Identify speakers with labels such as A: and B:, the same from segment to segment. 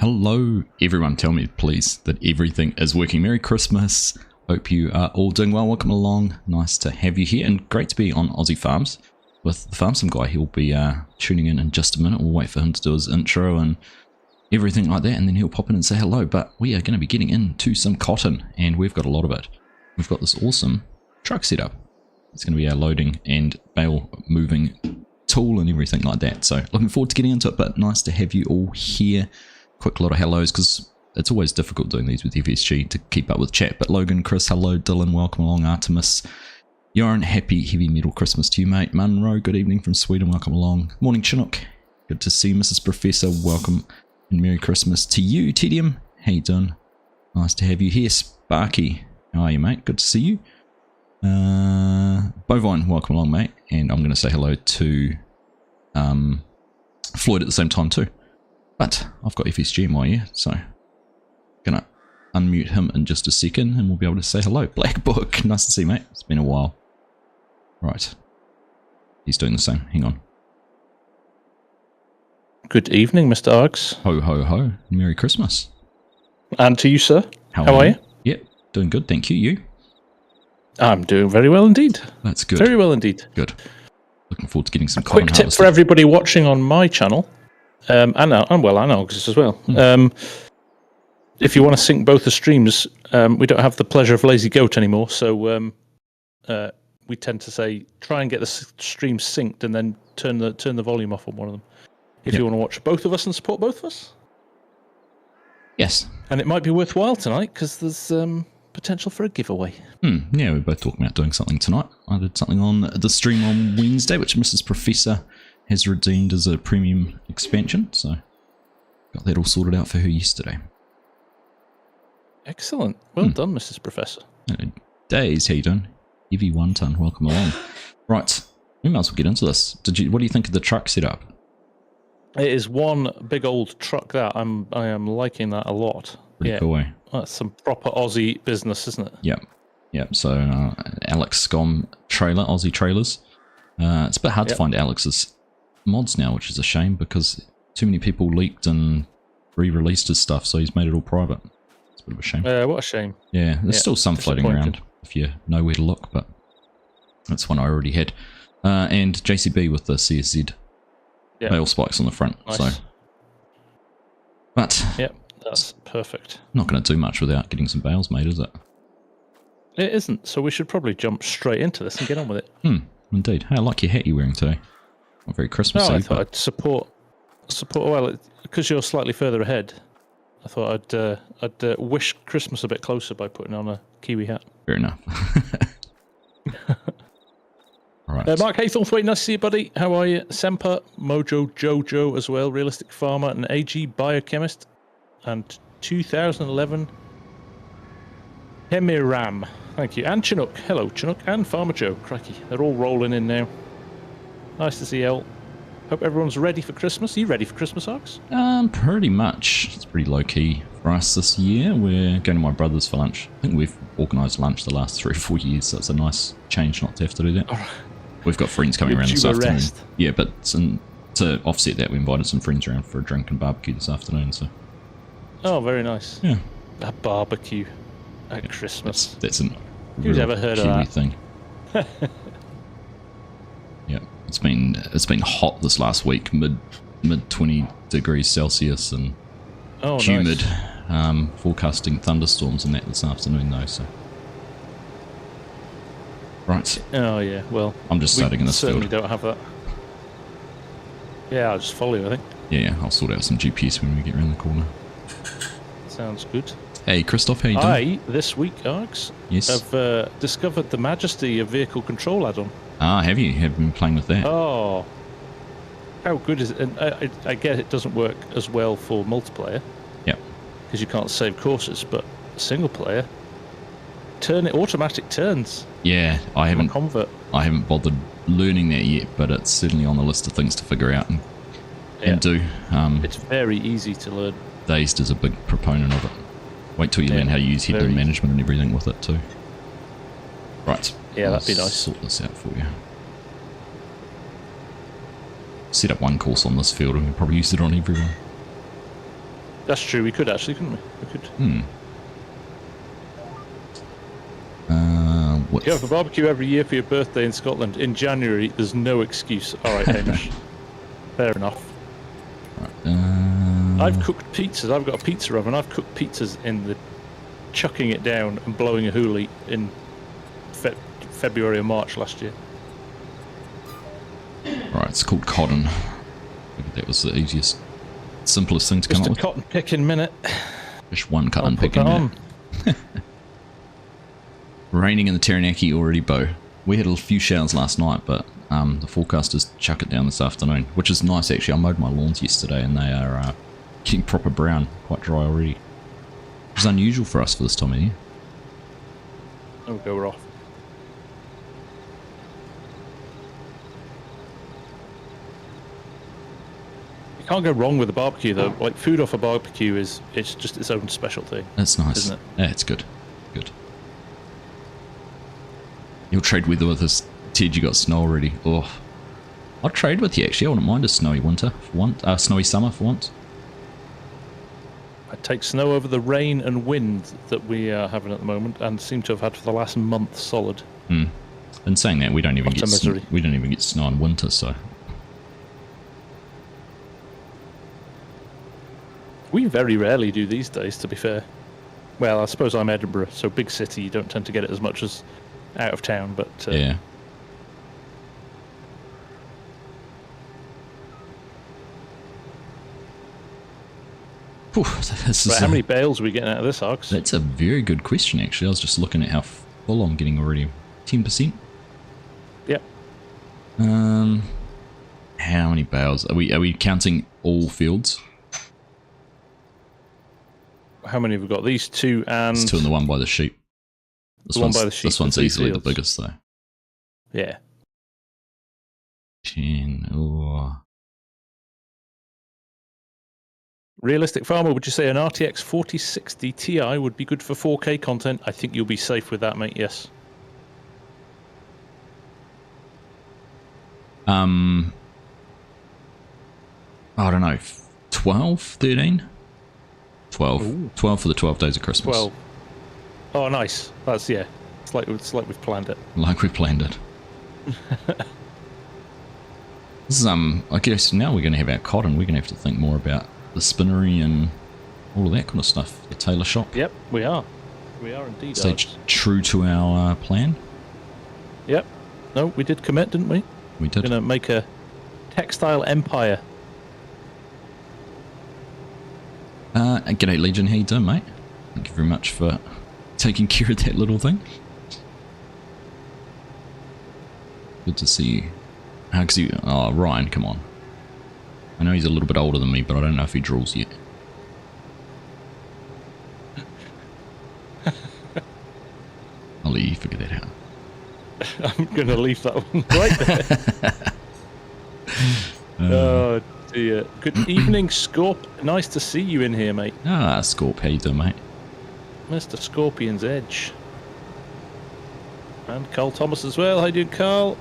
A: Hello, everyone. Tell me, please, that everything is working. Merry Christmas. Hope you are all doing well. Welcome along. Nice to have you here, and great to be on Aussie Farms with the Farm Sim guy. He'll be tuning in just a minute. We'll wait for him to do his intro and everything like that, and then he'll pop in and say hello. But we are going to be getting into some cotton, and we've got a lot of it. We've got this awesome truck setup. It's going to be our loading and bale moving tool and everything like that. So looking forward to getting into it, but nice to have you all here. Quick lot of hellos, because it's always difficult doing these with FSG to keep up with chat. But Logan, Chris, hello. Dylan, welcome along. Artemis, Yoran, happy heavy metal Christmas to you, mate. Munro, good evening from Sweden, welcome along. Morning, Chinook, good to see you. Mrs. Professor, welcome and Merry Christmas to you. Tedium, how you doing? Nice to have you here. Sparky, how are you, mate? Good to see you. Bovine, welcome along, mate. And I'm going to say hello to Floyd at the same time too. But I've got FSG in my ear, so I'm going to unmute him in just a second and we'll be able to say hello. Black Book, nice to see you, mate. It's been a while. Right. He's doing the same. Hang on.
B: Good evening, Mr. Args.
A: Ho, ho, ho. Merry Christmas.
B: And to you, sir. How are you?
A: Yep, doing good. Thank you. You?
B: I'm doing very well indeed.
A: That's good.
B: Very well indeed.
A: Good. Looking forward to getting some
B: quick tip for everybody watching on my channel. And Args as well. If you want to sync both the streams, we don't have the pleasure of Lazy Goat anymore, so we tend to say try and get the stream synced and then turn the volume off on one of them. If you want to watch both of us and support both of us.
A: Yes.
B: And it might be worthwhile tonight because there's potential for a giveaway.
A: Yeah, we're both talking about doing something tonight. I did something on the stream on Wednesday, which Mrs. Professor has redeemed as a premium expansion, so got that all sorted out for her yesterday.
B: Excellent. Well done, Mrs. Professor.
A: Days, how you doing? Heavy 1 ton, welcome along. Right, we might as well get into this. What do you think of the truck setup?
B: It is one big old truck that I am liking that a lot.
A: Pretty cool, eh?
B: That's some proper Aussie business, isn't it?
A: Yep. So Alex Scom trailer, Aussie trailers. It's a bit hard to find Alex's mods now, which is a shame because too many people leaked and re-released his stuff, so he's made it all private. It's a bit of a shame.
B: What a shame.
A: Yeah, there's still some floating around if you know where to look, but that's one I already had. And JCB with the CSZ bale spikes on the front.
B: Nice.
A: So, but
B: that's perfect.
A: Not going to do much without getting some bales made, is it?
B: It isn't. So we should probably jump straight into this and get on with it.
A: Indeed. Hey, I like your hat you're wearing today. Not very Christmassy.
B: No, I thought I'd support. Well, because you're slightly further ahead, I thought I'd wish Christmas a bit closer by putting on a Kiwi hat.
A: Fair enough. All right.
B: Mark Haythornthwaite, nice to see you, buddy. How are you? Semper, Mojo, Jojo as well, Realistic Farmer, and AG Biochemist, and 2011 Hemiram. Thank you. And Chinook. Hello, Chinook. And Farmer Joe. Crikey. They're all rolling in now. Nice to see you all. Hope everyone's ready for Christmas. Are you ready for Christmas, Args?
A: Pretty much. It's pretty low-key for us this year. We're going to my brother's for lunch. I think we've organised lunch the last 3 or 4 years, so it's a nice change not to have to do that.
B: Right.
A: We've got friends coming around this afternoon. Yeah, but to offset that, we invited some friends around for a drink and barbecue this afternoon. So.
B: Oh, very nice.
A: Yeah.
B: A barbecue at Christmas.
A: That's an
B: Who's ever heard of that
A: thing. Yeah, it's been hot this last week, mid 20 degrees Celsius and humid.
B: Nice.
A: Forecasting thunderstorms and that this afternoon though. So. Right.
B: Oh yeah. Well,
A: I'm just starting in this field.
B: We certainly don't have that. Yeah, I'll just follow you, I think.
A: Yeah, I'll sort out some GPS when we get around the corner.
B: Sounds good.
A: Hey, Christoph, how you doing?
B: This week, Args,
A: yes,
B: have discovered the Majesty of Vehicle Control add-on.
A: Ah, have you? Have you been playing with that?
B: Oh, how good is it? And I get it doesn't work as well for multiplayer.
A: Yep.
B: Because you can't save courses, but single player, automatic turns.
A: Yeah, I haven't bothered learning that yet, but it's certainly on the list of things to figure out and do.
B: It's very easy to learn.
A: Dazed is a big proponent of it. Wait till you learn how to use headwind management and everything with it too. Right.
B: Yeah, that'd be nice.
A: Sort this out for you. Set up one course on this field and we'll probably use it on everyone.
B: That's true. We could actually, couldn't we? We could.
A: What?
B: You have a barbecue every year for your birthday in Scotland. In January, there's no excuse. All right, Hamish. Fair enough. I've cooked pizzas. I've got a pizza oven. I've cooked pizzas in the chucking it down and blowing a hoolie in February or March last year.
A: Right, it's called cotton. That was the easiest, simplest thing to come up with.
B: Just a cotton picking minute.
A: Just one cotton picking minute. Raining in the Taranaki already, Bo. We had a few showers last night, but the forecasters chuck it down this afternoon, which is nice actually. I mowed my lawns yesterday and they are getting proper brown, quite dry already. It's unusual for us for this time of year.
B: Oh, go we're off. You can't go wrong with a barbecue though. Like food off a barbecue it's just its own specialty.
A: That's nice.
B: Isn't it?
A: Yeah, it's good. Good. You'll trade weather with us, Ted. You got snow already. Oh, I'll trade with you actually. I wouldn't mind a snowy winter for once. Snowy summer for once.
B: I'd take snow over the rain and wind that we are having at the moment, and seem to have had for the last month solid.
A: And saying that, we don't even get snow in winter, so.
B: We very rarely do these days, to be fair. Well, I suppose I'm Edinburgh, so big city. You don't tend to get it as much as out of town, but
A: yeah. Whew,
B: how many bales are we getting out of this, Args?
A: That's a very good question, actually. I was just looking at how full I'm getting already. 10%.
B: Yep.
A: How many bales are we counting all fields?
B: How many have we got? These two and
A: There's two and the one by the sheep. This one's easily the biggest, though.
B: Yeah.
A: 10. Oh.
B: Realistic farmer, would you say an RTX 4060 Ti would be good for 4K content? I think you'll be safe with that, mate. Yes.
A: I don't know. 12, 13? 12. Ooh. 12 for the 12 days of Christmas.
B: 12. Oh, nice. That's, yeah. It's like we've planned it.
A: Like we planned it. This is, I guess now we're going to have our cotton. We're going to have to think more about the spinnery and all of that kind of stuff. The tailor shop.
B: Yep, we are. We are indeed.
A: Stay true to our plan.
B: Yep. No, we did commit, didn't we?
A: We did.
B: We're going to make a textile empire.
A: G'day Legion, how you doing, mate? Thank you very much for taking care of that little thing. Good to see you. Argsy, oh, Ryan, come on. I know he's a little bit older than me, but I don't know if he draws yet. I'll let you figure that out.
B: I'm going to leave that one right there. Oh dear. Good evening, Scorp. Nice to see you in here, mate.
A: Ah, Scorp, how you doing, mate?
B: Mr. Scorpion's Edge. And Carl Thomas as well. How you doing, Carl?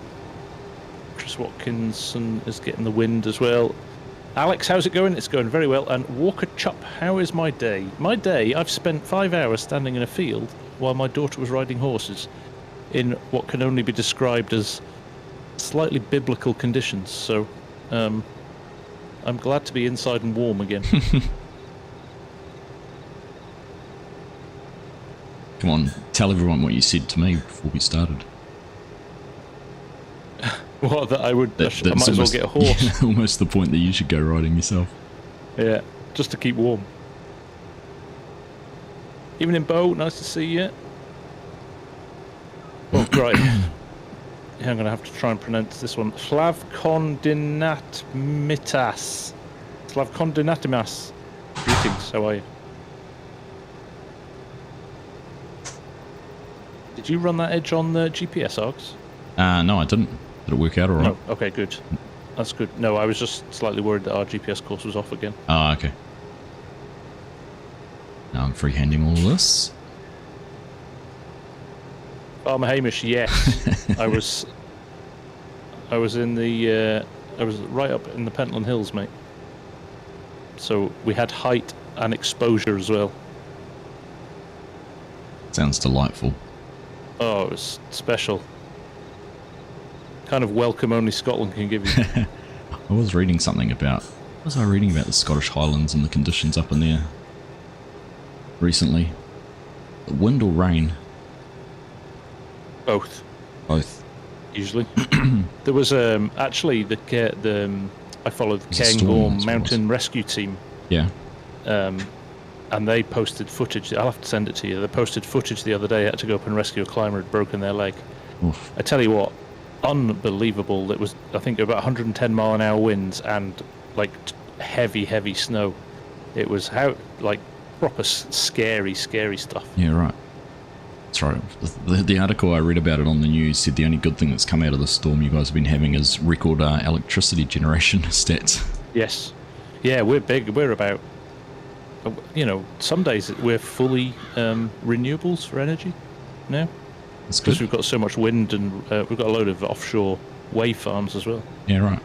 B: Chris Watkinson is getting the wind as well. Alex, how's it going? It's going very well. And Walker Chup, how is my day? My day, I've spent 5 hours standing in a field while my daughter was riding horses in what can only be described as slightly biblical conditions. So, I'm glad to be inside and warm again.
A: Come on, tell everyone what you said to me before we started.
B: What, that I might as well get a horse.
A: Yeah, almost the point that you should go riding yourself.
B: Yeah, just to keep warm. Evening, Bo. Nice to see you. Oh, great. Yeah, I'm going to have to try and pronounce this one. Slavkondinatmitas. Slavkondinatimas. Greetings, how are you? Did you run that edge on the GPS, Args?
A: No, I didn't. Did it work out all right?
B: No. Okay, good. That's good. No, I was just slightly worried that our GPS course was off again.
A: Oh, okay. Now I'm freehanding all this.
B: Farmer Hamish, yes. I was in the I was right up in the Pentland Hills, mate. So we had height and exposure as well.
A: Sounds delightful.
B: Oh, it was special. Kind of welcome only Scotland can give you.
A: I was reading something about... What was I reading about the Scottish Highlands and the conditions up in there recently? Wind or rain?
B: Both.
A: Both.
B: Usually. There was actually I followed the Cairngorm Mountain Rescue Team.
A: Yeah.
B: And they posted footage. I'll have to send it to you. They posted footage the other day. I had to go up and rescue a climber who'd broken their leg.
A: Oof.
B: I tell you what, unbelievable. It was, I think, about 110 mile an hour winds and like heavy snow. It was proper scary stuff.
A: Yeah, right. That's right. The article I read about it on the news said the only good thing that's come out of the storm you guys have been having is record electricity generation stats.
B: Yes. Yeah, we're big. We're about, some days we're fully renewables for energy now.
A: That's good.
B: Because we've got so much wind and we've got a load of offshore wave farms as well.
A: Yeah, right.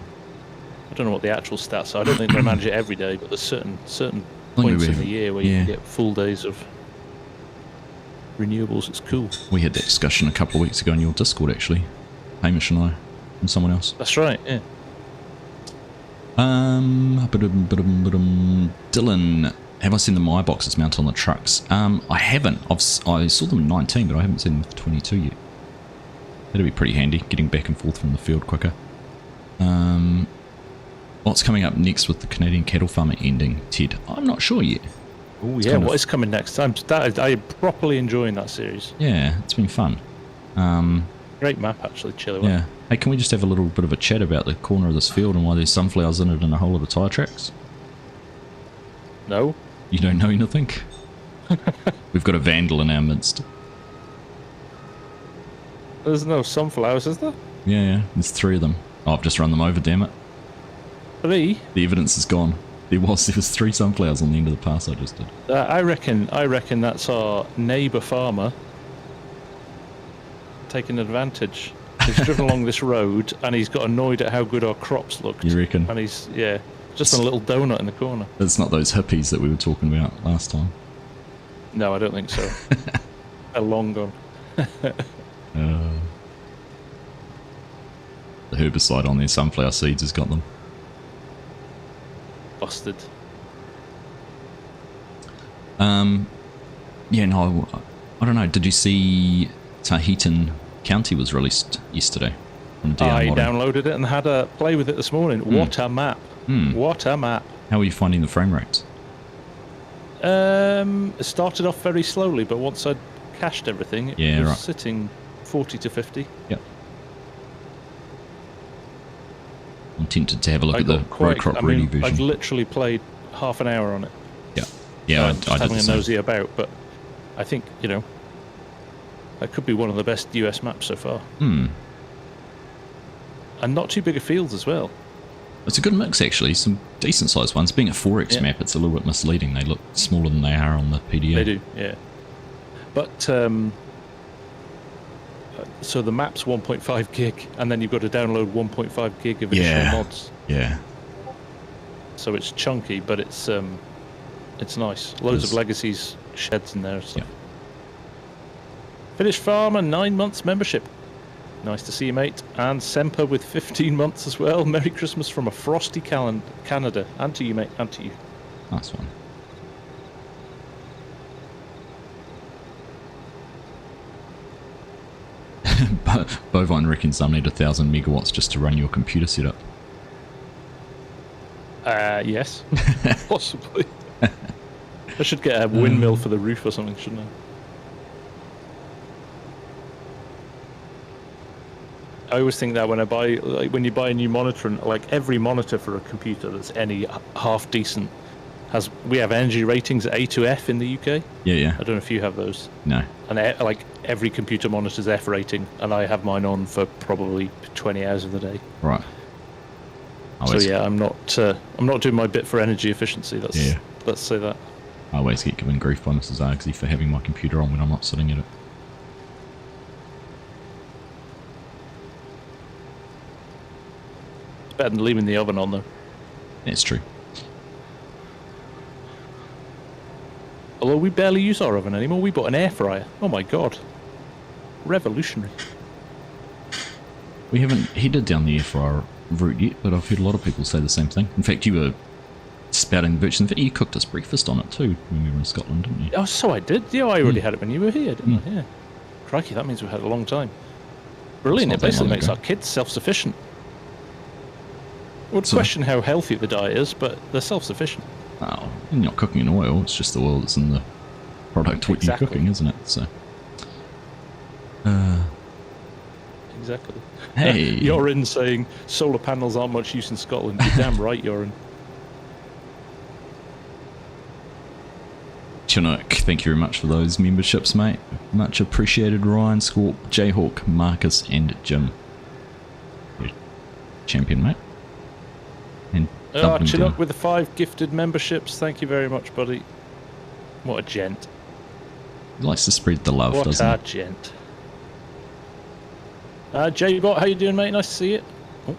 B: I don't know what the actual stats are. I don't think they manage it every day, but there's certain points in the year where you can get full days of renewables. It's cool.
A: We had that discussion a couple of weeks ago in your Discord, actually. Hamish and I and someone else.
B: That's right, yeah.
A: Dylan, have I seen the My boxes mounted on the trucks? I haven't. I saw them in 19, but I haven't seen them for 22 yet. That'd be pretty handy, getting back and forth from the field quicker. What's coming up next with the Canadian cattle farmer ending, Ted? I'm not sure yet.
B: Oh yeah, what is coming next? I'm properly enjoying that series.
A: Yeah, it's been fun.
B: Great map, actually, Chilliwack.
A: Yeah. Hey, can we just have a little bit of a chat about the corner of this field and why there's sunflowers in it and a whole lot of tyre tracks?
B: No.
A: You don't know anything? We've got a vandal in our midst.
B: There's no sunflowers, is there?
A: Yeah, there's 3 of them. Oh, I've just run them over, damn it.
B: 3?
A: The evidence is gone. There was 3 sunflowers on the end of the pass I just did.
B: I reckon that's our neighbour farmer taking advantage. He's driven along this road and he's got annoyed at how good our crops looked.
A: You reckon?
B: And he's, just on a little donut in the corner.
A: It's not those hippies that we were talking about last time.
B: No, I don't think so. They're long gone.
A: The herbicide on their sunflower seeds has got them.
B: Busted.
A: Yeah, no, I don't know. Did you see Tahitian County was released yesterday? From DR
B: I
A: Modern?
B: downloaded it and had a play with it this morning. What a map. What a map.
A: How are you finding the frame rates?
B: It started off very slowly, but once I'd cached everything, it was sitting 40 to 50.
A: Yep. I'm tempted to have a look at the row crop ready version.
B: I've literally played half an hour on it.
A: Yeah. Yeah, I
B: just
A: did
B: having
A: the
B: a
A: same.
B: nosy about, but I think, that could be one of the best US maps so far. And not too big a fields as well.
A: It's a good mix, actually. Some decent sized ones. Being a 4X map, it's a little bit misleading. They look smaller than they are on the PDA.
B: They do, yeah. But, so the map's 1.5 gig, and then you've got to download 1.5 gig of additional mods.
A: Yeah.
B: So it's chunky, but it's nice. Loads of legacies, sheds in there and stuff. Yeah. Finnish farmer, 9 months membership. Nice to see you, mate. And Semper with 15 months as well. Merry Christmas from a frosty Canada. And to you, mate. And to you.
A: Nice one. Bovine reckons I need 1,000 megawatts just to run your computer setup.
B: Yes. Possibly. I should get a windmill for the roof or something, shouldn't I? I always think that when when you buy a new monitor, and like every monitor for a computer that's any half decent we have energy ratings at A to F in the UK.
A: Yeah.
B: I don't know if you have those.
A: No.
B: And like every computer monitor's F rating, and I have mine on for probably 20 hours of the day.
A: Right.
B: So yeah, I'm not doing my bit for energy efficiency. Let's say that.
A: I always get given grief by Mrs. Argsy for having my computer on when I'm not sitting at it.
B: It's better than leaving the oven on though.
A: That's true.
B: Although we barely use our oven anymore, we bought an air fryer. Oh my god. Revolutionary.
A: We haven't headed down the air fryer route yet, but I've heard a lot of people say the same thing. In fact, you were spouting the virtues. In fact, you cooked us breakfast on it too when we were in Scotland, didn't you?
B: Oh, so I did. Yeah, I already had it when you were here, didn't I? Yeah. Crikey, that means we've had it a long time. Brilliant. It basically makes our kids self-sufficient. Would question how healthy the diet is, but they're self-sufficient.
A: Oh, you're not cooking in oil. It's just the oil that's in the product what you're cooking, isn't it? So.
B: Exactly.
A: Hey.
B: You're in saying solar panels aren't much use in Scotland. You're damn right, you're in.
A: Chinook, thank you very much for those memberships, mate. Much appreciated, Ryan, Scorp, Jayhawk, Marcus, and Jim. You're champion, mate. And
B: Chinook with the 5 gifted memberships. Thank you very much, buddy. What a gent.
A: He likes to spread the love, doesn't he?
B: What a gent. J-Bot, how you doing, mate? Nice to see you. Oh.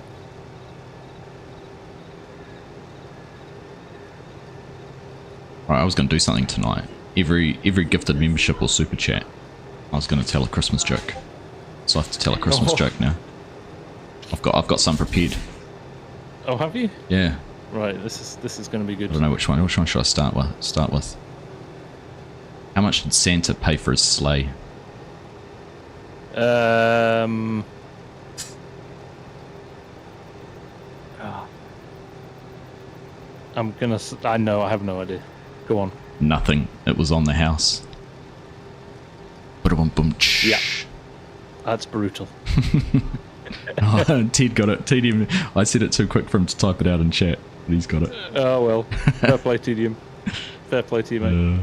A: Right, I was going to do something tonight. Every gifted membership or super chat, I was going to tell a Christmas joke. So I have to tell a Christmas joke now. I've got some prepared.
B: Oh, have you?
A: Yeah.
B: Right, this is going to be good.
A: I don't know which one. Which one should I start with? How much did Santa pay for his sleigh? I have no idea. Go on. Nothing. It was on the house.
B: Yeah. That's brutal.
A: Oh, Ted got it. Tedium. I said it too quick for him to type it out in chat, but he's got it.
B: Oh well. Fair play, Tedium. Fair play to you, mate.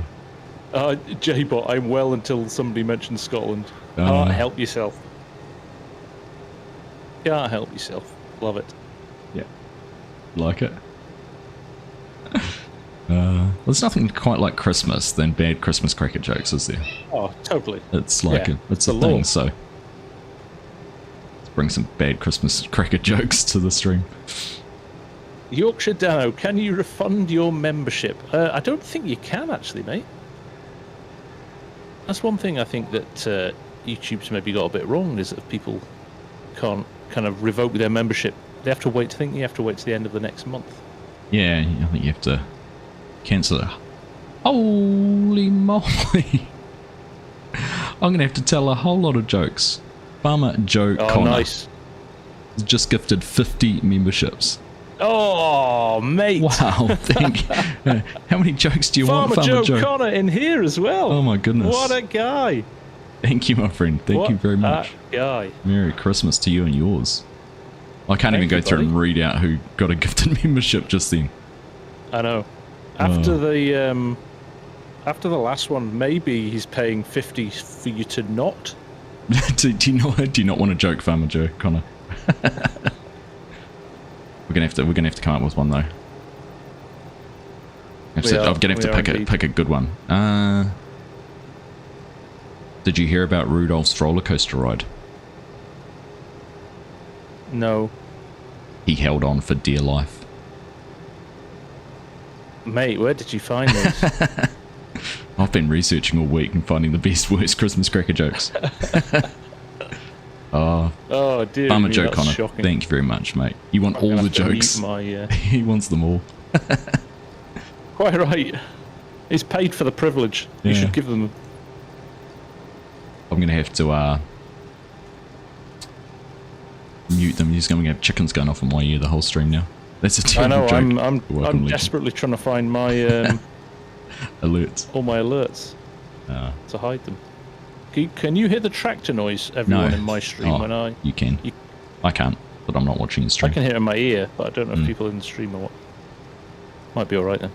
B: J-Bot, I'm well until somebody mentions Scotland. Can't help yourself. Can't help yourself. Love it.
A: Yeah. Like it. There's nothing quite like Christmas than bad Christmas cricket jokes, is there?
B: Oh, totally.
A: It's like it's a thing,
B: law.
A: so let's bring some bad Christmas cricket jokes to the stream.
B: Yorkshire Dano, can you refund your membership? I don't think you can, actually, mate. That's one thing I think that YouTube's maybe got a bit wrong, is that if people can't kind of revoke their membership, they have to wait. I think you have to wait to the end of the next month.
A: Yeah, I think you have to cancel it. Holy moly. I'm going to have to tell a whole lot of jokes. Farmer Joe Connor
B: nice.
A: Just gifted 50 memberships.
B: Oh, mate.
A: Wow, thank you. How many jokes do you want, Farmer Joe
B: Connor in here as well.
A: Oh my goodness.
B: What a guy.
A: Thank you, my friend. Thank you very much.
B: Guy.
A: Merry Christmas to you and yours. I can't even go through and read out who got a gifted membership just then.
B: I know. After the last one, maybe he's paying 50 for you to not.
A: do you not want a joke, Farmer Joe Connor? We're gonna have to come up with one though. I'm gonna have to pick a good one. Did you hear about Rudolph's roller coaster ride?
B: No.
A: He held on for dear life.
B: Mate, where did you find these?
A: I've been researching all week and finding the best, worst Christmas cracker jokes.
B: Oh dear.
A: Farmer Joe Connor,
B: shocking.
A: thank you very much, mate. You want all the jokes? He wants them all.
B: Quite right. He's paid for the privilege. You should give them.
A: I'm gonna have to mute them. He's going to have chickens going off in my ear the whole stream now. That's a terrible joke.
B: I'm desperately trying to find my
A: alerts.
B: All my alerts to hide them. Can you hear the tractor noise, everyone, in my stream when I?
A: You can. I can't, but I'm not watching the stream.
B: I can hear it in my ear, but I don't know if people in the stream are what. Might be all right then.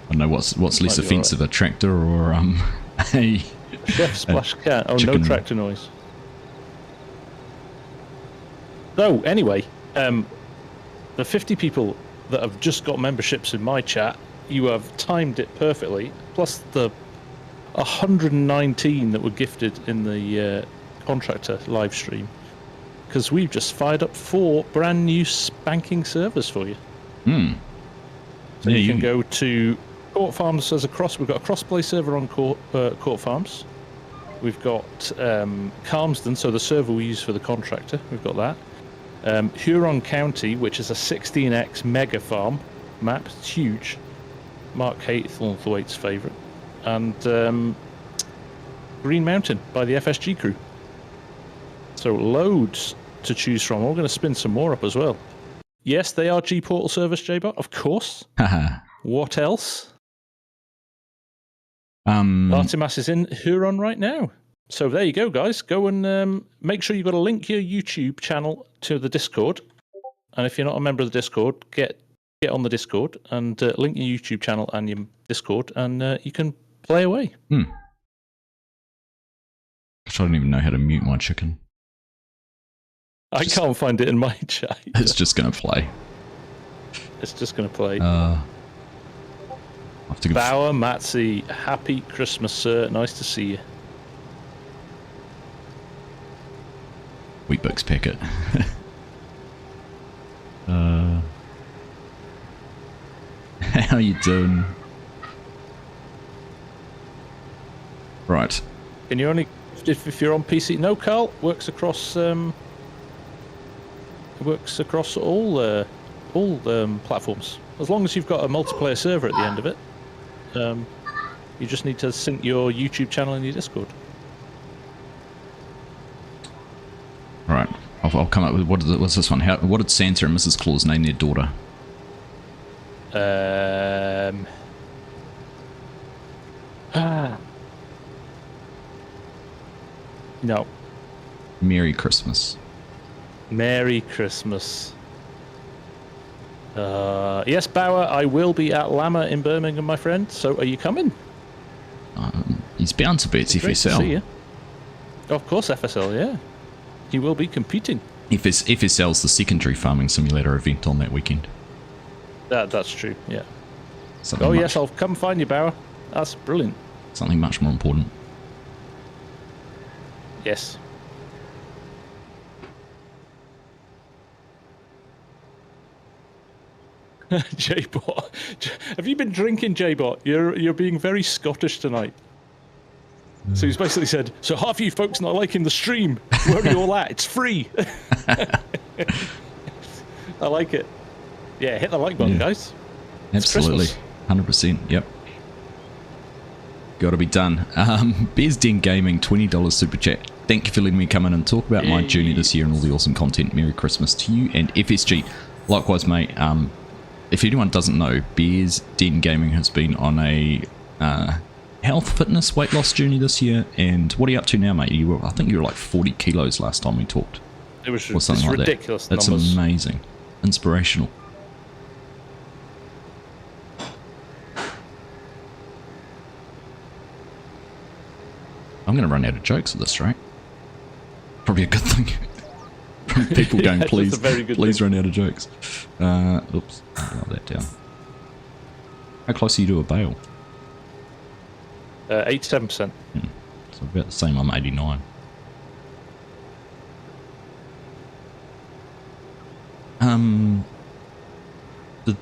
A: I don't know what's less offensive, a tractor or a
B: Chef Splash Cat. Oh,
A: chicken.
B: no tractor noise. So anyway, the 50 people that have just got memberships in my chat, you have timed it perfectly. Plus the 119 that were gifted in the contractor live stream, because we've just fired up 4 brand new spanking servers for you. So you can go to Court Farms as we've got a cross-play server on Court Farms. We've got Calmsden, so the server we use for the contractor. We've got that. Huron County, which is a 16x mega farm map. It's huge. Mark Haythornthwaite's favourite. And Green Mountain by the FSG crew. So loads to choose from. We're going to spin some more up as well. Yes, they are G-Portal service, J-Bot, of course. What else? Artemas is in Huron right now. So there you go, guys. Go and make sure you've got to link your YouTube channel to the Discord. And if you're not a member of the Discord, get on the Discord and link your YouTube channel and your Discord, and you can play away.
A: I don't even know how to mute my chicken.
B: I can't find it in my chat.
A: It's just going to play.
B: It's just going to play. Bauer, Matsy, happy Christmas, sir. Nice to see you.
A: Wheatbix packet. How you doing? Right.
B: Can you only if you're on PC? No, Carl works across all platforms. As long as you've got a multiplayer server at the end of it, you just need to sync your YouTube channel and your Discord.
A: Right. I'll come up with what's this one? What did Santa and Mrs. Claus name their daughter?
B: No.
A: Merry Christmas.
B: Merry Christmas. Yes, Bauer, I will be at Lama in Birmingham, my friend. So are you coming?
A: He's bound to be. It's
B: Great
A: FSL.
B: to see you. Of course, FSL, yeah. He will be competing.
A: FSL's the secondary farming simulator event on that weekend.
B: That's true, yeah.
A: Something
B: yes, I'll come find you, Bauer. That's brilliant.
A: Something much more important.
B: Yes. J-Bot. Have you been drinking, J-Bot? You're being very Scottish tonight. So he's basically said, so half of you folks not liking the stream, where are you all at? It's free. I like it. Yeah, hit the like button, guys.
A: Absolutely. 100%, yep. Got to be done. Bears Den Gaming, $20 super chat. Thank you for letting me come in and talk about my journey this year and all the awesome content. Merry Christmas to you and FSG. Likewise, mate. If anyone doesn't know, Bears Den Gaming has been on a health, fitness, weight loss journey this year. And what are you up to now, mate? I think you were like 40 kilos last time we talked.
B: It was
A: or something like
B: ridiculous.
A: That's amazing. Inspirational. I'm going to run out of jokes at this rate. Probably a good thing. People going, please run out of jokes. Oops, I'll dial that down. How close are you to a bale?
B: 87%.
A: So about the same. I'm 89.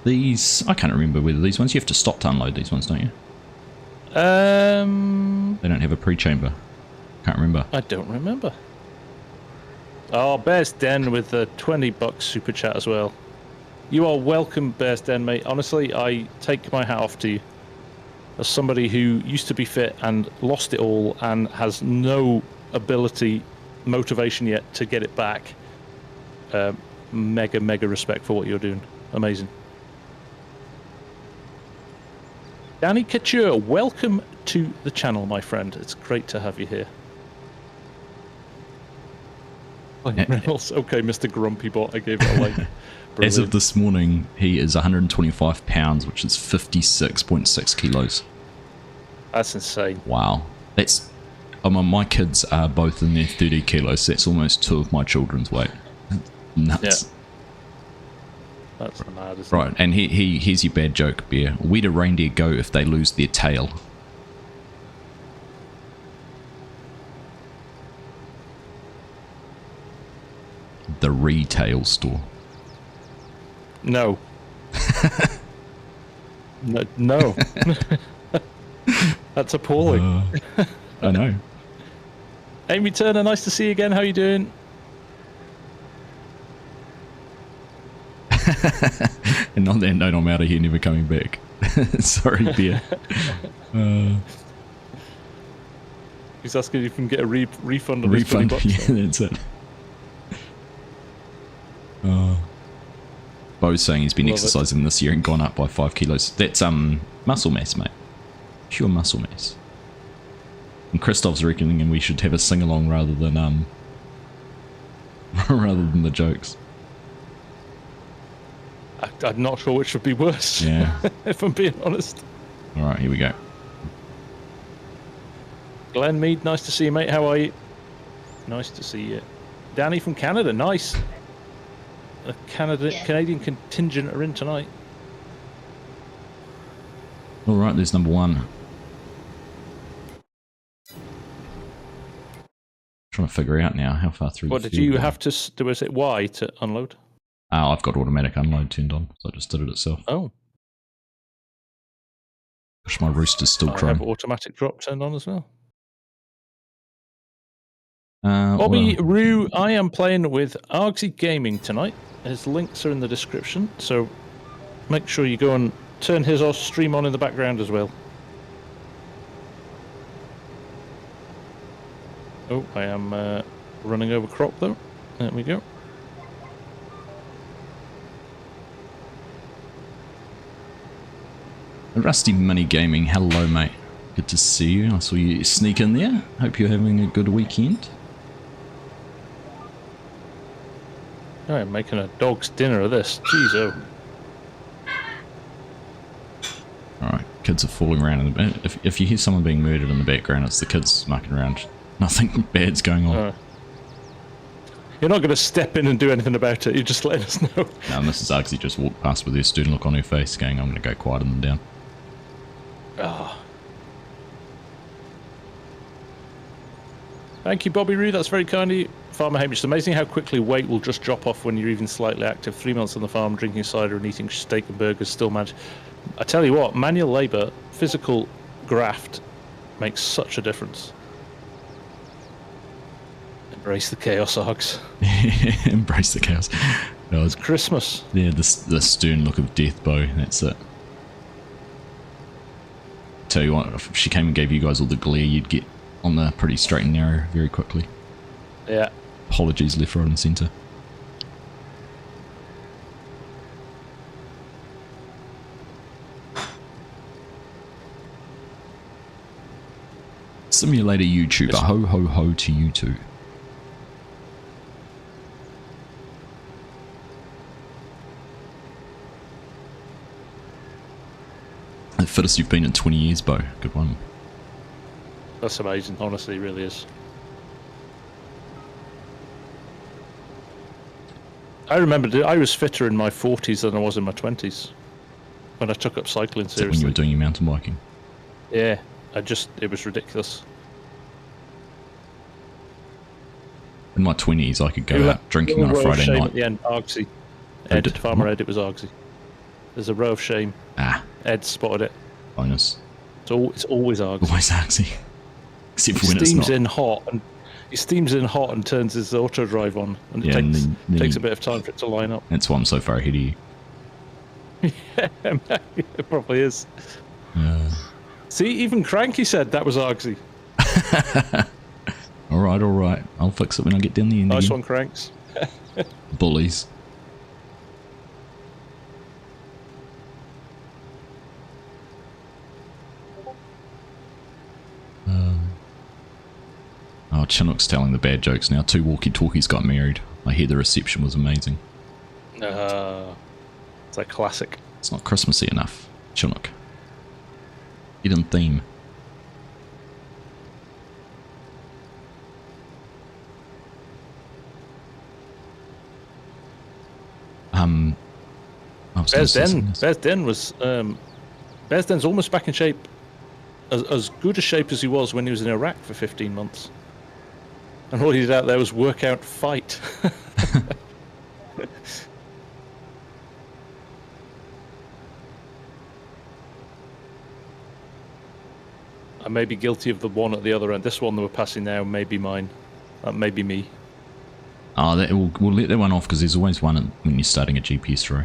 A: These, I can't remember whether these ones, you have to stop to unload these ones, don't you? They don't have a pre-chamber. Can't remember.
B: I don't remember. Oh, Bear's Den with the $20 super chat as well. You are welcome, Bear's Den, mate. Honestly, I take my hat off to you. As somebody who used to be fit and lost it all and has no ability, motivation yet to get it back. Mega respect for what you're doing. Amazing. Danny Couture, welcome to the channel, my friend. It's great to have you here. Reynolds. Okay, Mr. Grumpy Bot, I gave it a like.
A: As of this morning, he is 125 pounds, which is 56.6 kilos.
B: That's insane.
A: Wow. That's... my kids are both in their 30 kilos, so that's almost 2 of my children's weight. Nuts.
B: Yeah. That's mad, isn't
A: right, and here's your bad joke, Bear. Where do reindeer go if they lose their tail? The retail store.
B: No. No. That's appalling.
A: I know.
B: Amy Turner, nice to see you again. How you doing?
A: And on that note, I'm out of here, never coming back. Sorry, beer.
B: He's asking if you can get a refund on
A: Refund,
B: his
A: yeah, that's it. Bo's saying he's been exercising this year and gone up by 5 kilos. That's muscle mass, mate. Pure muscle mass. And Christoph's reckoning we should have a sing-along rather than the jokes.
B: I'm not sure which would be worse.
A: Yeah.
B: If I'm being honest.
A: Alright, here we go.
B: Glenn Mead, nice to see you, mate. How are you? Nice to see you. Danny from Canada, nice. The Canadian contingent are in tonight.
A: Alright, there's number 1. Trying to figure out now how far through.
B: What did you have to do? Was it Y to unload?
A: Oh, I've got automatic unload turned on, so I just did it itself.
B: Oh.
A: Gosh, my rooster's still
B: I
A: crying.
B: have automatic drop turned on as well.
A: Bobby
B: Rue, I am playing with Argsy Gaming tonight. His links are in the description, so make sure you go and turn his stream on in the background as well. Oh, I am running over crop though. There we go.
A: Rusty Money Gaming, hello mate. Good to see you. I saw you sneak in there. Hope you're having a good weekend.
B: I am making a dog's dinner of this. Jeez, oh.
A: Alright, kids are falling around in the back. If you hear someone being murdered in the background, it's the kids mucking around. Nothing bad's going on.
B: You're not going to step in and do anything about it. You just let us know.
A: No, Mrs. Argsy just walked past with her student look on her face, going, I'm going to go quieten them down.
B: Oh. Thank you, Bobby Rue. That's very kind of you. Farmer Hamish, it's amazing how quickly weight will just drop off when you're even slightly active. 3 months on the farm, drinking cider and eating steak and burgers still manage. I tell you what, manual labour, physical graft makes such a difference. Embrace the chaos, Args.
A: Embrace the chaos. No,
B: it's Christmas.
A: Yeah, the stern look of death, Bo. That's it. Tell you what, if she came and gave you guys all the glare, you'd get on the pretty straight and narrow very quickly.
B: Yeah.
A: Apologies left, right and centre. Simulator YouTuber, ho ho ho to you too. The fittest you've been in 20 years, Bo. Good one.
B: That's amazing, honestly, it really is. I remember I was fitter in my 40s than I was in my 20s when I took up cycling seriously.
A: When you were doing your mountain biking?
B: Yeah, it was ridiculous.
A: In my 20s, I could go out drinking on a Friday night.
B: At the end, Argsy. Farmer Ed, it was Argsy. There's a row of shame.
A: Ah.
B: Ed spotted it.
A: Bonus.
B: It's always Argsy.
A: Always Argsy. Except for when it's not.
B: He steams in hot and turns his auto drive on, and it takes a bit of time for it to line up. That's
A: why I'm so far ahead of you.
B: Yeah, it probably is. See, even Cranky said that was Argsy.
A: Alright. I'll fix it when I get down the end.
B: Nice one, Cranks.
A: Bullies. Oh, Chinook's telling the bad jokes now. 2 walkie-talkies got married. I hear the reception was amazing.
B: It's like classic.
A: It's not Christmassy enough, Chinook. Get in theme.
B: Bezden's almost back in shape. As good a shape as he was when he was in Iraq for 15 months. And all he did out there was work out fight. I may be guilty of the one at the other end. This one that we're passing now may be mine. That may be me.
A: Oh, we'll let that one off because there's always one when you're starting a GPS row.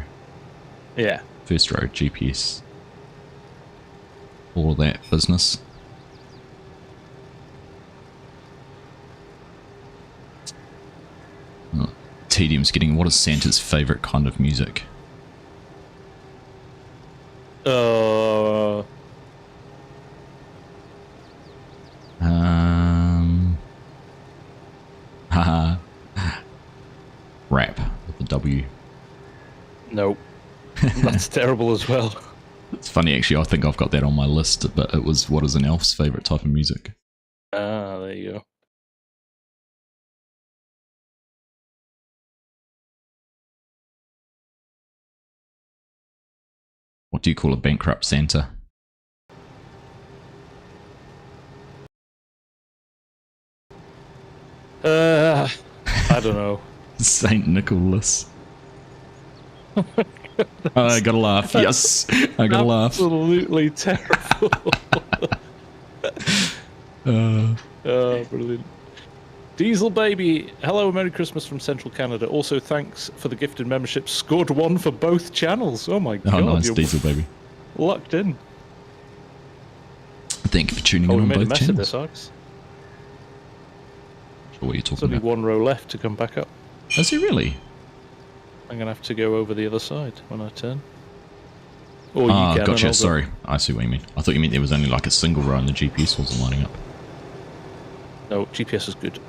B: Yeah.
A: First row, GPS. All of that business. Oh, Tedium's getting, what is Santa's favourite kind of music? Haha. Rap with the W.
B: Nope. That's terrible as well.
A: It's funny actually, I think I've got that on my list, but it was what is an elf's favourite type of music.
B: Ah, there you go.
A: What do you call a bankrupt Santa?
B: I don't know.
A: Saint Nicholas. I gotta laugh. Yes, I gotta laugh.
B: Absolutely terrible. Brilliant. Diesel Baby, hello, Merry Christmas from Central Canada. Also, thanks for the gifted membership. Scored 1 for both channels. Oh my god.
A: Oh, nice, Diesel Baby.
B: Locked in.
A: Thank you for tuning in on both channels.
B: This, Args.
A: Sure what you're talking
B: There's only
A: about.
B: one row left to come back up.
A: Is he really?
B: I'm going to have to go over the other side when I turn. Or you can.
A: Gotcha. Sorry. I see what you mean. I thought you meant there was only like a single row and the GPS wasn't lining up.
B: No, GPS is good.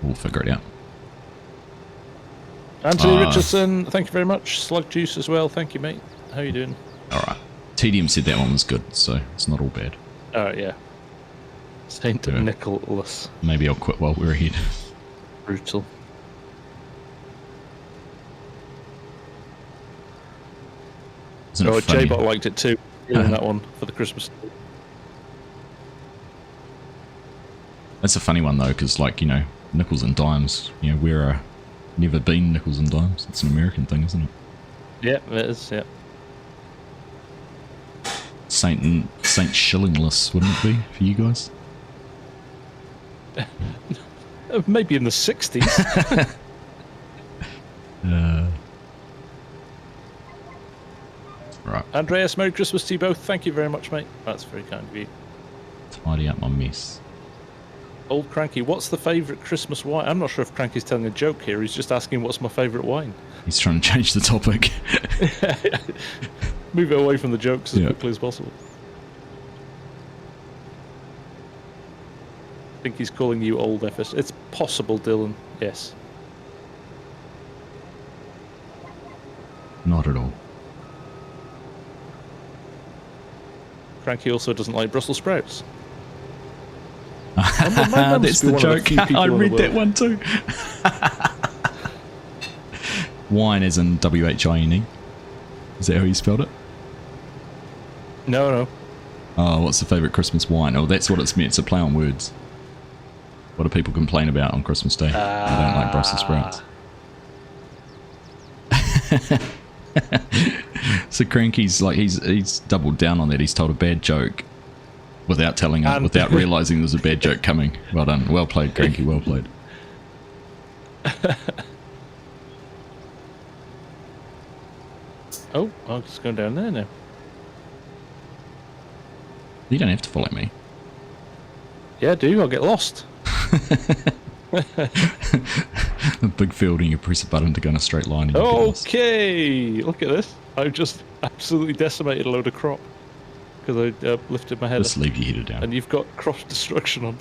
A: We'll figure it out.
B: Anthony Richardson, thank you very much. Slug Juice as well. Thank you, mate. How you doing?
A: Alright. TDM said that one was good, so it's not all bad.
B: Alright, yeah. Saint Nicholas.
A: Maybe I'll quit while we're ahead.
B: Brutal.
A: Isn't it funny?
B: J-Bot liked it too. In that one for the Christmas.
A: That's a funny one though, because like, you know, nickels and dimes, you know, we're never been nickels and dimes. It's an American thing, isn't it?
B: Yeah, it is, yeah.
A: Saint Shillingless, wouldn't it be for you guys?
B: Maybe in the 60s.
A: Right.
B: Andreas, Merry Christmas to you both. Thank you very much, mate. That's very kind of you.
A: Tidy up my mess.
B: Old Cranky, what's the favourite Christmas wine? I'm not sure if Cranky's telling a joke here. He's just asking what's my favourite wine.
A: He's trying to change the topic.
B: Move it away from the jokes as quickly as possible. I think he's calling you old FS. It's possible, Dylan. Yes.
A: Not at all.
B: Cranky also doesn't like Brussels sprouts.
A: That's the joke. I read that one too. Wine as in W-H-I-N-E. Is that how you spelled it?
B: No.
A: Oh, what's the favourite Christmas wine? Oh, that's what it's meant. It's a play on words. What do people complain about on Christmas Day? I don't like Brussels sprouts. So Cranky's like he's doubled down on that. He's told a bad joke without telling it, without realising there's a bad joke coming. Well done. Well played, Cranky. Well played.
B: Oh, I'm just going down there now.
A: You don't have to follow me.
B: Yeah, I do. I'll get lost.
A: A big field and you press a button to go in a straight line. And
B: okay, look at this. I've just absolutely decimated a load of crop because I lifted my head.
A: Just leave your header down.
B: And you've got crop destruction on.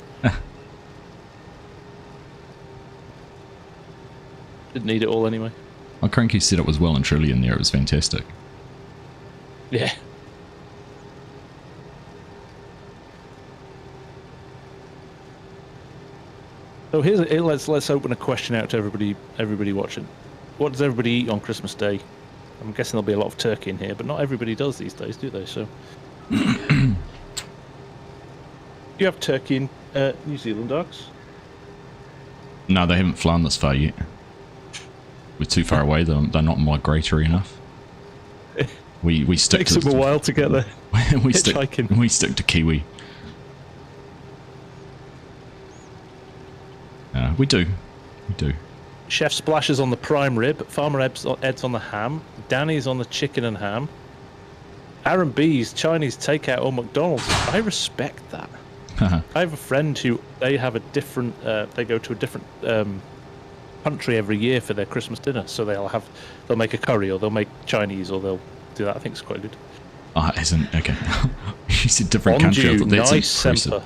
B: Didn't need it all anyway.
A: My Cranky said it was well and truly in there. It was fantastic.
B: Yeah. So let's open a question out to everybody watching. What does everybody eat on Christmas Day? I'm guessing there'll be a lot of turkey in here, but not everybody does these days, do they? So, do you have turkey in New Zealand, Args?
A: No, they haven't flown this far yet. We're too far away. They're not migratory enough. We stick
B: Takes
A: to
B: them a while to get there.
A: we stick to Kiwi. We do.
B: Chef Splashes on the prime rib. Farmer Ed's on the ham. Danny's on the chicken and ham. Aaron B's Chinese takeout or McDonald's. I respect that. I have a friend who they have a different. They go to a different country every year for their Christmas dinner. So they'll make a curry or they'll make Chinese or they'll do that. I think it's quite good.
A: Oh, it isn't okay. You said different country. I thought that's impressive.
B: Semper.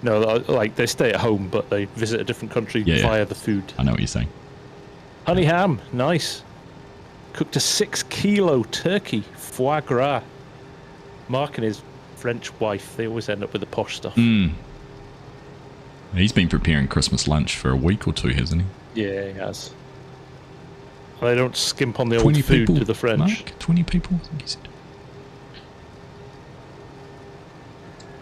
B: No, like they stay at home, but they visit a different country via the food.
A: I know what you're saying.
B: Honey ham, nice. Cooked a 6-kilo turkey, foie gras. Mark and his French wife, they always end up with the posh stuff.
A: He's been preparing Christmas lunch for a week or two, hasn't he?
B: Yeah, he has. They don't skimp on the old food to the French.
A: Mark? 20 people, I think he said.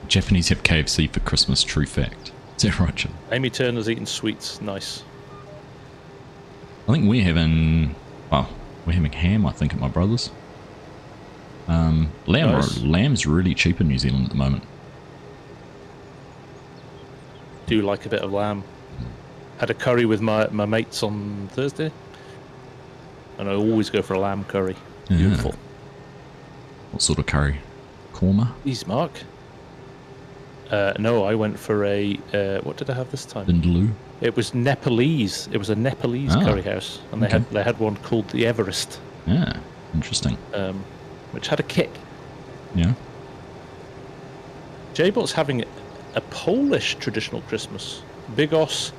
A: Japanese have KFC for Christmas, true fact. Is that right, Jim?
B: Amy Turner's eating sweets, nice.
A: I think we're having ham, I think, at my brother's. Lamb's really cheap in New Zealand at the moment.
B: Do like a bit of lamb. Had a curry with my mates on Thursday. And I always go for a lamb curry. Beautiful.
A: What sort of curry? Korma?
B: Easy, Mark. No, I went for a... what did I have this time?
A: Vindaloo?
B: It was Nepalese. It was a Nepalese curry house. And they had one called the Everest.
A: Yeah, interesting.
B: Which had a kick.
A: Yeah.
B: J-Bot's having a Polish traditional Christmas. Bigos,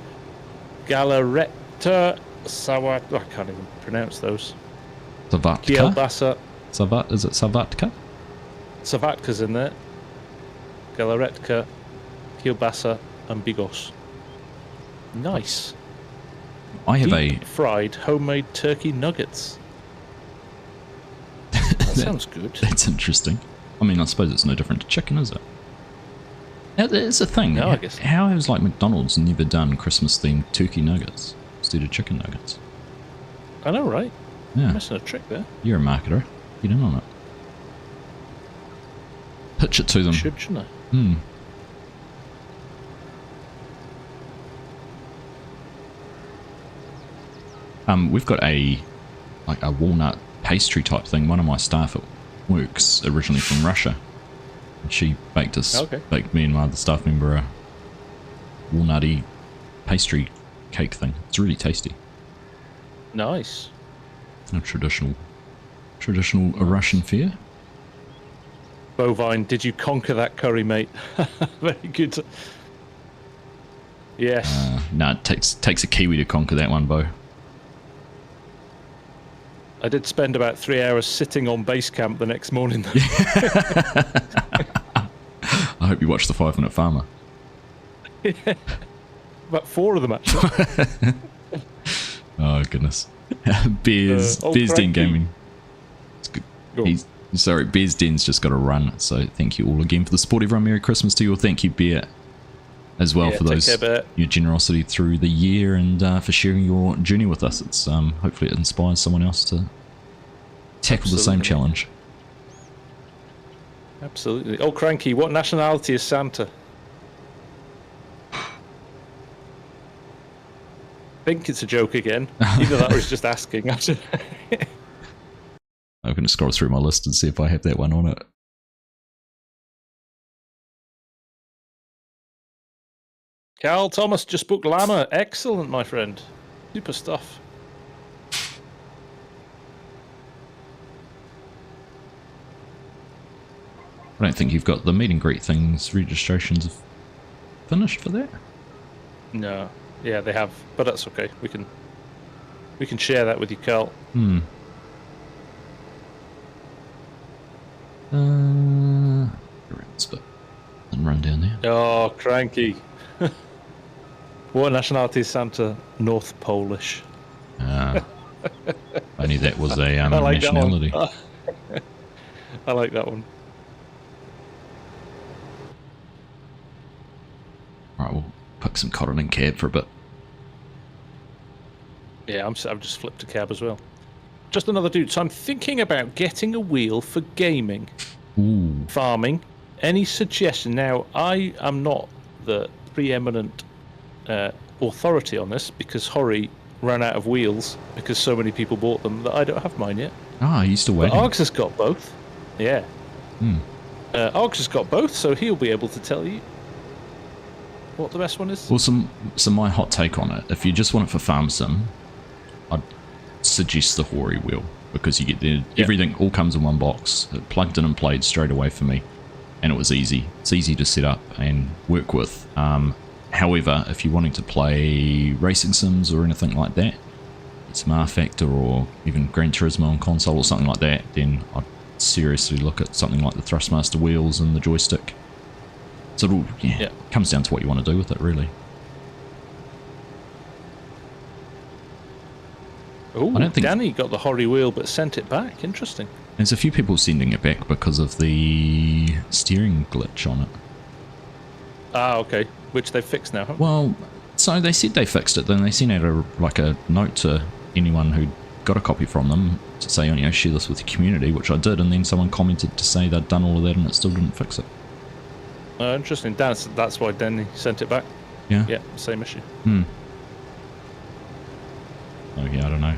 B: Galareta, Sawat... I can't even pronounce those.
A: Savatka?
B: Kielbasa.
A: Is it Savatka?
B: Savatka's in there. Galaretka, kielbasa, and bigos. Nice.
A: I have
B: Deep fried homemade turkey nuggets. That sounds good.
A: That's interesting. I mean, I suppose it's no different to chicken, is it? It's a thing.
B: No, I guess.
A: How has McDonald's never done Christmas-themed turkey nuggets instead of chicken nuggets?
B: I know, right?
A: Yeah.
B: Missing a trick there.
A: You're a marketer. Get in on it. Pitch it to them.
B: Shouldn't I?
A: We've got a walnut pastry type thing. One of my staff at work's originally from Russia. And she baked me and my other staff member a walnutty pastry cake thing. It's really tasty.
B: Nice.
A: A traditional Russian fare.
B: Bovine, did you conquer that curry, mate? Very good. Yes.
A: No, it takes a Kiwi to conquer that one, Bo.
B: I did spend about 3 hours sitting on base camp the next morning.
A: I hope you watched the 5-Minute Farmer.
B: Yeah. About 4 of them, actually.
A: Oh, goodness. Bears Den Gaming. It's good. Bears Den's just got to run, so thank you all again for the support, everyone. Merry Christmas to you all. Thank you, Bear, as well, for your generosity through the year and for sharing your journey with us. It's hopefully it inspires someone else to tackle the same challenge.
B: Absolutely. Oh, Cranky, what nationality is Santa? I think it's a joke again. Either that or he's just asking.
A: I'm going to scroll through my list and see if I have that one on it.
B: Carl Thomas just booked Llama. Excellent, my friend. Super stuff.
A: I don't think you've got the meet and greet things. Registrations finished for that?
B: No. Yeah, they have, but that's okay. We can share that with you, Carl.
A: And run down there.
B: Oh, Cranky. What nationality is Santa? North Polish.
A: Only that was a
B: like
A: nationality.
B: I like that one.
A: Right, we'll pick some cotton and cab for a bit.
B: Yeah, I've just flipped a cab as well. Just another dude. So I'm thinking about getting a wheel for gaming, farming. Any suggestion? Now, I am not the preeminent authority on this because Hori ran out of wheels because so many people bought them that I don't have mine yet.
A: Ah, he's still waiting.
B: Args has got both. Yeah. Args has got both, so he'll be able to tell you what the best one is.
A: Well, so my hot take on it, if you just want it for farm sim, I'd suggest the Hori wheel, because you get everything all comes in one box. It plugged in and played straight away for me, and it was easy. It's easy to set up and work with. However, if you're wanting to play racing sims or anything like that, it's Mar Factor or even Gran Turismo on console or something like that, then I'd seriously look at something like the Thrustmaster wheels and the joystick. So it all comes down to what you want to do with it, really.
B: Oh, I don't think Danny got the Hori wheel but sent it back. Interesting.
A: There's a few people sending it back because of the steering glitch on it.
B: Ah, okay. Which they've fixed now, haven't
A: Well, so they said they fixed it, then they sent out a note to anyone who got a copy from them to say, share this with the community, which I did, and then someone commented to say they'd done all of that and it still didn't fix it.
B: Interesting. That's why Danny sent it back.
A: Yeah?
B: Yeah, same issue.
A: Oh yeah, I don't know.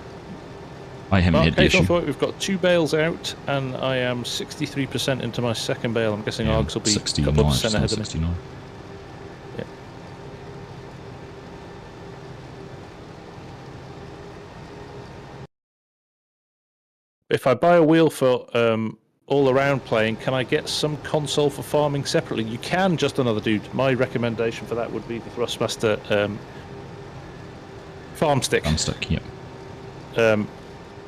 A: I haven't had the issue.
B: We've got 2 bales out, and I am 63% into my second bale. I'm guessing Args will be a couple of percent ahead of me.
A: 69.
B: Yeah. If I buy a wheel for all-around playing, can I get some console for farming separately? You can, just another dude. My recommendation for that would be the Thrustmaster farm stick.
A: Farm stick, yep.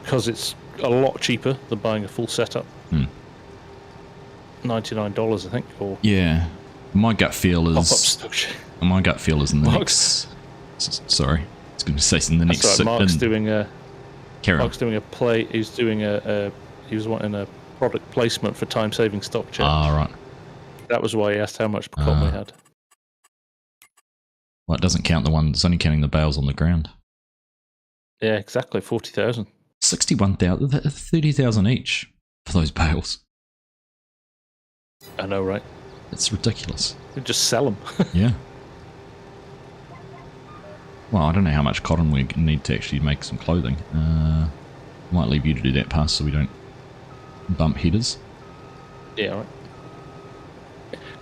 B: Because it's a lot cheaper than buying a full setup. $99, I think. Or
A: yeah, my gut feel is. My gut feel is in the
B: Mark's,
A: next. Sorry, I was going to say in the next.
B: Right, Mark's doing a.
A: Mark's
B: doing a play. He's doing a. He was wanting a product placement for time-saving stock check.
A: Ah, right.
B: That was why he asked how much pecan we had.
A: Well, it doesn't count the one. It's only counting the bales on the ground.
B: Yeah, exactly. 40,000.
A: 61,000, 30,000 each for those bales.
B: I know, right?
A: It's ridiculous.
B: We just sell them.
A: Yeah. Well, I don't know how much cotton we need to actually make some clothing. Might leave you to do that pass so we don't bump headers.
B: Yeah, right.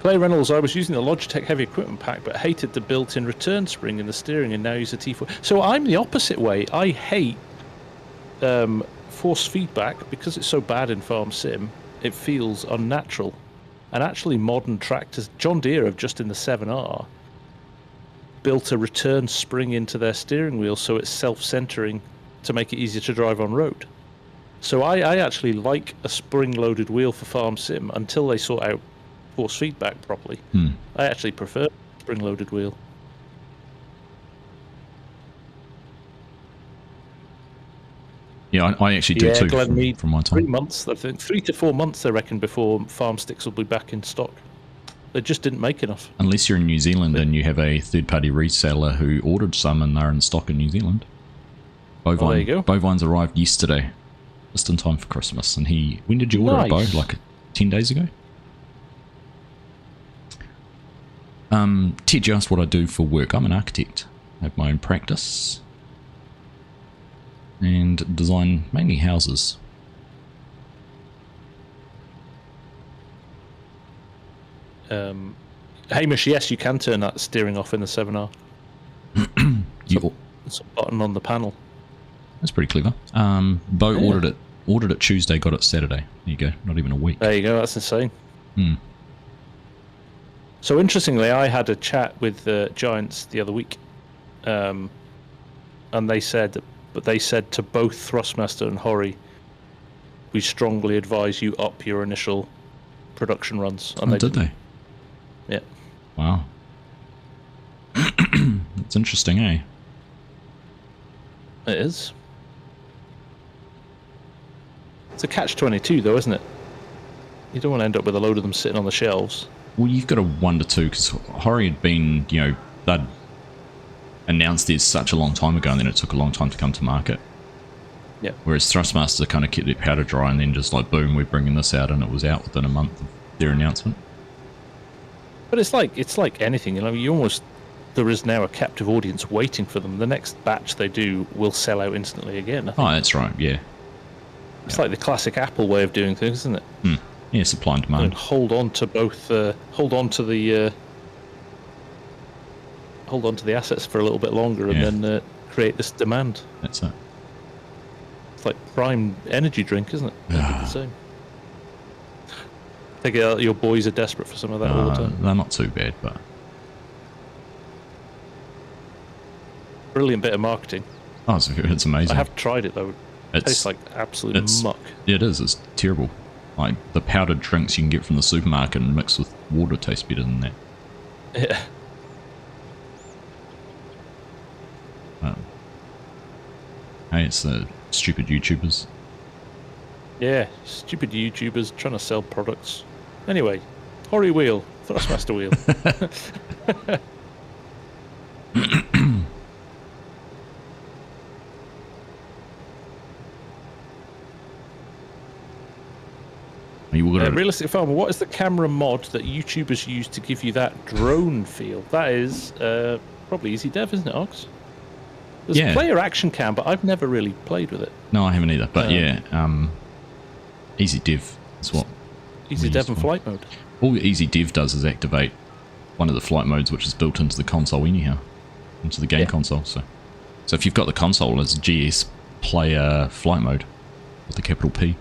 B: Clay Reynolds, I was using the Logitech heavy equipment pack but hated the built-in return spring in the steering and now use a T4. So I'm the opposite way. I hate force feedback because it's so bad in Farm Sim. It feels unnatural. And actually modern tractors, John Deere have just in the 7R, built a return spring into their steering wheel so it's self-centering to make it easier to drive on road. So I actually like a spring-loaded wheel for Farm Sim until they sort out force feedback properly. I actually prefer a spring-loaded wheel.
A: Yeah, I actually do too from my time.
B: 3 months, I think 3 to 4 months, I reckon, before farm sticks will be back in stock. They just didn't make enough.
A: Unless you're in New Zealand and you have a third-party reseller who ordered some and they're in stock in New Zealand. Bovine,
B: there you go.
A: Bovines arrived yesterday, just in time for Christmas. And when did you order it, Bo? Like 10 days ago? Ted, you asked what I do for work. I'm an architect. I have my own practice and design mainly houses.
B: Hamish, yes, you can turn that steering off in the 7R. It's a button on the panel.
A: That's pretty clever. Bo ordered it Tuesday, got it Saturday. There you go, not even a week.
B: There you go, that's insane. So interestingly, I had a chat with Giants the other week, and they said to both Thrustmaster and Hori, we strongly advise you up your initial production runs. And
A: did they?
B: Yeah.
A: Wow. That's interesting, eh?
B: It is. It's a catch-22 though, isn't it? You don't want to end up with a load of them sitting on the shelves.
A: Well, you've got a 1 to 2 because Hori had been, they'd announced this such a long time ago and then it took a long time to come to market.
B: Yeah.
A: Whereas Thrustmaster kind of kept their powder dry and then just like, boom, we're bringing this out, and it was out within a month of their announcement.
B: But it's like anything, you know. There is now a captive audience waiting for them. The next batch they do will sell out instantly again. I think.
A: Oh, that's right. Yeah.
B: It's like the classic Apple way of doing things, isn't it?
A: Yeah, supply and demand.
B: And hold on to both. Hold on to the assets for a little bit longer, and then create this demand.
A: That's it.
B: It's like prime energy drink, isn't it? The same. I think your boys are desperate for some of that all the time.
A: They're not too bad, but
B: brilliant bit of marketing.
A: Oh, it's amazing.
B: I have tried it though. It tastes like absolute muck.
A: It is. It's terrible. Like the powdered drinks you can get from the supermarket and mixed with water taste better than that.
B: Yeah.
A: Hey, it's the stupid YouTubers.
B: Yeah, stupid YouTubers trying to sell products. Anyway, Hori wheel, Thrustmaster wheel. Realistic Farmer, what is the camera mod that YouTubers use to give you that drone feel? That is probably Easy Dev, isn't it, Ox? There's player action cam, but I've never really played with it.
A: No, I haven't either. But Easy Dev is what.
B: Easy Dev and flight mode.
A: All Easy Dev does is activate one of the flight modes, which is built into the console anyhow, into the game console. So if you've got the console as GS player flight mode with the capital P.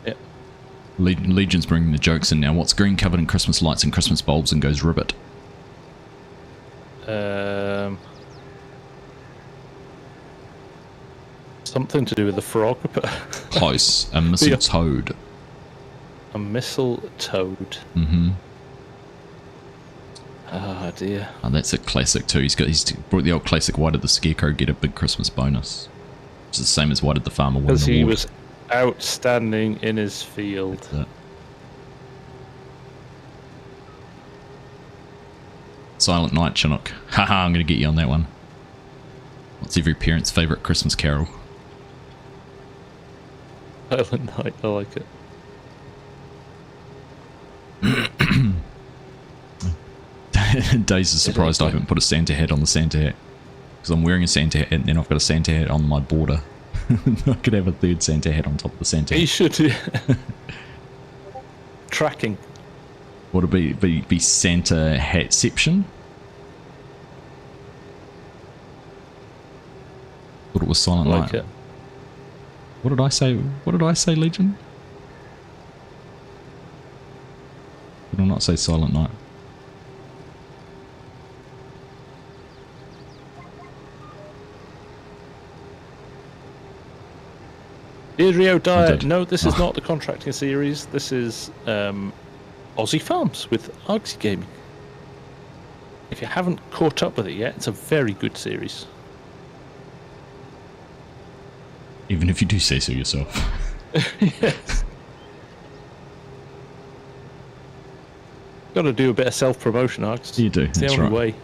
B: Yeah.
A: Legion's bringing the jokes in now. What's green covered in Christmas lights and Christmas bulbs and goes ribbit?
B: Something to do with the frog.
A: Close. A mistletoe.
B: A mistletoe.
A: Mm-hmm.
B: Oh dear.
A: Oh, that's a classic too. He's brought the old classic. Why did the scarecrow get a big Christmas bonus? It's the same as why did the farmer win an award?
B: Because he was outstanding in his field.
A: Silent Night, Chinook. Haha, I'm going to get you on that one. What's every parent's favourite Christmas carol?
B: Silent Night, I like it.
A: Days is surprised I haven't put a Santa hat on the Santa hat. Because I'm wearing a Santa hat and then I've got a Santa hat on my border. I could have a third Santa hat on top of the Santa hat.
B: You should, yeah. Tracking.
A: Would it be Santa hatception? Thought it was Silent Night.
B: Like it.
A: What did I say? What did I say, Legion? Did I not say Silent Night?
B: Rio Dyer, no, this is not the contracting series. This is Aussie Farms with Argsy Gaming. If you haven't caught up with it yet, it's a very good series.
A: Even if you do say so yourself.
B: Yes. Got to do a bit of self-promotion, Args.
A: You do,
B: it's
A: that's
B: the only
A: right.
B: way.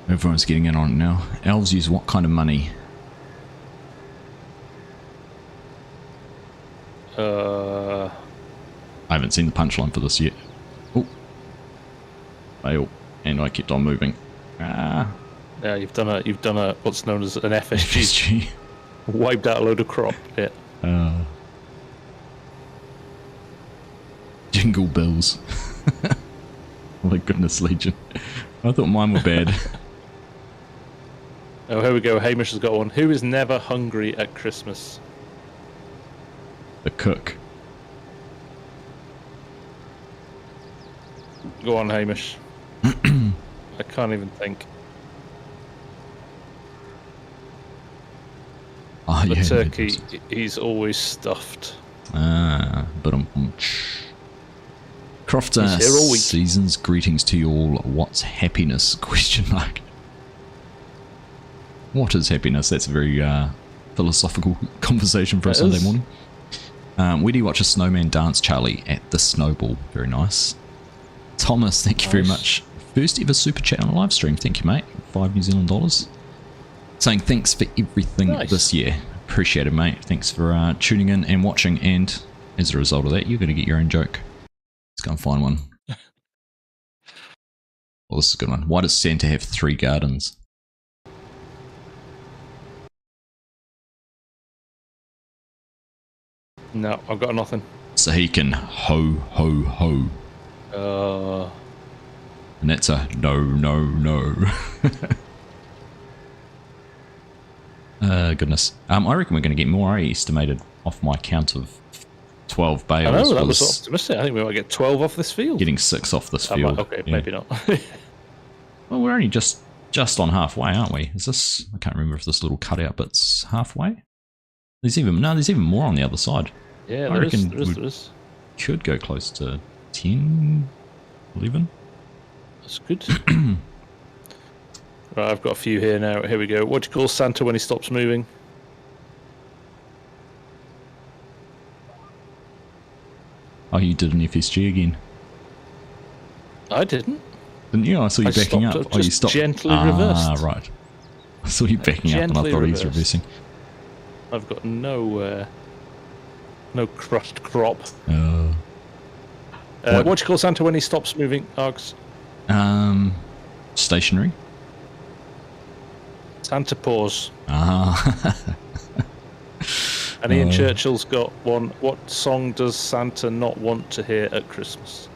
A: Everyone's getting in on it now. Elves use what kind of money? I haven't seen the punchline for this yet. Oh. Fail. And I kept on moving. Ah.
B: Yeah, you've done a what's known as an FSG. Wiped out a load of crop. Yeah.
A: Jingle bells. Oh my goodness, Legion. I thought mine were bad.
B: Oh, here we go. Hamish has got one. Who is never hungry at Christmas?
A: The cook.
B: Go on, Hamish. I can't even think.
A: Oh,
B: The
A: yeah,
B: turkey, he's always stuffed.
A: But Crofter,
B: He's here all week.
A: season's greetings to you all. What's happiness? Question mark. What is happiness? That's a very philosophical conversation for a Sunday morning. Where do you watch a snowman dance, Charlie? At the Snowball. Very nice. Thomas, thank you very much first ever super chat on a live stream. Thank you, mate. $5 New Zealand dollars. Saying thanks for everything this year. Appreciate it, mate. Thanks for tuning in and watching. And as a result of that, you're going to get your own joke. Let's go and find one. Well, this is a good one. Why does Santa have 3 gardens?
B: No, I've got nothing.
A: So he can ho, ho, ho. And that's a no, no, no. Goodness. I reckon we're going to get more. I estimated off my count of 12 bales.
B: I know, that was optimistic. I think we might get 12 off this field.
A: Getting 6 off this field.
B: Okay, yeah. Maybe not.
A: Well, we're only just on halfway, aren't we? Is this... I can't remember if this little cutout bit's halfway. There's even more on the other side.
B: Yeah,
A: I reckon
B: there is.
A: Could go close to 10, 11.
B: That's good. Right, I've got a few here now. Here we go. What do you call Santa when he stops moving?
A: Oh, you did an FSG again.
B: I didn't.
A: Didn't you? I saw you backing up.
B: Oh, you stopped. Gently reversed.
A: Ah, right. I saw you backing up and I thought he was reversing.
B: I've got no crushed crop.
A: What
B: do you call Santa when he stops moving, Args?
A: Stationary.
B: Santa pause.
A: Ah.
B: And Ian Churchill's got one. What song does Santa not want to hear at Christmas?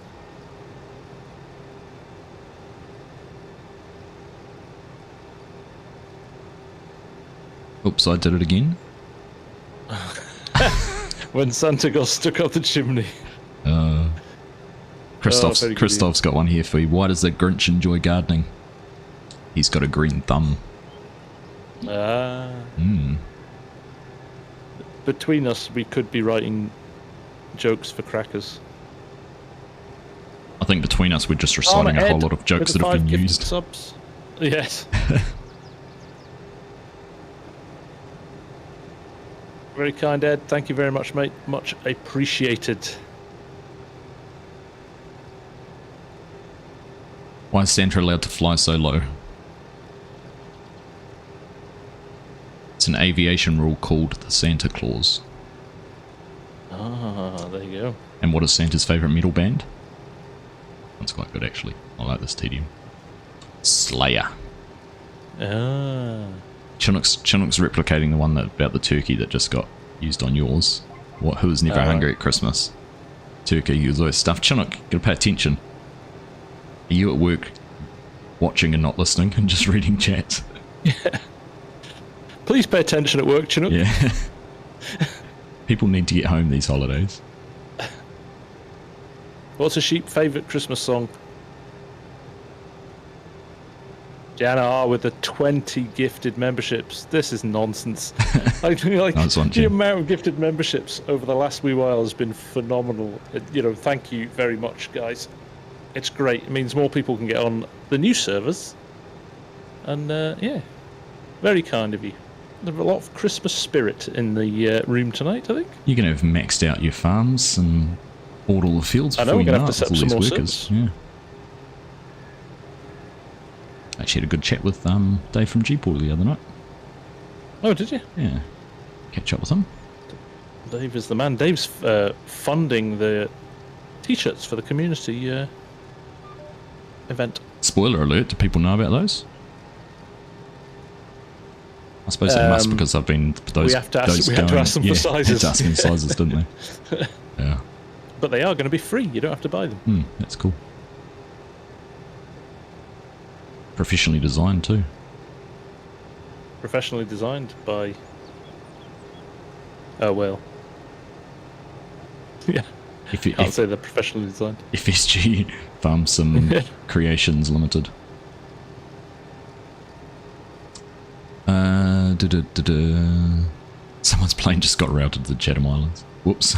A: Oops, I did it again.
B: When Santa got stuck up the chimney.
A: Christoph's got one here for you. Why does the Grinch enjoy gardening? He's got a green thumb.
B: Between us, we could be writing jokes for crackers.
A: I think between us, we're just reciting a whole lot of jokes that have been used.
B: Subs. Yes. Very kind, Ed. Thank you very much, mate. Much appreciated.
A: Why is Santa allowed to fly so low? It's an aviation rule called the Santa Claus.
B: Ah, there you go.
A: And what is Santa's favourite metal band? That's quite good, actually. I like this tedium. Slayer.
B: Ah.
A: Chinook's replicating the one about the turkey that just got used on yours. Who was never hungry at Christmas? Turkey, he was always stuffed. Chinook, gotta pay attention. Are you at work watching and not listening and just reading chats?
B: Yeah. Please pay attention at work, Chinook.
A: Yeah. People need to get home these holidays.
B: What's a sheep favourite Christmas song? Jana with the 20 gifted memberships. This is nonsense. The amount of gifted memberships over the last wee while has been phenomenal. Thank you very much, guys. It's great. It means more people can get on the new servers. And, yeah, very kind of you. There's a lot of Christmas spirit in the room tonight, I think.
A: You're going to have maxed out your farms and bought all the fields before you know it with all these workers. Yeah. Actually had a good chat with Dave from G-Port the other night.
B: Oh, did you?
A: Yeah. Catch up with him.
B: Dave is the man. Dave's funding the T-shirts for the community event.
A: Spoiler alert, do people know about those? I suppose they must, because I've been...
B: We had to ask them for sizes.
A: Had to ask them sizes, didn't they? Yeah.
B: But they are going to be free. You don't have to buy them.
A: That's cool. Professionally designed too.
B: Professionally designed by... Oh, well. Yeah. I'll say they're professionally designed.
A: FSG Farm Sim Creations Limited. Someone's plane just got routed to the Chatham Islands. Whoops.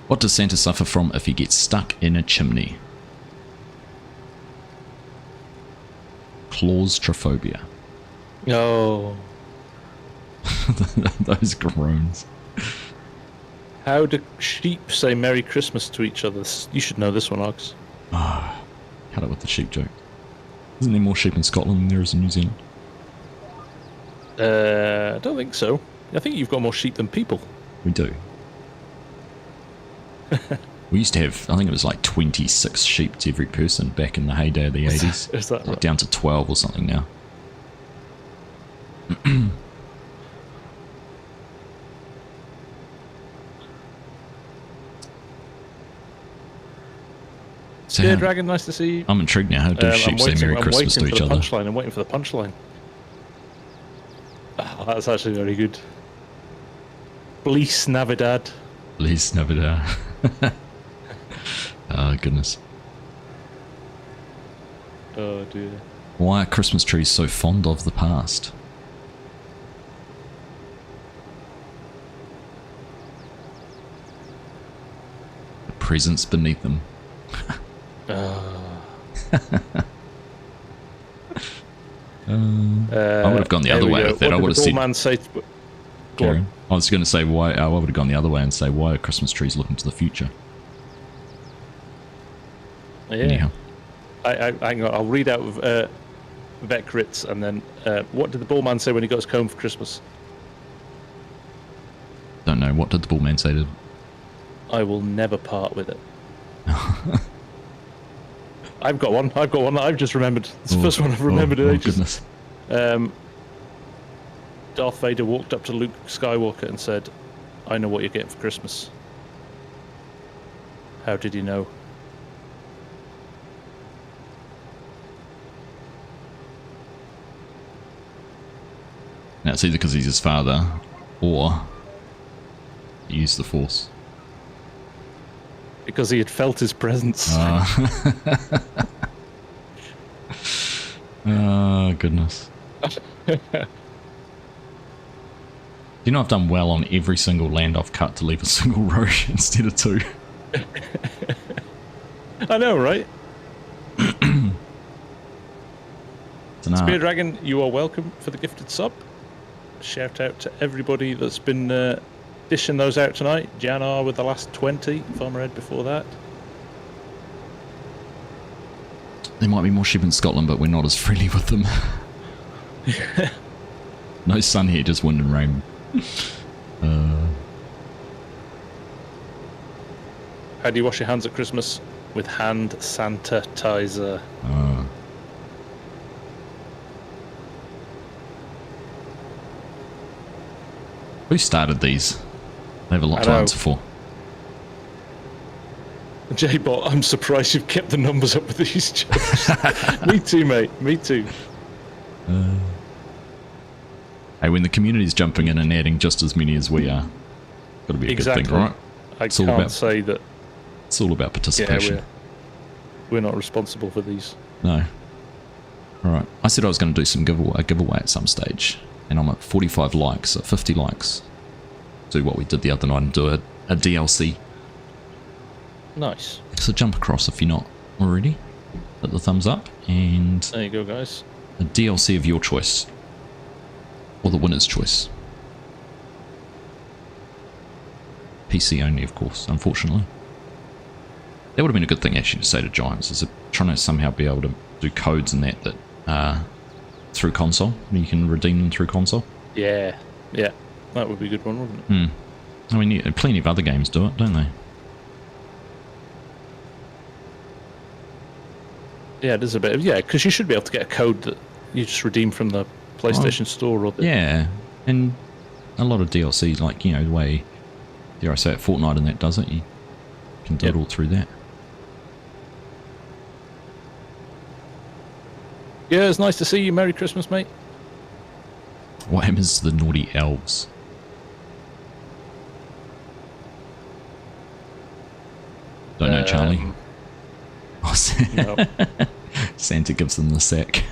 A: What does Santa suffer from if he gets stuck in a chimney? Claustrophobia.
B: Oh.
A: Those groans.
B: How do sheep say Merry Christmas to each other? You should know this one, Args.
A: Ah, cut it with the sheep joke. Isn't there more sheep in Scotland than there is in New Zealand?
B: I don't think so. I think you've got more sheep than people.
A: We do. We used to have, I think it was like 26 sheep to every person back in the heyday of the 80s.
B: Is that
A: like
B: right?
A: down to 12 or something now. So
B: Yeah, Dragon, nice to see you.
A: I'm intrigued now. How do sheep say Merry Christmas to each other?
B: I'm waiting for the punchline. Oh, that's actually very good. Feliz Navidad.
A: Feliz Navidad. Oh, goodness.
B: Oh, dear.
A: Why are Christmas trees so fond of the past? The presents beneath them. I would have gone the other way with that. I would have said.
B: Man say
A: I was going to say why. I would have gone the other way and say why are Christmas trees looking to the future?
B: Yeah.
A: Anyhow,
B: I'll read out Vec Ritz and then what did the ball man say when he got his comb for Christmas?
A: don't know. What did the bullman say to?
B: I will never part with it. I've got one that I've just remembered. It's the first one I've remembered in ages.
A: Goodness.
B: Darth Vader walked up to Luke Skywalker and said, I know what you're getting for Christmas. How did he know?
A: Now it's either because he's his father or he used the Force.
B: Because he had felt his presence.
A: Oh, goodness. Do you know I've done well on every single land I've cut to leave a single row instead of two?
B: I know, right?
A: Spear
B: Dragon, you are welcome for the gifted sub. Shout out to everybody that's been dishing those out tonight. Jan R with the last 20, Farmer Ed before that.
A: There might be more sheep in Scotland, but we're not as friendly with them. No sun here, just wind and rain.
B: How do you wash your hands at Christmas? With hand sanitizer.
A: Who started these? They have a lot to answer for.
B: J-Bot, I'm surprised you've kept the numbers up with these jokes. Me too, mate. Me too.
A: Hey, when the community's jumping in and adding just as many as we are, got to be a good thing, right?
B: I can't say that.
A: It's all about participation.
B: Yeah, we're not responsible for these.
A: No. All right. I said I was going to do a giveaway at some stage, and I'm at 45 likes, at 50 likes. Do what we did the other night and do a DLC.
B: Nice.
A: So jump across if you're not already. Hit the thumbs up, and
B: there you go, guys.
A: A DLC of your choice, or the winner's choice. PC only, of course, unfortunately. That would have been a good thing actually to say to Giants, is trying to somehow be able to do codes and that through console. You can redeem them through console.
B: Yeah, that would be a good one, wouldn't it?
A: I mean, plenty of other games do it, don't they?
B: Yeah, there's a bit of, because you should be able to get a code that you just redeem from the PlayStation Store or the...
A: Yeah, and a lot of DLCs, like, the way, dare I say it, Fortnite and that does it, you can do it all through that.
B: Yeah, it's nice to see you. Merry Christmas, mate.
A: What happens to the naughty elves? Don't know, Charlie.
B: No.
A: Santa gives them the sack.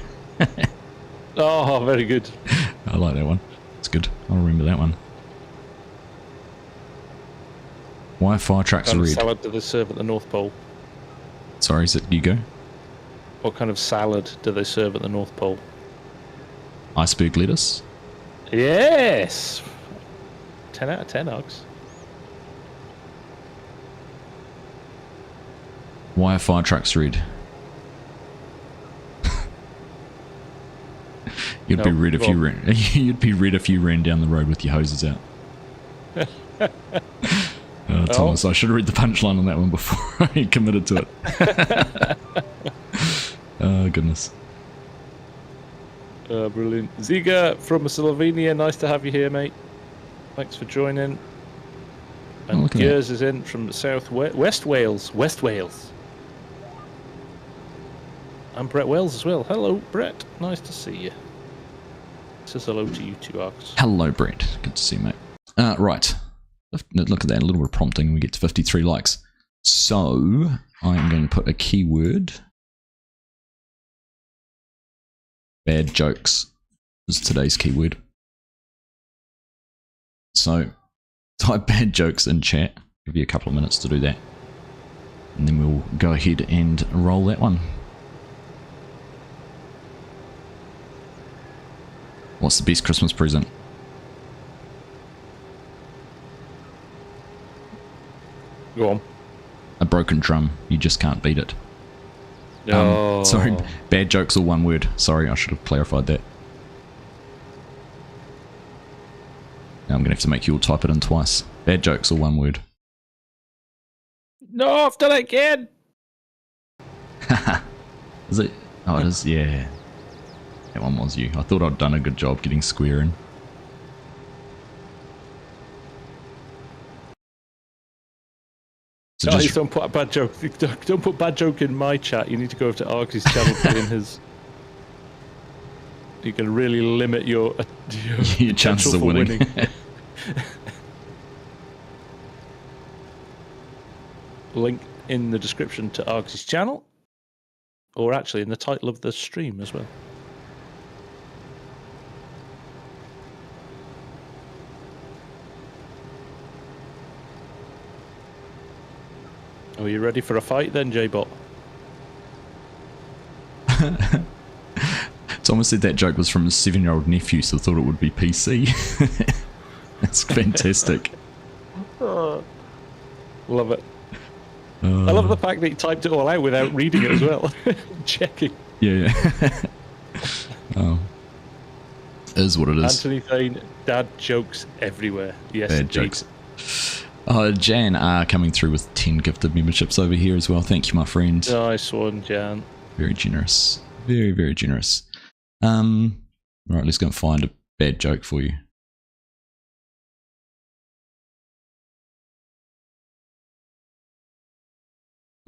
B: Oh, very good.
A: I like that one. It's good. I'll remember that one. Why are fire trucks red?
B: What kind of salad do they serve at the North Pole?
A: Sorry, is it you go?
B: What kind of salad do they serve at the North Pole?
A: Iceberg lettuce?
B: Yes! 10 out of 10, Args.
A: Why are fire trucks red? You'd be red if you ran. You'd be red if you ran down the road with your hoses out. Thomas, I should have read the punchline on that one before I committed to it. Oh goodness.
B: Brilliant. Ziga from Slovenia, nice to have you here, mate. Thanks for joining. And Gers is in from West Wales. West Wales. And Brett Wells as well. Hello, Brett. Nice to see you. Says hello to you too, Args.
A: Hello, Brett. Good to see you, mate. Right. Look at that. A little bit of prompting. We get to 53 likes. So, I'm going to put a keyword. Bad jokes is today's keyword. So, type bad jokes in chat. Give you a couple of minutes to do that. And then we'll go ahead and roll that one. What's the best Christmas present?
B: Go on.
A: A broken drum. You just can't beat it.
B: No.
A: Sorry, bad jokes are one word. Sorry, I should have clarified that. Now I'm going to have to make you all type it in twice. Bad jokes are one word.
B: No, I've done it again!
A: Is it? Oh, it is, yeah. That one was you. I thought I'd done a good job getting square in. So
B: just don't put a bad joke. Don't put bad joke in my chat. You need to go over to Argsy's channel put in his. You can really limit your
A: chances of winning.
B: Link in the description to Argsy's channel, or actually in the title of the stream as well. Are you ready for a fight then, J-Bot?
A: Thomas said that joke was from his 7-year-old nephew, so I thought it would be PC. That's fantastic.
B: Oh, love it. I love the fact that he typed it all out without reading it as well. Checking.
A: Yeah. Oh. It is what it is.
B: Anthony Thane, dad jokes everywhere. Yes,
A: bad
B: indeed.
A: jokes. Jan coming through with 10 gifted memberships over here as well. Thank you, my friend.
B: Nice one, Jan.
A: Very generous. Very, very generous. Right, let's go and find a bad joke for you.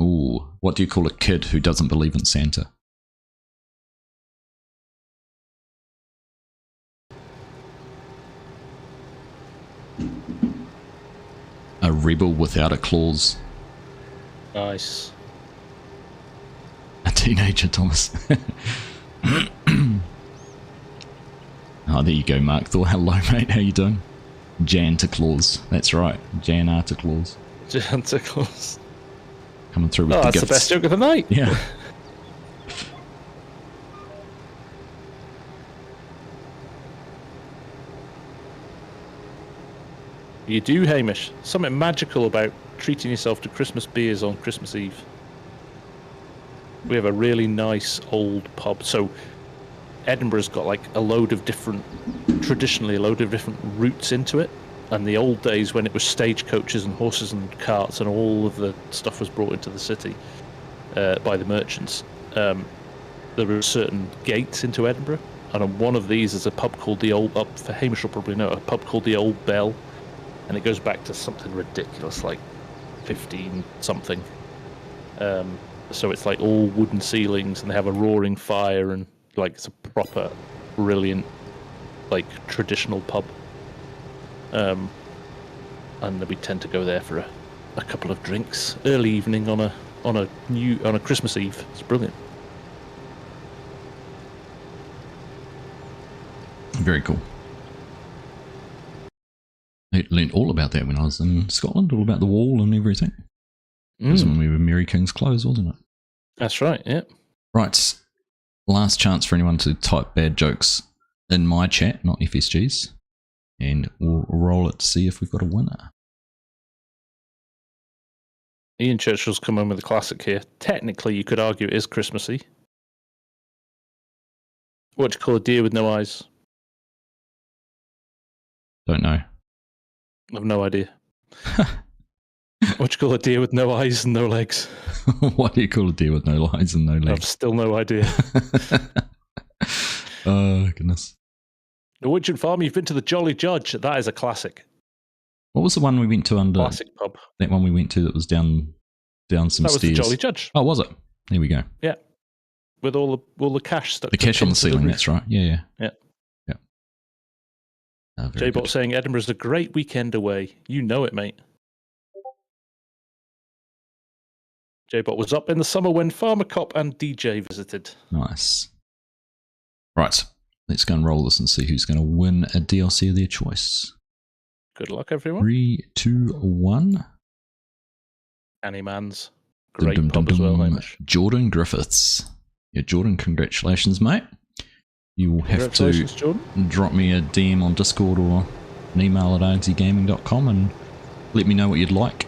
A: Ooh, what do you call a kid who doesn't believe in Santa? A rebel without a clause.
B: Nice.
A: A teenager, Thomas. Oh, there you go, Mark Thor. Hello, mate. How you doing? Jan to clause. That's right. Jan R to clause.
B: Jan to clause.
A: Coming through with the
B: that's
A: gifts.
B: The best joke of the night.
A: Yeah.
B: You do, Hamish. Something magical about treating yourself to Christmas beers on Christmas Eve. We have a really nice old pub. So Edinburgh's got like traditionally a load of different routes into it. And the old days when it was stagecoaches and horses and carts and all of the stuff was brought into the city by the merchants, there were certain gates into Edinburgh. And on one of these is a pub called the Old, for Hamish will probably know, a pub called the Old Bell. And it goes back to something ridiculous, like 15 something. So it's like all wooden ceilings, and they have a roaring fire, and like it's a proper, brilliant, like traditional pub. And we tend to go there for a couple of drinks early evening on a Christmas Eve. It's brilliant.
A: Very cool. I learned all about that when I was in Scotland, all about the wall and everything. It was when we were Mary King's Close, wasn't it?
B: That's right, yeah.
A: Right. Last chance for anyone to type bad jokes in my chat, not FSG's. And we'll roll it to see if we've got a winner.
B: Ian Churchill's come home with a classic here. Technically, you could argue it is Christmassy. What do you call a deer with no eyes?
A: Don't know.
B: I've no idea. What do you call a deer with no eyes and no legs?
A: What do you call a deer with no eyes and no legs?
B: I've still no idea.
A: Oh, goodness.
B: The Woodchin Farm, you've been to the Jolly Judge. That is a classic.
A: What was the one we went to under?
B: Classic pub.
A: That one we went to that was down some stairs.
B: That was the Jolly Judge.
A: Oh, was it? There we go.
B: Yeah. With all the cash stuck.
A: The cash on the ceiling, that's right. Yeah.
B: J-Bot saying Edinburgh's a great weekend away. You know it, mate. J-Bot was up in the summer when Farmer Cop and DJ visited.
A: Nice. Right. Let's go and roll this and see who's going to win a DLC of their choice.
B: Good luck, everyone.
A: 3, 2, 1.
B: Annieman's. Great pub as well, Hamish.
A: Jordan Griffiths. Yeah, Jordan, congratulations, mate. You will have to
B: Jordan.
A: drop me a DM on Discord or an email at argsygaming.com and let me know what you'd like.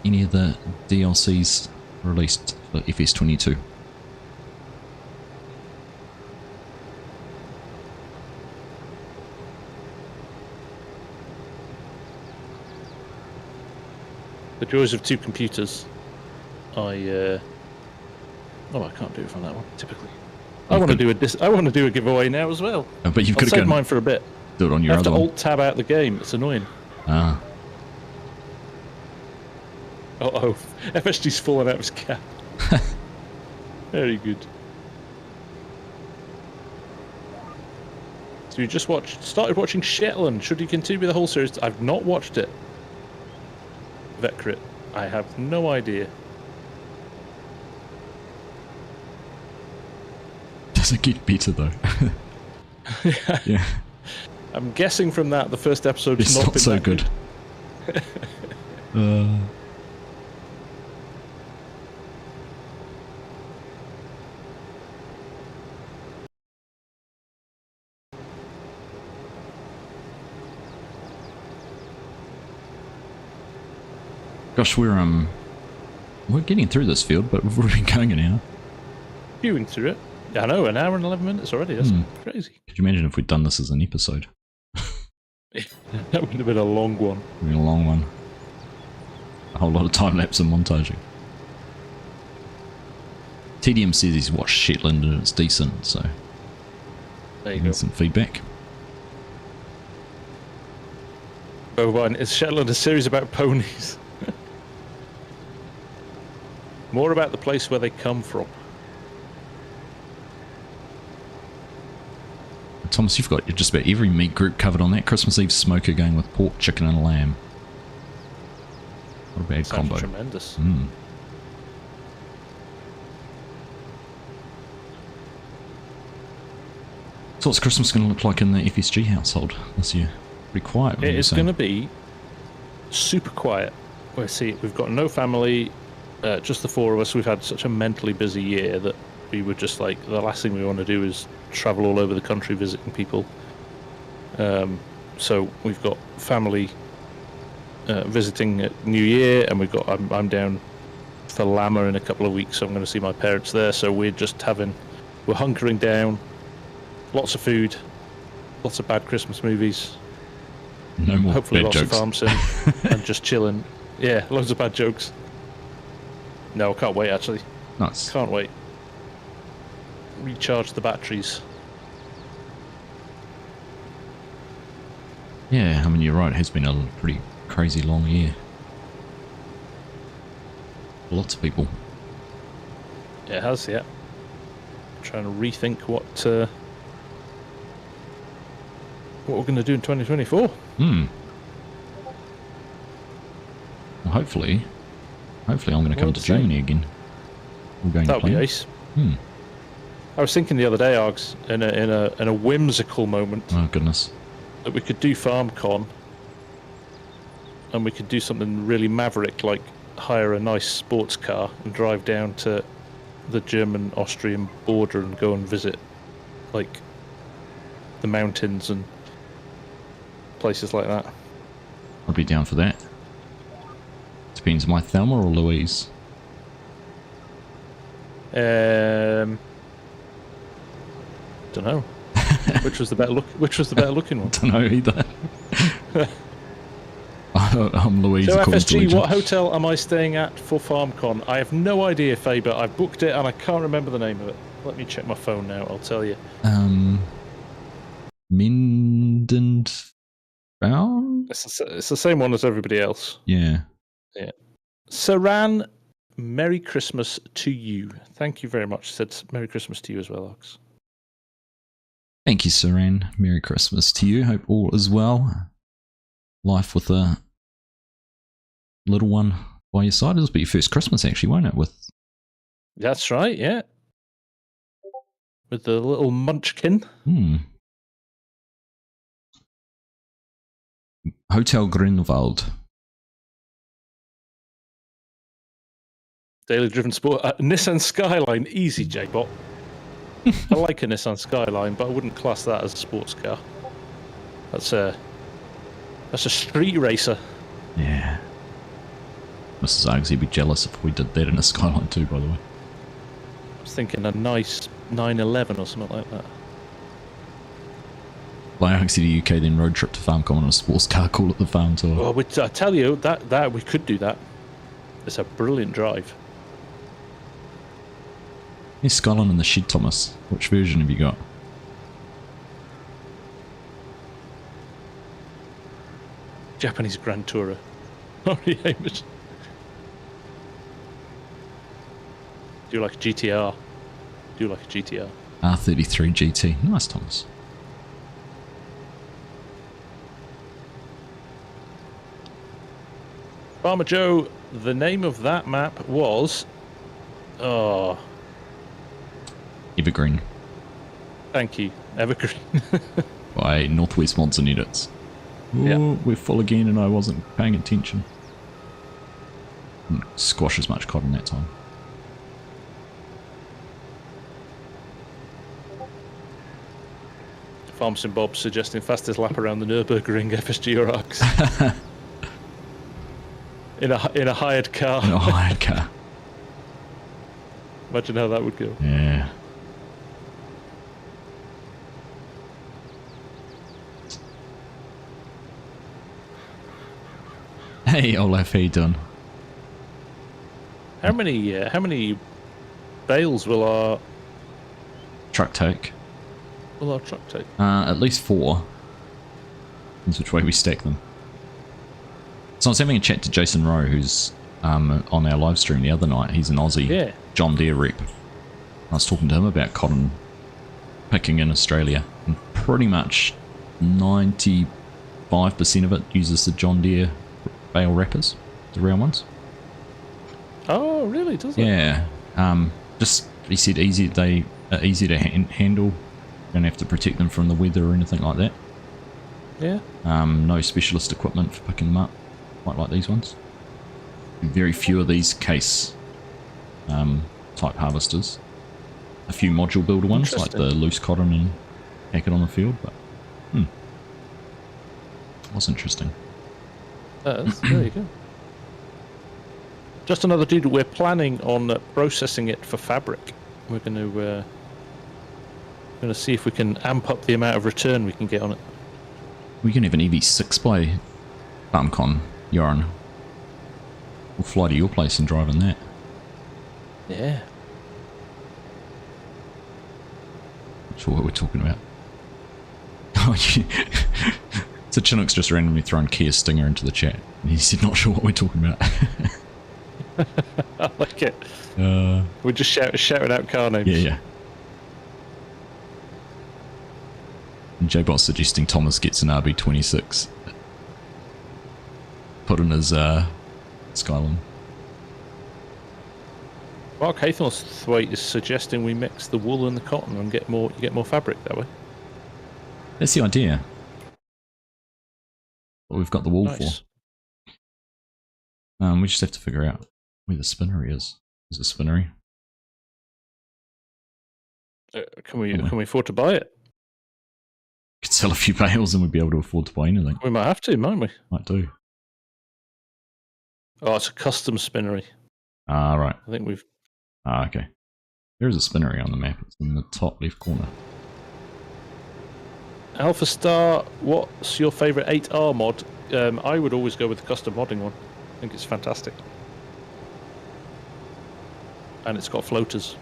A: Any of the DLCs released for FS22.
B: The joys of two computers. I can't do it from that one. Typically, I want to do a giveaway now as well.
A: Oh, but you've got to
B: save mine for a bit.
A: Do it on your
B: other one.
A: I
B: have to Alt Tab out the game. It's annoying.
A: Ah.
B: Oh, FSG's fallen out of his cap. Very good. So you just started watching Shetland. Should you continue with the whole series? I've not watched it. Vecrit. I have no idea.
A: Does it get better though? Yeah.
B: I'm guessing from that the first episode's
A: It's not
B: been
A: so
B: that
A: good. Gosh, we're getting through this field, but we've already been going an hour.
B: Viewing through it. I know, an hour and 11 minutes already. That's crazy.
A: Could you imagine if we'd done this as an episode?
B: That would have been a long one.
A: It would have been a long one. A whole lot of time lapse and montaging. TDM says he's watched Shetland and it's decent, so
B: there you go.
A: Some feedback.
B: Bovine, is Shetland a series about ponies? More about the place where they come from.
A: Thomas, you've got just about every meat group covered on that Christmas Eve smoker going with pork, chicken and lamb. What a bad
B: Sounds
A: combo.
B: Tremendous.
A: So what's Christmas going to look like in the FSG household this year? Pretty quiet.
B: It is going to be super quiet. We've got no family, just the four of us. We've had such a mentally busy year that we were just like, the last thing we want to do is travel all over the country visiting people. So we've got family visiting at New Year, and I'm down for Lama in a couple of weeks, so I'm going to see my parents there. So we're hunkering down, lots of food, lots of bad Christmas movies.
A: No more
B: hopefully
A: bad
B: lots
A: jokes.
B: of farm sim and just chilling. Yeah, loads of bad jokes. No, can't wait actually.
A: Nice.
B: Can't wait. Recharge the batteries.
A: Yeah, I mean, you're right. It has been a pretty crazy long year. Lots of people.
B: It has, yeah. Trying to rethink what we're going to do in 2024.
A: Well, hopefully I'm going to come to Germany again. We're going
B: That
A: to
B: would be
A: plan.
B: nice.
A: Hmm.
B: I was thinking the other day, Args, in a whimsical moment,
A: Oh, goodness.
B: that we could do FarmCon, and we could do something really maverick, like hire a nice sports car and drive down to the German-Austrian border and go and visit, like, the mountains and places like that.
A: I'd be down for that. Depends, am I Thelma or Louise?
B: Don't know. Which was the better looking one?
A: Don't know either. I'm Louise.
B: So
A: according to
B: FSG,
A: Legion.
B: what hotel am I staying at for FarmCon? I have no idea, Faber. I've booked it and I can't remember the name of it. Let me check my phone now. I'll tell you.
A: Mindenfound?
B: It's the same one as everybody else.
A: Yeah.
B: Yeah. Saran, Merry Christmas to you. Thank you very much. Said Merry Christmas to you as well, Ox.
A: Thank you, Saran. Merry Christmas to you. Hope all is well. Life with a little one by your side. It'll be your first Christmas, actually, won't it?
B: That's right, yeah. With the little munchkin.
A: Hotel Grunwald.
B: Daily driven sport. Nissan Skyline, easy, J-Bot. I like a Nissan Skyline, but I wouldn't class that as a sports car. That's a street racer.
A: Yeah. Mrs. Argsy would be jealous if we did that in a Skyline too, by the way.
B: I was thinking a nice 911 or something like that.
A: Fly Argsy to the UK, then road trip to FarmCon on a sports car, call it the Farm Tour.
B: Well, I tell you, that we could do that. It's a brilliant drive.
A: Hey, Skyline in the shed, Thomas. Which version have you got?
B: Japanese Grand Tourer. Already Hamish. Do you like a GTR? Do you like a GTR?
A: R33 GT. Nice, Thomas.
B: Farmer Joe, the name of that map was... Oh,
A: Evergreen.
B: thank you. Evergreen.
A: By Northwest Mods and Edits. Oh,
B: Yeah.
A: we're full again and I wasn't paying attention. Didn't squash as much cotton that time.
B: Farms and Bob suggesting fastest lap around the Nürburgring FSG or Arcs. in a hired car.
A: In a hired car.
B: Imagine how that would go.
A: Yeah. Hey Olaf, how you doing?
B: How many bales will our
A: Truck take.
B: truck take?
A: At least 4. Depends which way we stack them. So I was having a chat to Jason Rowe, who's on our live stream the other night. He's an Aussie John Deere rep. I was talking to him about cotton picking in Australia, and pretty much 95% of it uses the John Deere bale wrappers, the round ones.
B: Oh, really? Does it?
A: Yeah. Just, he said they are easy to handle. Don't have to protect them from the weather or anything like that.
B: Yeah.
A: No specialist equipment for picking them up, quite like these ones. Very few of these case type harvesters. A few module builder ones, like the loose cotton and pack it on the field, but was interesting.
B: There you go. Just another dude. We're planning on processing it for fabric. We're going to see if we can amp up the amount of return we can get on it.
A: We can have an EV6 by FarmCon, Joran. We'll fly to your place and drive in that.
B: Yeah.
A: Not sure what we're talking about. Oh, so Chinook's just randomly thrown Kia Stinger into the chat. And he said, not sure what we're talking about.
B: I like it. We're just shouting out car names.
A: Yeah. And J-Bot suggesting Thomas gets an RB26. Put in his Skyline.
B: Mark Haythornthwaite is suggesting we mix the wool and the cotton and get more fabric that way.
A: That's the idea. What we've got the wool for. We just have to figure out where the spinnery is. There's a spinnery.
B: Can we afford to buy it?
A: Could sell a few bales and we'd be able to afford to buy anything.
B: We might have to, might we?
A: Might do.
B: Oh, it's a custom spinnery.
A: Ah, right.
B: I think we've...
A: Ah, okay. There is a spinnery on the map. It's in the top left corner.
B: Alpha Star, what's your favourite 8R mod? I would always go with the custom modding one. I think it's fantastic. And it's got floaters.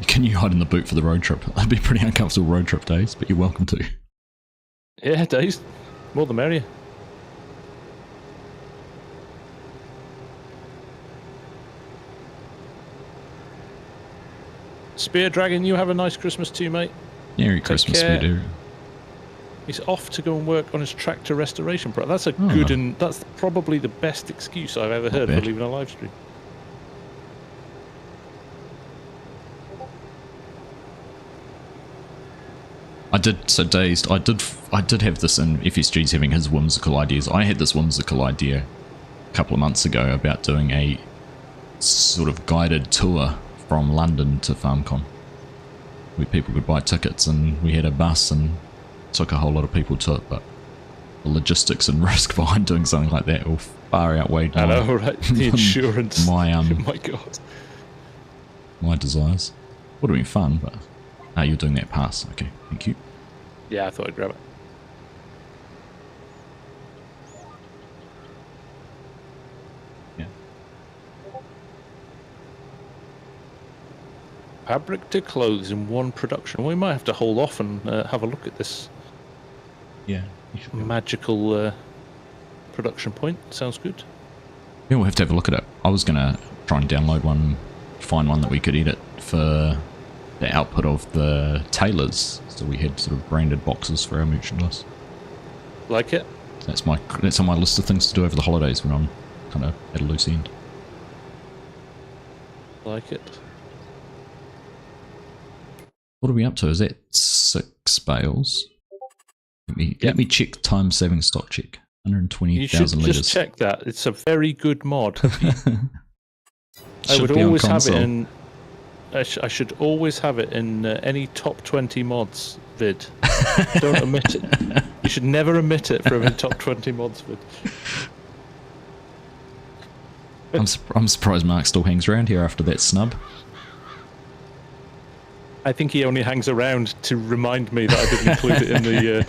A: Can you hide in the boot for the road trip? That'd be pretty uncomfortable road trip days, but you're welcome to.
B: Yeah, days. More the merrier. Spear Dragon, you have a nice Christmas too, mate.
A: Merry Christmas, we do.
B: He's off to go and work on his tractor restoration project. That's a good and that's probably the best excuse I've ever heard for leaving a live stream.
A: I did, so Dazed, I did have this in FSG's having his whimsical ideas. I had this whimsical idea a couple of months ago about doing a sort of guided tour from London to FarmCon, where people could buy tickets, and we had a bus and took a whole lot of people to it, but the logistics and risk behind doing something like that will far outweigh
B: I know, right? The insurance.
A: my
B: oh my god.
A: My desires. Would have been fun, but you're doing that pass. Okay, thank you.
B: Yeah, I thought I'd grab it. Fabric to clothes in one production. We might have to hold off and have a look at this.
A: Yeah,
B: magical production point. Sounds good.
A: Yeah, we'll have to have a look at it. I was going to try and download one, find one that we could edit for the output of the tailors, so we had sort of branded boxes for our merchandise.
B: Like it?
A: That's on my list of things to do over the holidays when I'm kind of at a loose end.
B: Like it.
A: What are we up to? Is that 6 bales? Let me check time saving stock check. 120,000 litres.
B: Just check that. It's a very good mod. I would
A: be
B: always have it in. I should always have it in any top 20 mods vid. Don't omit it. You should never omit it from a top 20 mods vid.
A: I'm surprised Mark still hangs around here after that snub.
B: I think he only hangs around to remind me that I didn't include it in the...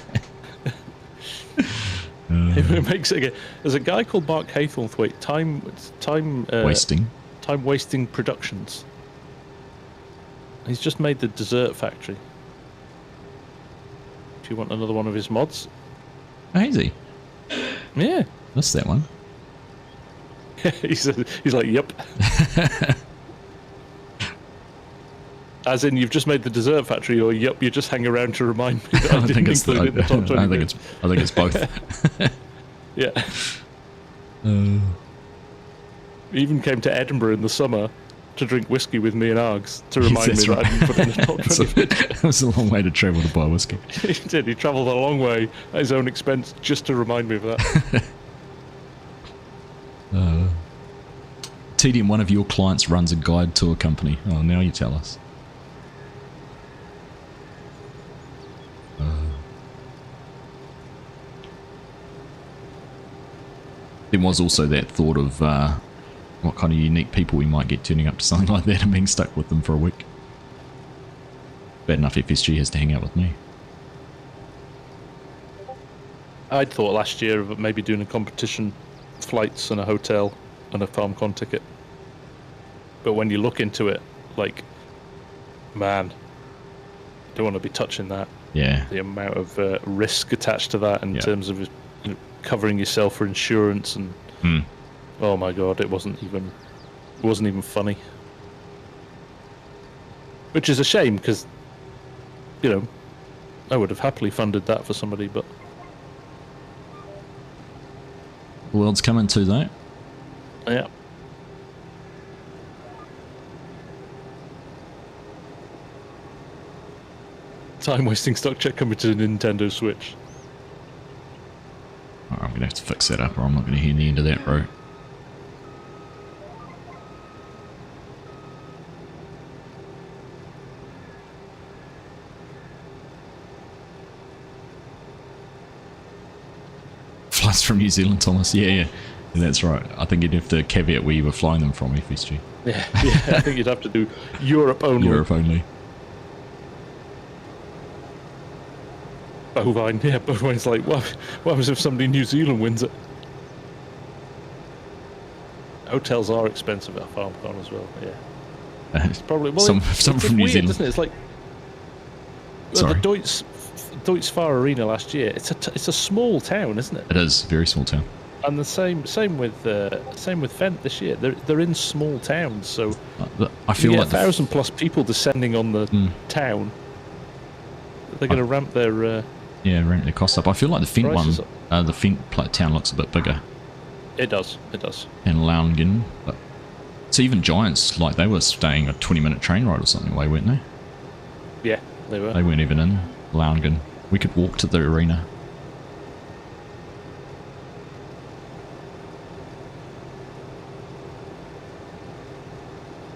B: It makes it again. There's a guy called Mark Haythornthwaite, Time Wasting Productions. He's just made the Dessert Factory. If you want another one of his mods.
A: Oh, is he?
B: Yeah.
A: That's that one.
B: he's like, yep. As in, you've just made the Dessert Factory, or yep, you just hang around to remind me that I didn't include it in the top 20.
A: I think it's both.
B: Yeah. He even came to Edinburgh in the summer to drink whiskey with me and Args to remind me that I didn't put it in the top 20.
A: It was a long way to travel to buy whiskey.
B: He did. He travelled a long way at his own expense just to remind me of that.
A: TDM, one of your clients runs a guide tour company. Oh, now you tell us. There was also that thought of what kind of unique people we might get turning up to something like that and being stuck with them for a week. Bad enough FSG has to hang out with me.
B: I'd thought last year of maybe doing a competition, flights and a hotel and a FarmCon ticket. But when you look into it, like, man, don't want to be touching that.
A: Yeah.
B: The amount of risk attached to that in terms of covering yourself for insurance and oh my god, it wasn't even funny. Which is a shame because, you know, I would have happily funded that for somebody, but
A: The world's coming to though.
B: yeah. Time wasting stock check coming to the Nintendo Switch.
A: Alright, I'm going to have to fix that up or I'm not going to hear the end of that, bro. Us from New Zealand, Thomas. Yeah, that's right. I think you'd have to caveat where you were flying them from, FSG.
B: Yeah, I think you'd have to do Europe only.
A: Europe only.
B: Bovine, yeah, Bovine's like, what happens if somebody in New Zealand wins it? Hotels are expensive at FarmCon as well, yeah. It's probably
A: some
B: it's
A: from New
B: weird,
A: Zealand.
B: Isn't it? It's like the Deutz Fahr Arena last year. It's a small town, isn't it?
A: It is a very small town.
B: And the same with Fent this year. They're in small towns, so
A: I feel like
B: 1,000+ people descending on the town. They're going to ramp their
A: ramp their costs up. I feel like the Fent one, the Fent town looks a bit bigger.
B: It does.
A: And Laungen, but so even Giants, like they were staying a 20-minute train ride or something away, weren't they?
B: Yeah, they were.
A: They weren't even in Laungen. We could walk to the arena.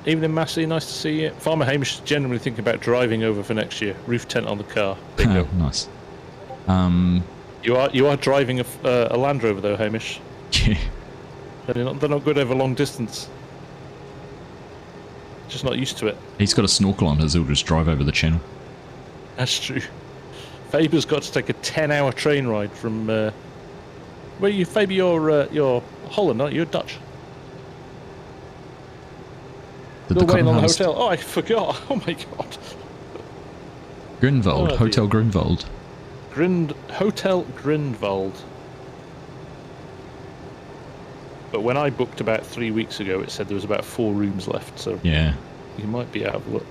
B: Evening, Massey. Nice to see you. Farmer Hamish is generally thinking about driving over for next year. Roof tent on the car. Bingo.
A: Nice.
B: You are driving a Land Rover though, Hamish.
A: Yeah.
B: They're not good over long distance. Just not used to it.
A: He's got a snorkel on his. He'll just drive over the channel.
B: That's true. Faber's got to take a 10-hour train ride from. Where you, Faber? You're Holland, aren't you? You're Dutch. Still waiting on the hotel. Oh, I forgot. Oh my god.
A: Grindelwald, Hotel Grindelwald.
B: Hotel Grindelwald. But when I booked about 3 weeks ago, it said there was about 4 rooms left. So
A: yeah,
B: you might be out of luck.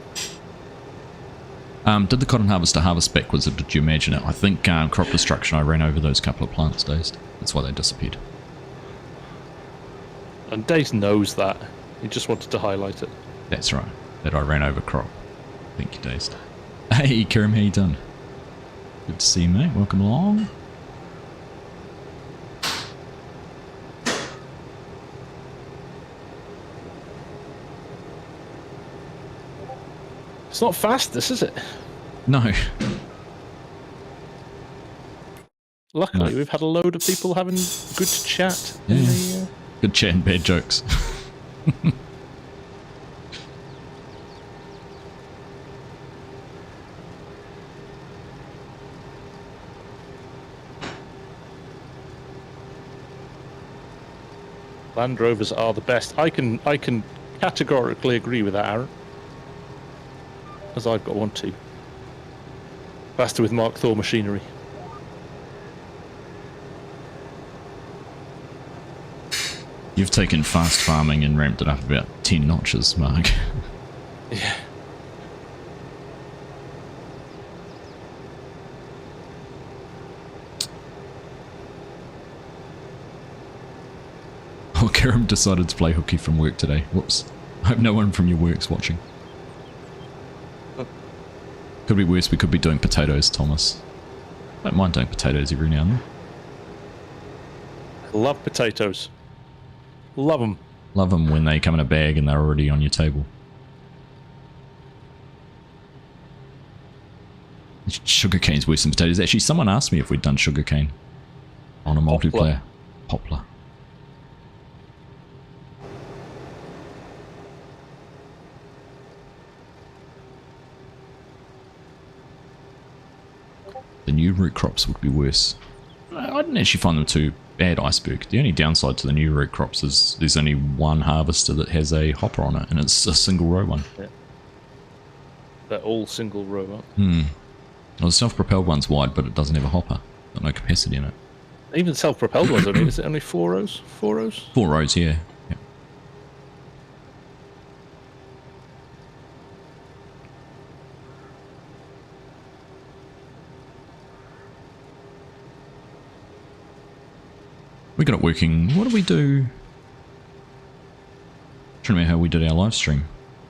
A: Did the cotton harvester harvest backwards, or did you imagine it? I think crop destruction. I ran over those couple of plants, Dazed. That's why they disappeared.
B: And Dazed knows that. He just wanted to highlight it.
A: That's right. That I ran over crop. Thank you, Dazed. Hey, Kirim, how you done? Good to see you, mate. Welcome along.
B: It's not fast, this, is it?
A: No.
B: Luckily, we've had a load of people having good chat.
A: Yeah. Good chat and bad jokes.
B: Land Rovers are the best. I can categorically agree with that, Aaron. As I've got one too. Faster with Mark Thor machinery.
A: You've taken fast farming and ramped it up about 10 notches, Mark.
B: Yeah.
A: Oh, Karam decided to play hooky from work today. Whoops. I hope no one from your work's watching. Could be worse, we could be doing potatoes, Thomas. I don't mind doing potatoes every now and then.
B: Love potatoes. Love them.
A: Love them when they come in a bag and they're already on your table. Sugarcane's worse than potatoes. Actually, someone asked me if we'd done sugarcane on a multiplayer. Poplar. The new root crops would be worse. I didn't actually find them too bad, Iceberg. The only downside to the new root crops is there's only one harvester that has a hopper on it, and it's a single row one.
B: Yeah. They're all single row, aren't
A: they? Well, the self-propelled one's wide, but it doesn't have a hopper. Got no capacity in it.
B: Even self-propelled ones, I mean, is it only 4 rows? 4 rows?
A: 4 rows, yeah. We got it working. What did we do? Trying to remember how we did our live stream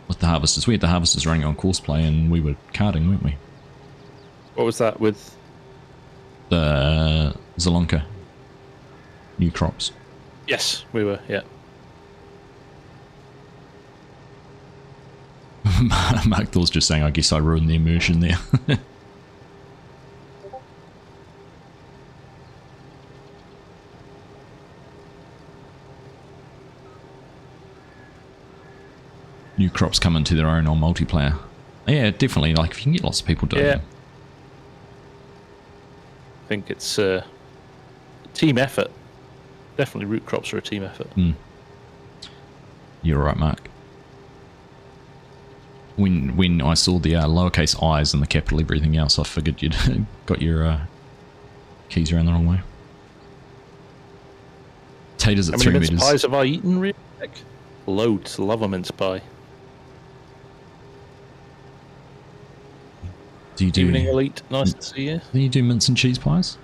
A: with the harvesters. We had the harvesters running on course play and we were carding, weren't we?
B: What was that with?
A: The Zalonka. New crops.
B: Yes, we were, yeah.
A: Mark Thor's just saying, I guess I ruined the immersion there. new crops come into their own on multiplayer. Yeah, definitely. Like if you can get lots of people doing it.
B: I think it's a team effort. Definitely, root crops are a team effort.
A: You're right, Mark. When I saw the lowercase i's and the capital everything else, I figured you'd got your keys around the wrong way. Taters at 3 meters.
B: How many mince pies have I eaten, really? Loads. Love a mince pie.
A: Do you do
B: Evening elite? Nice to see you.
A: Do you do mince and cheese pies?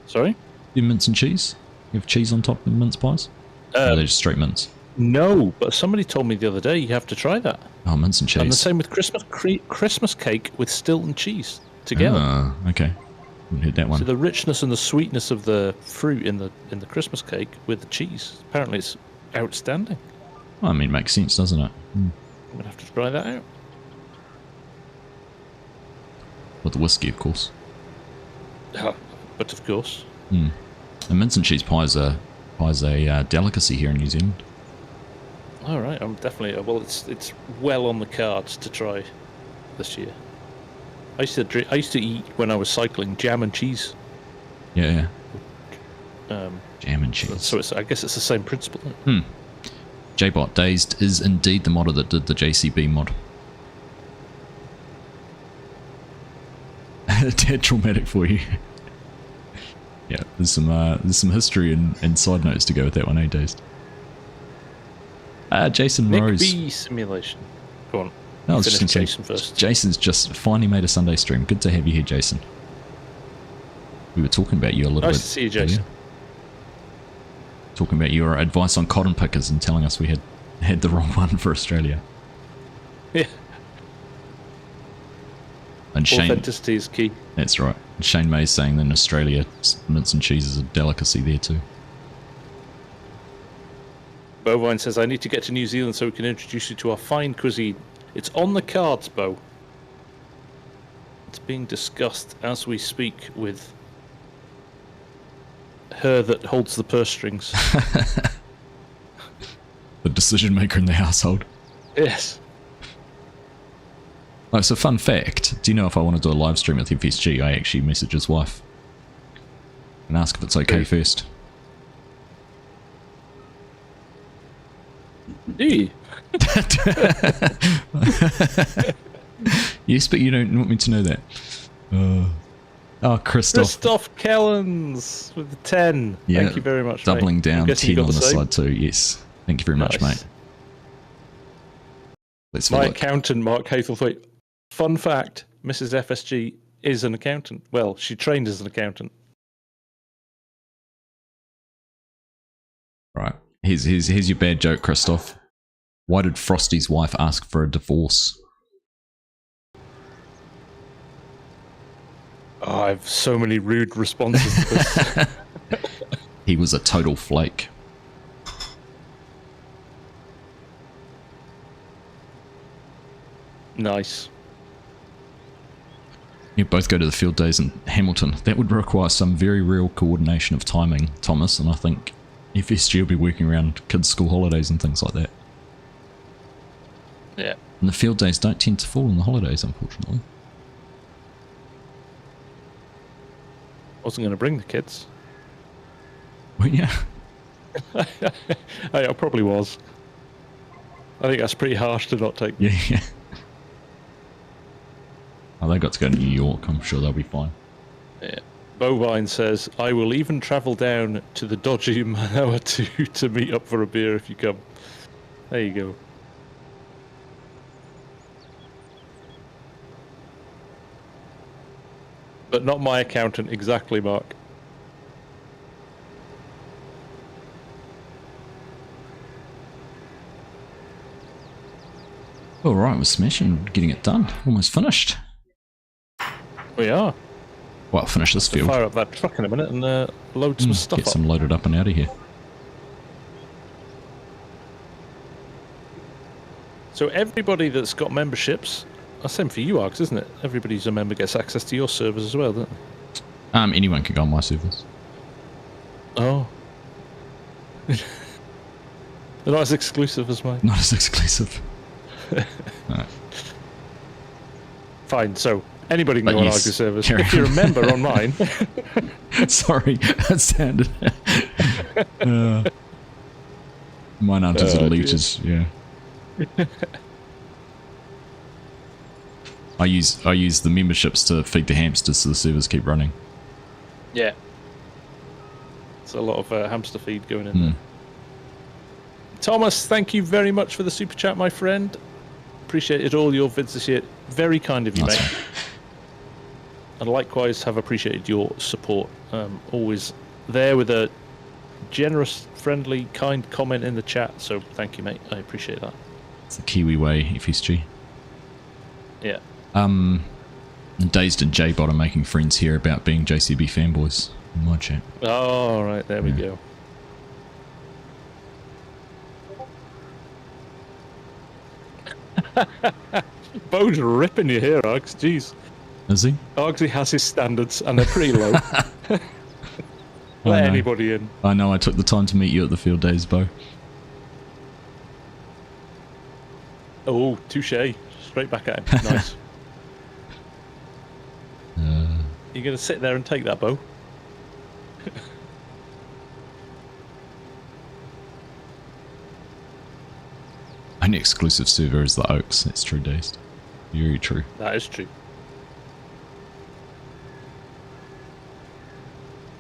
B: Sorry?
A: Do mince and cheese? You have cheese on top of the mince pies? Or are they just straight mince?
B: No, but somebody told me the other day you have to try that.
A: Oh, mince and cheese.
B: And the same with Christmas cake with Stilton cheese together.
A: Ah, okay. Haven't heard that one.
B: So the richness and the sweetness of the fruit in the Christmas cake with the cheese, apparently it's outstanding.
A: Well, I mean, it makes sense, doesn't it?
B: I'm going to have to try that out.
A: With the whiskey, of course.
B: But of course.
A: And mince and cheese pie is a delicacy here in New Zealand.
B: All right, I'm definitely. Well, it's well on the cards to try this year. I used to eat when I was cycling jam and cheese.
A: Yeah. Jam and cheese.
B: So I guess it's the same principle.
A: JBot Dazed is indeed the modder that did the JCB mod. Tad traumatic for you. Yeah, there's some history and side notes to go with that one, eh, Dazed? Jason
B: Nick
A: Rose.
B: B simulation. Go on.
A: No, I was just
B: Finish
A: going to
B: Jason
A: say,
B: first.
A: Jason's just finally made a Sunday stream. Good to have you here, Jason. We were talking about you a little bit.
B: Nice to see you, Jason.
A: Earlier. Talking about your advice on cotton pickers and telling us we had the wrong one for Australia.
B: Yeah.
A: And Shane,
B: authenticity is key.
A: That's right. And Shane May's saying that in Australia, mince and cheese is a delicacy there too.
B: Bovine says, I need to get to New Zealand so we can introduce you to our fine cuisine. It's on the cards, Bo. It's being discussed as we speak with her that holds the purse strings.
A: The decision maker in the household.
B: Yes.
A: Oh, so fun fact. Do you know if I want to do a live stream with FSG, I actually message his wife and ask if it's okay first.
B: Do you?
A: Yes, but you don't want me to know that. Christoph.
B: Christoph Kellens with the 10.
A: Yeah,
B: thank you very much,
A: doubling
B: mate.
A: down, 10 on the
B: same.
A: side too. Yes, thank you very much, mate. Let's have a
B: My
A: look.
B: accountant, Mark Haythorpe. Fun fact, Mrs. FSG is an accountant. Well, she trained as an accountant.
A: Right. Here's your bad joke, Christoph. Why did Frosty's wife ask for a divorce?
B: Oh, I have so many rude responses to this.
A: He was a total flake.
B: Nice.
A: You both go to the field days in Hamilton. That would require some very real coordination of timing, Thomas, and I think FSG will be working around kids' school holidays and things like that.
B: Yeah.
A: And the field days don't tend to fall on the holidays, unfortunately.
B: Wasn't going to bring the kids.
A: Well, yeah.
B: I probably was. I think that's pretty harsh to not take.
A: Yeah. Oh, they got to go to New York. I'm sure they'll be fine.
B: Yeah. Bovine says, I will even travel down to the dodgy Manoa to meet up for a beer if you come. There you go. But not my accountant exactly, Mark.
A: All right, we're smashing, getting it done. Almost finished.
B: We are.
A: Well, finish this field.
B: Fire up that truck in a minute and load some stuff
A: Get
B: up.
A: some loaded up and out of here.
B: So everybody that's got memberships, same for you, Args, isn't it? Everybody who's a member gets access to your servers as well, don't they?
A: Anyone can go on my servers.
B: Oh. They're not as exclusive as mine.
A: Not as exclusive. No.
B: Fine, so anybody can go on
A: yes,
B: Argsy servers.
A: carry
B: If you're a
A: on.
B: member on mine...
A: Sorry, that sounded... mine aren't as elite as... Yeah. I use the memberships to feed the hamsters so the servers keep running.
B: Yeah. It's a lot of hamster feed going in there. Thomas, thank you very much for the super chat, my friend. Appreciated all your vids this year. Very kind of you,
A: Nice
B: mate. And likewise have appreciated your support. Always there with a generous, friendly, kind comment in the chat. So thank you, mate. I appreciate that.
A: It's the Kiwi way, FSG.
B: Yeah.
A: Dazed and J-Bot are making friends here about being JCB fanboys in my chat.
B: Oh, right, there we go. Bo's ripping you here, Args. Jeez.
A: Is he?
B: Argsy has his standards, and they're pretty low. Let anybody in.
A: I know, I took the time to meet you at the field days, Bo.
B: Oh, touche. Straight back at him. Nice. You're going to sit there and take that, Bo?
A: Only exclusive server is the Oaks. That's true, Dazed. Very true.
B: That is true.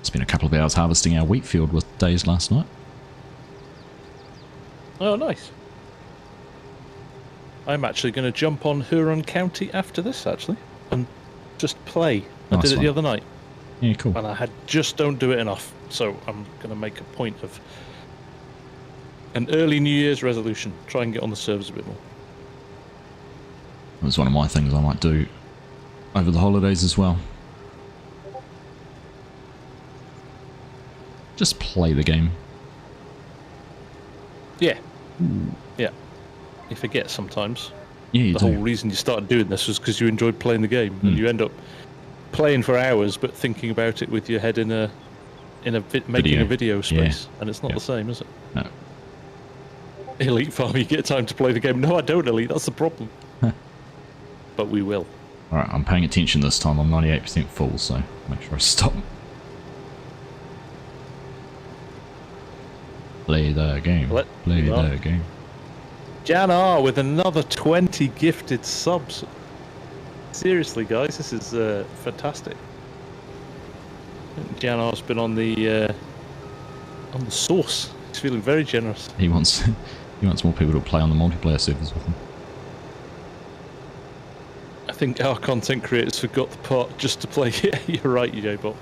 A: Spent a couple of hours harvesting our wheat field with Dazed last night.
B: Oh, nice. I'm actually going to jump on Huron County after this, actually, and just play. I
A: Nice
B: did it
A: one.
B: the other night,
A: Yeah, cool.
B: and I just don't do it enough. So I'm going to make a point of an early New Year's resolution. Try and get on the servers a bit more.
A: It was one of my things I might do over the holidays as well. Just play the game.
B: Yeah. Yeah. You forget sometimes.
A: Yeah, you
B: The
A: do.
B: whole reason you started doing this was because you enjoyed playing the game, and you end up playing for hours, but thinking about it with your head in a making a video space, and it's not the same, is it?
A: No.
B: Elite Farm, you get time to play the game. No, I don't, Elite. That's the problem. But we will.
A: Alright, I'm paying attention this time. I'm 98% full, so make sure I stop. Play the game. Play the game.
B: Jan R with another 20 gifted subs. Seriously, guys, this is fantastic. Jan R's been on the sauce. He's feeling very generous.
A: He wants more people to play on the multiplayer servers with him.
B: I think our content creators forgot the part just to play. Yeah, you're right, you J-Bot.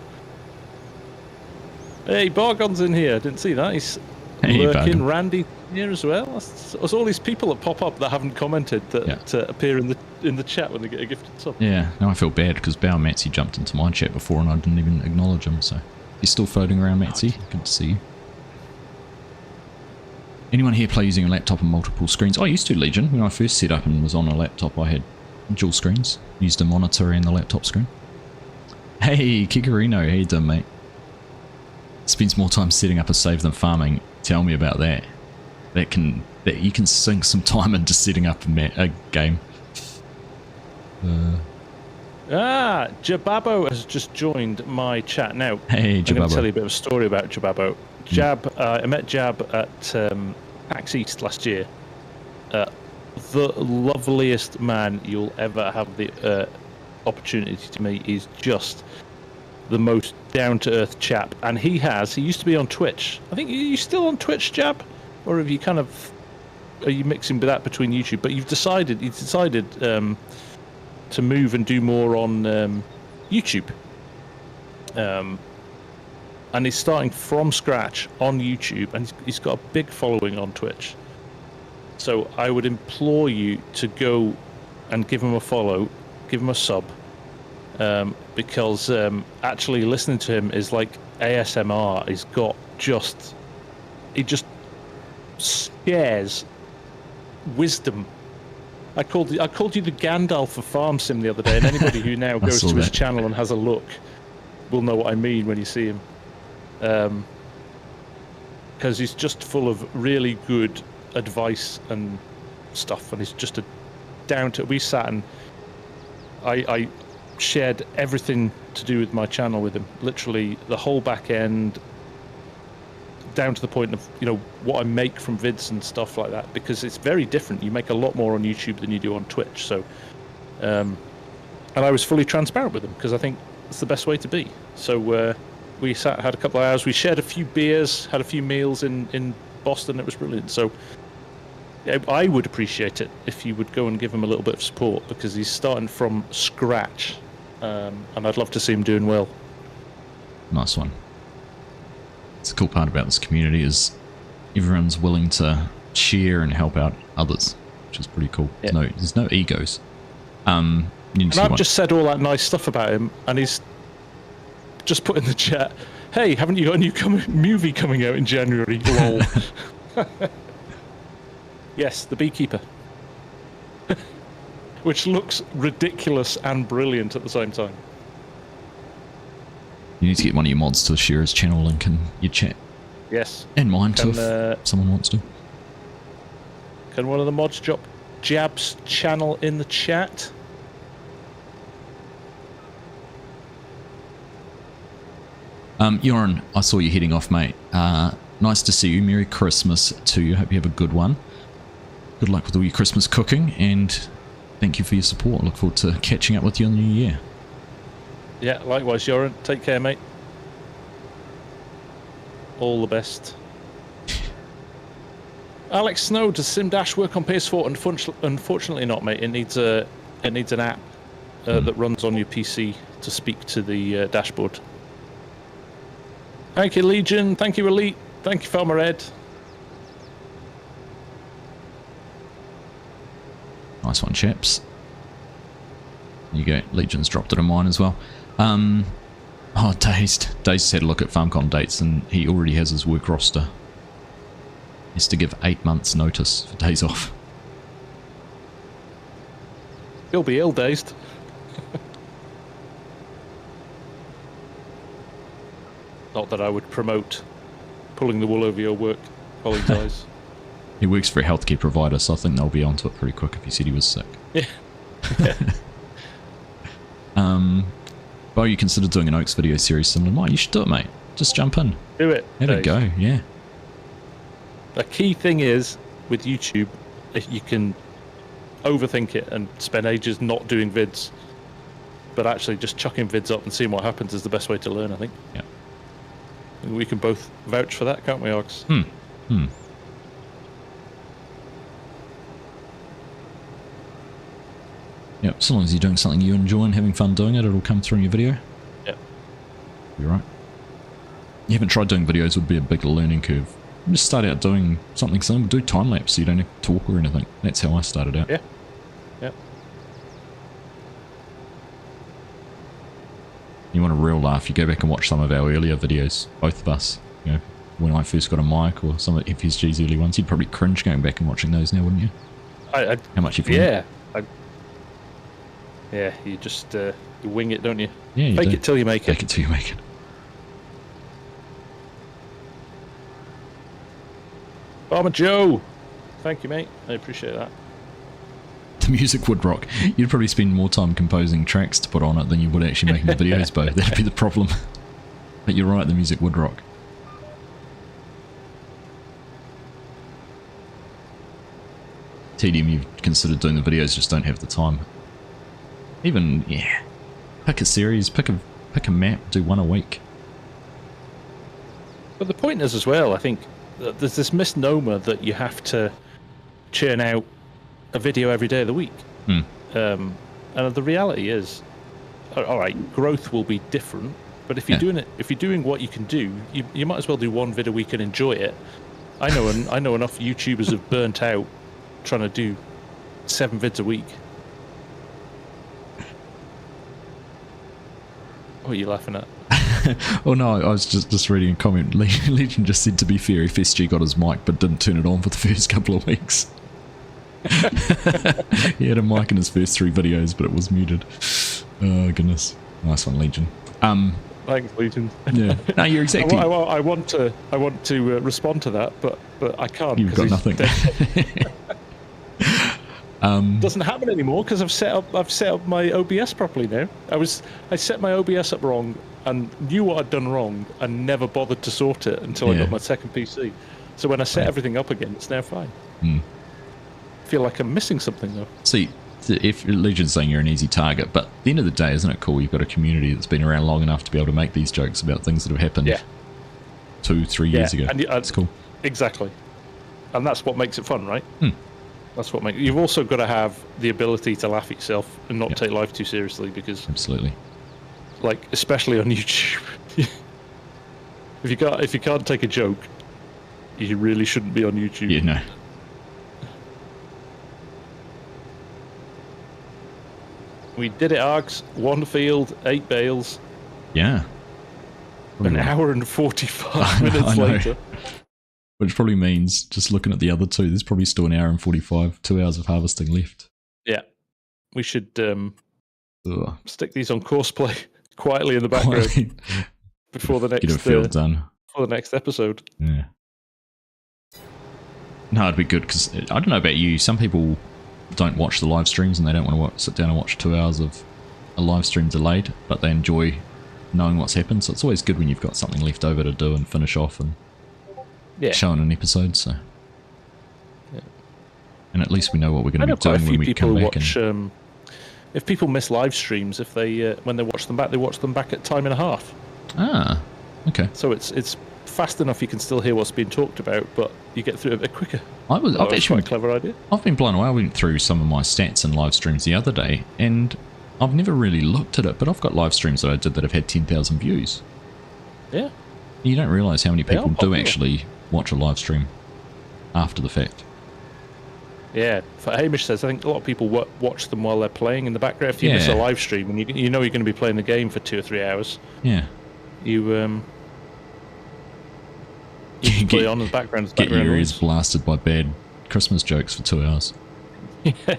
B: Hey, Bargon's in here. Didn't see that. He's lurking. Randy here as well. There's all these people that pop up that haven't commented that appear in the chat when they get a gifted sub.
A: Yeah, now I feel bad because Bao Matzy jumped into my chat before and I didn't even acknowledge him, so he's still floating around, Matzy. Good to see you. Anyone here play using a laptop and multiple screens? I used to, Legion. When I first set up and was on a laptop, I had dual screens. Used a monitor and the laptop screen. Hey, Kikarino, how you doing, mate? Spends more time setting up a save than farming. Tell me about that. That you can sink some time into setting up a game.
B: Jababo has just joined my chat now.
A: Hey, Jababo.
B: I'm going to tell you a bit of a story about Jababo. I met Jab at PAX East last year. The loveliest man you'll ever have the opportunity to meet. He's just the most down-to-earth chap. And he used to be on Twitch. I think, are you still on Twitch, Jab? Or have you are you mixing that between YouTube? But he's decided to move and do more on YouTube. And he's starting from scratch on YouTube, and he's got a big following on Twitch. So I would implore you to go and give him a follow, give him a sub, because actually listening to him is like ASMR. He just shares wisdom. I called you the Gandalf of Farm Sim the other day, and anybody who now goes to his channel and has a look will know what I mean when you see him. Because he's just full of really good advice and stuff, and he's just a down to. We sat and I shared everything to do with my channel with him, literally the whole back end, down to the point of what I make from vids and stuff like that, because it's very different. You make a lot more on YouTube than you do on Twitch. So, and I was fully transparent with him because I think it's the best way to be. So we sat, had a couple of hours, we shared a few beers, had a few meals in Boston. It was brilliant. So I would appreciate it if you would go and give him a little bit of support, because he's starting from scratch, and I'd love to see him doing well.
A: Nice one. It's the cool part about this community is everyone's willing to share and help out others, which is pretty cool.
B: Yeah.
A: There's no egos.
B: And I've just said all that nice stuff about him, and he's just put in the chat, "Hey, haven't you got a new movie coming out in January?" Lol. Yes, The Beekeeper. Which looks ridiculous and brilliant at the same time.
A: You need to get one of your mods to share his channel link in your chat.
B: Yes.
A: And mine too, if someone wants to.
B: Can one of the mods drop Jab's channel in the chat?
A: Joran, I saw you heading off, mate. Nice to see you. Merry Christmas to you. Hope you have a good one. Good luck with all your Christmas cooking, and thank you for your support. I look forward to catching up with you in the new year.
B: Yeah, likewise, Joran. Take care, mate. All the best. Alex Snow, does Sim Dash work on PS4? Unfortunately not, mate. It needs an app that runs on your PC to speak to the dashboard. Thank you, Legion. Thank you, Elite. Thank you, Farmer Ed.
A: Nice one, chaps. There you go. Legion's dropped it in mine as well. Dazed had a look at FarmCon dates, and he already has his work roster. He has to give 8 months notice for days off.
B: He'll be ill, Dazed. Not that I would promote pulling the wool over your work colleagues' eyes.
A: He works for a healthcare provider, so I think they'll be onto it pretty quick if he said he was sick.
B: Yeah.
A: Bo, you consider doing an Oaks video series similar to mine? You should do it, mate. Just jump in.
B: Do it.
A: Have a go, yeah.
B: The key thing is, with YouTube, if you can overthink it and spend ages not doing vids, but actually just chucking vids up and seeing what happens is the best way to learn, I think.
A: Yeah.
B: And we can both vouch for that, can't we, Args?
A: Yep, so long as you're doing something you enjoy and having fun doing it, it'll come through in your video.
B: Yep.
A: You're right. You haven't tried doing videos, would be a big learning curve. Just start out doing something similar, do time lapse so you don't have to talk or anything. That's how I started out.
B: Yeah. Yep.
A: You want a real laugh, you go back and watch some of our earlier videos, both of us. You know, when I first got a mic or some of FSG's early ones, you'd probably cringe going back and watching those now, wouldn't you? How much you've learned?
B: Yeah. Yeah, you just you wing it, don't you?
A: Yeah, you
B: Fake
A: do.
B: it till you make it.
A: Fake it till you make it.
B: Farmer Joe! Thank you, mate. I appreciate that.
A: The music would rock. You'd probably spend more time composing tracks to put on it than you would actually making the videos, Bo. That'd be the problem. But you're right, the music would rock. TDM, you've considered doing the videos, just don't have the time. Even, yeah, pick a series, pick a map, do one a week.
B: But the point is as well, I think, that there's this misnomer that you have to churn out a video every day of the week. And the reality is, all right, growth will be different, but if you're doing what you can do, you might as well do one vid a week and enjoy it. I know enough YouTubers have burnt out trying to do 7 vids a week. What are you laughing at?
A: Oh no, I was just reading a comment. Legion just said, to be fair, FSG got his mic but didn't turn it on for the first couple of weeks. He had a mic in his first 3 videos, but it was muted. Oh goodness. Nice one, Legion.
B: Thanks, Legion.
A: Yeah. No, you're exactly.
B: I want to respond to that, but I can't.
A: You've got nothing.
B: Doesn't happen anymore because I've set up my OBS properly now. I set my OBS up wrong and knew what I'd done wrong and never bothered to sort it until I got my second PC. So when I set everything up again, it's now fine. I feel like I'm missing something though.
A: See, if Legion's saying you're an easy target, but at the end of the day, isn't it cool? You've got a community that's been around long enough to be able to make these jokes about things that have happened 2-3 years ago. And it's cool.
B: Exactly. And that's what makes it fun, right? That's what makes. You've also got to have the ability to laugh at yourself and not take life too seriously, because
A: absolutely,
B: like especially on YouTube, if you can't take a joke, you really shouldn't be on YouTube.
A: Yeah, no.
B: We did it, Args. 1 field, 8 bales.
A: Yeah.
B: An hour and 45 minutes later.
A: Which probably means, just looking at the other two, there's probably still an hour and 45, 2 hours of harvesting left.
B: Yeah. We should stick these on courseplay quietly in the background before the next
A: get a field done.
B: For the next episode.
A: Yeah. No, it'd be good, because I don't know about you, some people don't watch the live streams and they don't want to sit down and watch 2 hours of a live stream delayed, but they enjoy knowing what's happened. So it's always good when you've got something left over to do and finish off and show in an episode. So, and at least we know what we're going to be doing when we come back.
B: If people miss live streams, if they when they watch them back at time and a half.
A: Ah, okay.
B: So it's fast enough you can still hear what's being talked about, but you get through it a bit quicker.
A: I've actually
B: quite a clever idea.
A: I've been blown away. I went through some of my stats and live streams the other day, and I've never really looked at it, but I've got live streams that I did that have had 10,000 views.
B: Yeah.
A: You don't realise how many people do actually watch a live stream after the fact.
B: Yeah. Hamish says, I think a lot of people watch them while they're playing in the background. If you miss a live stream and you know you're going to be playing the game for 2 or 3 hours, you play on in the background.
A: Get your ears blasted by bad Christmas jokes for 2 hours.
B: Yeah.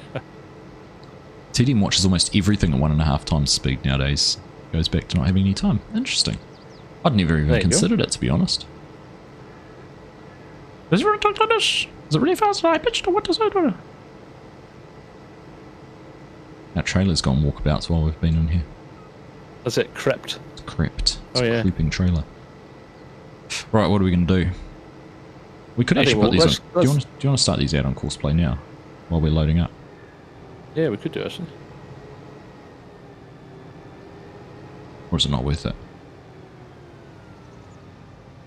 A: TDM watches almost everything at 1.5 times speed nowadays. Goes back to not having any time. Interesting. I'd never even considered it, to be honest. Is it really talked like this? Is it really fast and high pitched, or what does it do? That trailer's gone walkabouts while we've been in here.
B: Has it crept?
A: It's crept. It's a creeping trailer. Right, what are we going to do? We could actually put these on. Do you want to start these out on courseplay now, while we're loading up?
B: Yeah, we could do actually.
A: Or is it not worth it?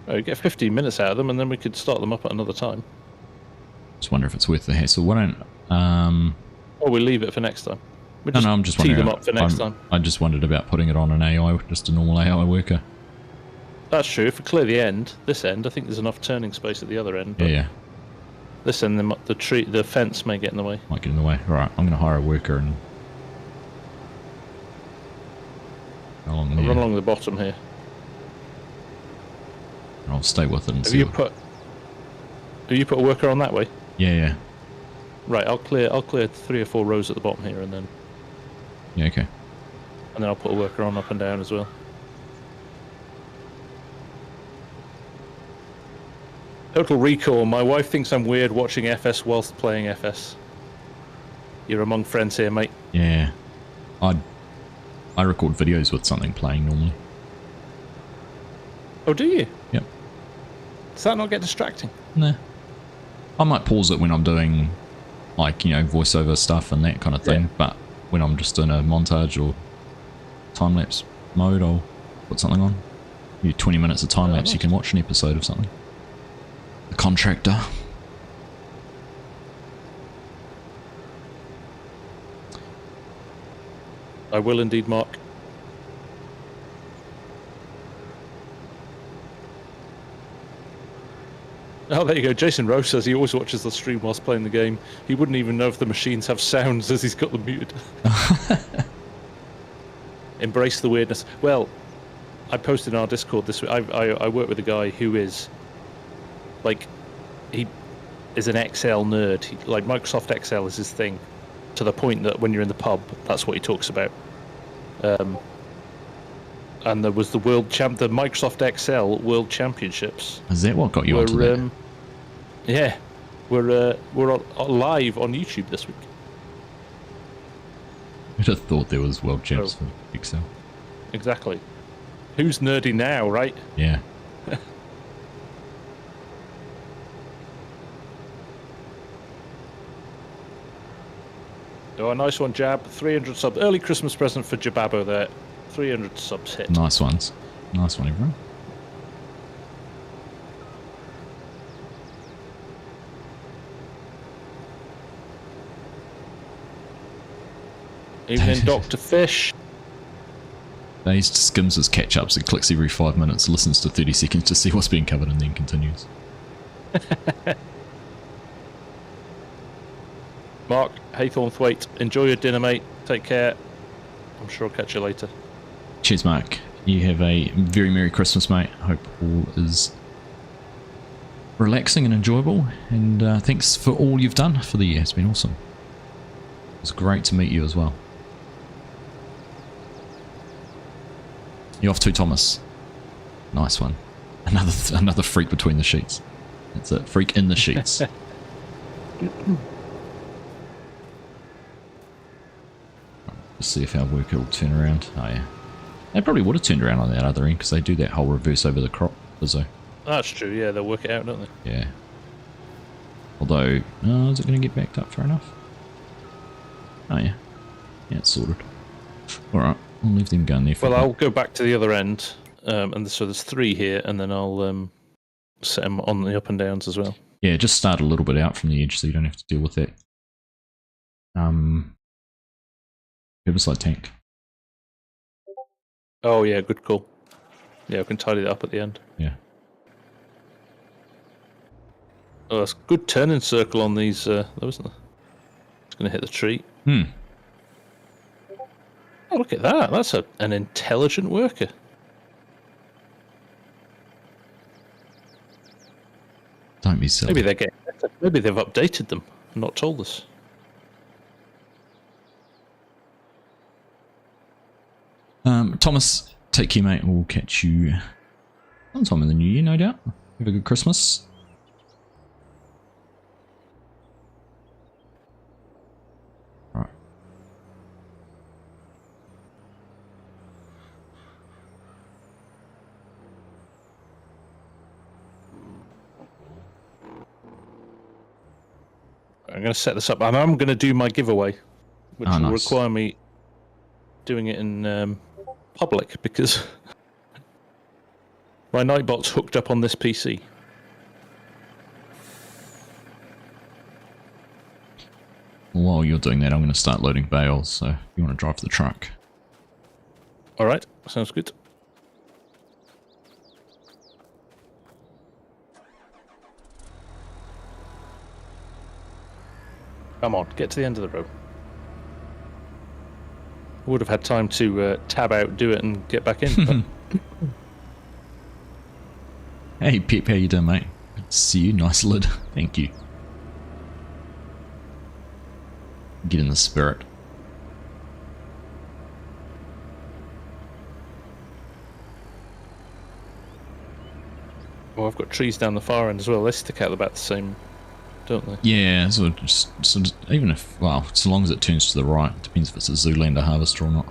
B: Oh, we get 15 minutes out of them, and then we could start them up at another time.
A: Just wonder if it's worth the hassle. Why don't?
B: Or we leave it for next time.
A: No, I'm just wondering.
B: Tee them up for next time.
A: I just wondered about putting it on an AI, just a normal AI worker.
B: That's true. If we clear this end, I think there's enough turning space at the other end.
A: Yeah.
B: This end, the fence may get in the way.
A: Might get in the way. All right, I'm going to hire a worker and
B: run along the bottom here.
A: And I'll stay with it. And
B: have you put a worker on that way?
A: Yeah.
B: Right, I'll clear 3 or 4 rows at the bottom here, and then.
A: Yeah, okay.
B: And then I'll put a worker on up and down as well. Total recall. My wife thinks I'm weird watching FS whilst playing FS. You're among friends here, mate.
A: Yeah. I record videos with something playing normally.
B: Oh, do you?
A: Yep.
B: Does that not get distracting?
A: Nah. I might pause it when I'm doing, like, voiceover stuff and that kind of thing, but when I'm just in a montage or time-lapse mode, I'll put something on. 20 minutes of time-lapse, you can watch an episode of something. The Contractor.
B: I will indeed, Mark. Oh, there you go. Jason Rose says he always watches the stream whilst playing the game. He wouldn't even know if the machines have sounds as he's got them muted. Embrace the weirdness. Well, I posted in our Discord this week. I work with a guy who is, he is an Excel nerd. Microsoft Excel is his thing, to the point that when you're in the pub, that's what he talks about. And there was the the Microsoft Excel World Championships.
A: Is that what got you onto that?
B: Yeah, we're live on YouTube this week.
A: I'd have thought there was world champs for Excel.
B: Exactly. Who's nerdy now, right?
A: Yeah.
B: Oh, a nice one, Jab. 300 subs. Early Christmas present for Jababo there. 300 subs hit.
A: Nice ones. Nice one, everyone.
B: Evening, Dr. Fish.
A: Dazed skims his catch-ups and clicks every 5 minutes, listens to 30 seconds to see what's being covered, and then continues.
B: Mark Haythornthwaite, enjoy your dinner, mate. Take care. I'm sure I'll catch you later.
A: Cheers, Mark. You have a very Merry Christmas, mate. Hope all is relaxing and enjoyable, and thanks for all you've done for the year. It's been awesome. It's great to meet you as well. You're off to Thomas. Nice one. Another freak between the sheets. That's it. Freak in the sheets. Let's see if our worker will turn around. Oh yeah. They probably would have turned around on that other end because they do that whole reverse over the crop. So.
B: That's true, yeah, they'll work it out, don't they?
A: Yeah. Although, is it going to get backed up fair enough? Oh yeah. Yeah, it's sorted. Alright, I'll leave them going there for
B: Well, I'll go back to the other end, and so there's 3 here, and then I'll set them on the up and downs as well.
A: Yeah, just start a little bit out from the edge so you don't have to deal with that. Herbicide tank.
B: Oh yeah, good call. Yeah, I can tidy that up at the end.
A: Yeah.
B: Oh, that's a good turning circle on these, though, isn't it? It's going to hit the tree.
A: Hmm.
B: Oh, look at that. That's an intelligent worker.
A: Don't be silly.
B: Maybe they're getting better. Maybe they've updated them and not told us.
A: Thomas, take care, mate. We'll catch you sometime in the new year, no doubt. Have a good Christmas. Right.
B: I'm going to set this up, and I'm going to do my giveaway, which will require me doing it in public because my Nightbot's hooked up on this PC.
A: While you're doing that, I'm going to start loading bales, so if you want to drive the truck.
B: Alright, sounds good. Come on, get to the end of the road. I would have had time to tab out, do it, and get back in.
A: Hey, Pip, how you doing, mate? Good to see you. Nice lid. Thank you. Get in the spirit.
B: Well, I've got trees down the far end as well. They stick out about the same, don't they?
A: Yeah, so even if, well, so long as it turns to the right, depends if it's a Zoolander harvester or not.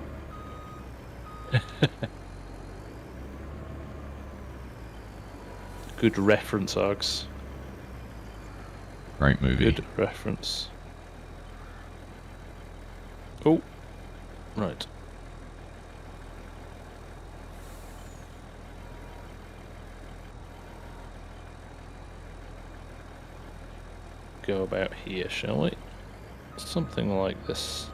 B: Good reference, Args.
A: Great movie.
B: Good reference. Oh, right. Go about here, shall we? Something like this.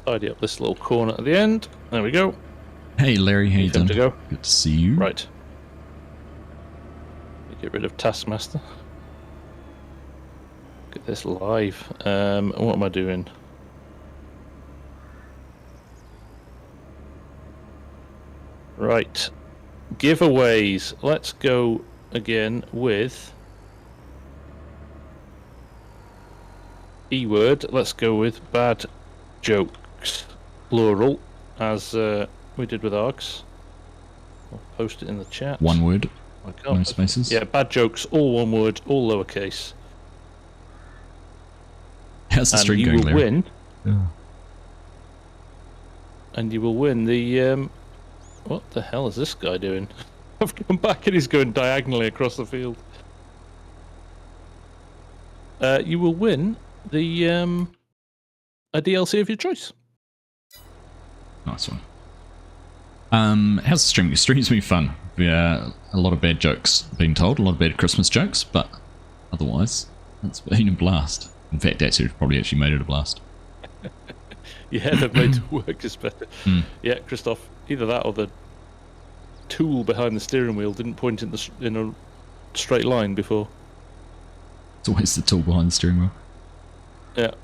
B: Tidy up this little corner at the end. There we go.
A: Hey Larry, how you doing?
B: To go.
A: Good to see you.
B: Right. Get rid of Taskmaster. Get this live. What am I doing? Right. Giveaways. Let's go again with keyword. Let's go with bad jokes, plural. as we did with Args. I'll post it in the chat.
A: One word,
B: I can't.
A: no spaces.
B: Yeah, bad jokes, all one word, all lowercase.
A: How's the stream going, Larry?
B: Win. Yeah. And you will win the. What the hell is this guy doing? I've come back and he's going diagonally across the field. You will win the a DLC of your choice.
A: Nice one. How's the stream? The stream's been fun. Yeah, a lot of bad jokes being told, a lot of bad Christmas jokes, but otherwise, it's been a blast. In fact, that's probably actually made it a blast.
B: Yeah, they've made it work just better. Yeah, Christoph, either that or the tool behind the steering wheel didn't point in a straight line before.
A: It's always the tool behind the steering wheel.
B: Yeah.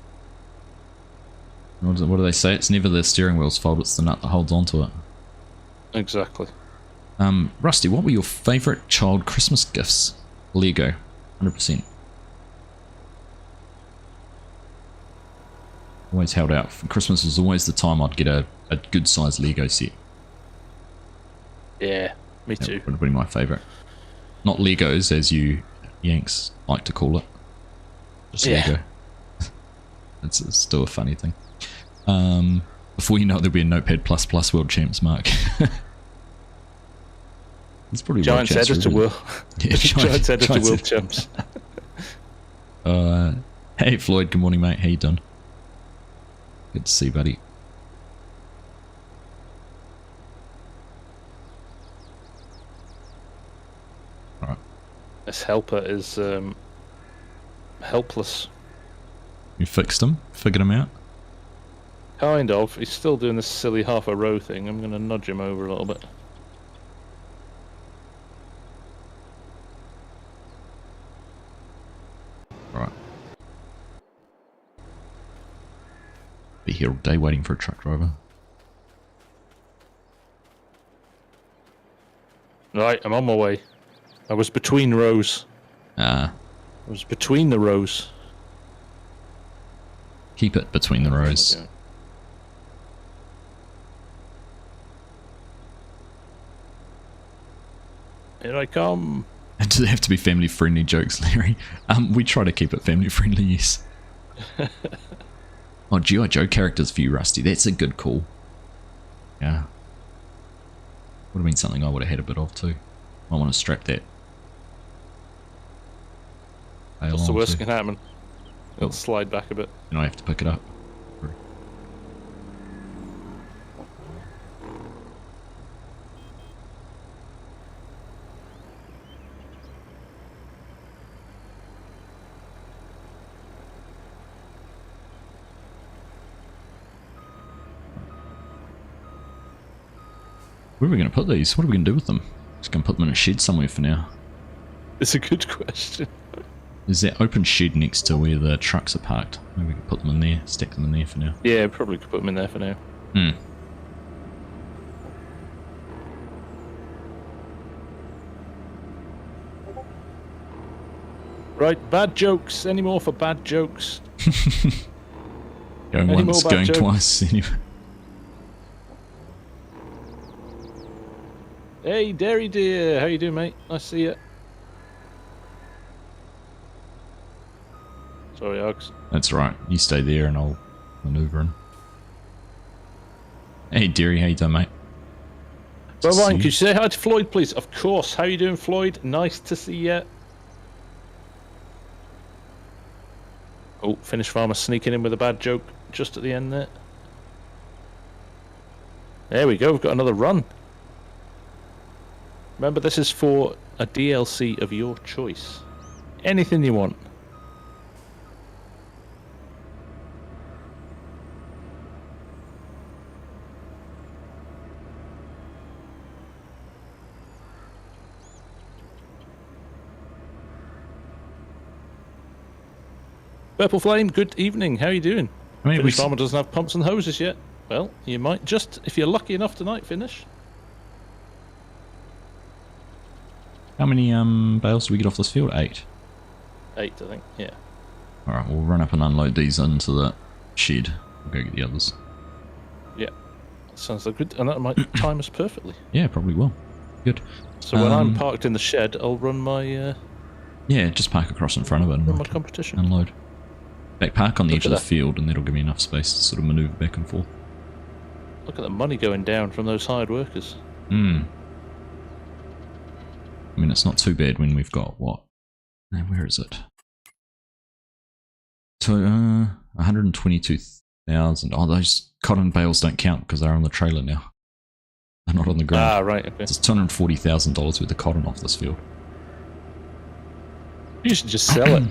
A: What do they say? It's never the steering wheel's fault, it's the nut that holds onto it.
B: Exactly.
A: Rusty, what were your favourite child Christmas gifts? Lego, 100%. Always held out. Christmas was always the time I'd get a good sized Lego set.
B: Yeah, me too.
A: That would have been my favourite. Not Legos, as you Yanks like to call it. Just Lego. It's still a funny thing. Before you know it, there'll be a Notepad++ World Champs, Mark. It's probably
B: Giants Editor World.
A: Yeah,
B: Giants Editor World Champs.
A: Hey Floyd, good morning, mate. How you doing? Good to see you, buddy. Alright.
B: This helper is helpless.
A: You fixed him? Figured him out?
B: Kind of. He's still doing this silly half a row thing. I'm going to nudge him over a little bit.
A: Alright. Be here all day waiting for a truck driver.
B: Right, I'm on my way. I was between rows.
A: I
B: was between the rows.
A: Keep it between the rows.
B: Okay. Here I come.
A: Do they have to be family friendly jokes, Larry? We try to keep it family friendly, yes. Oh, G.I. Joe characters for you, Rusty. That's a good call. Yeah. Would have been something I would have had a bit of too. I want to strap that.
B: What's the worst that can happen? It'll slide back a bit.
A: And I have to pick it up. Where are we going to put these? What are we going to do with them? Just going to put them in a shed somewhere for now.
B: It's a good question.
A: There's that open shed next to where the trucks are parked. Maybe we can put them in there, stack them in there for now.
B: Yeah, probably could put them in there for now. Right, bad jokes. Any more for bad jokes?
A: Going once, going twice. Anyway.
B: Hey, Dairy Deer. How you doing, mate? Nice to see you. Sorry, Args.
A: That's right. You stay there and I'll maneuver in. Hey, Deary. How you doing, mate?
B: Well, Ryan, could you say hi to Floyd, please? Of course. How you doing, Floyd? Nice to see you. Oh, Finnish farmer sneaking in with a bad joke just at the end there. There we go. We've got another run. Remember, this is for a DLC of your choice. Anything you want. Purple Flame, good evening. How are you doing?
A: I mean,
B: Finnish farmer doesn't have pumps and hoses yet. Well, you might just, if you're lucky enough tonight, finish.
A: How many bales do we get off this field? 8.
B: 8, I think. Yeah.
A: Alright, we'll run up and unload these into the shed. We'll go get the others.
B: Yeah. Sounds like good, and that might time us perfectly.
A: Yeah, probably will. Good.
B: So when I'm parked in the shed, I'll run my
A: yeah, just park across in front of it and
B: run my competition.
A: Unload. In fact, park on the edge of the
B: that.
A: field, and that'll give me enough space to sort of manoeuvre back and forth.
B: Look at the money going down from those hired workers.
A: I mean, it's not too bad when we've got what? Now, where is it? So, 122,000. Oh, those cotton bales don't count because they're on the trailer now. They're not on the ground.
B: Ah, right. Okay.
A: It's $240,000 worth of cotton off this field.
B: You should just sell it.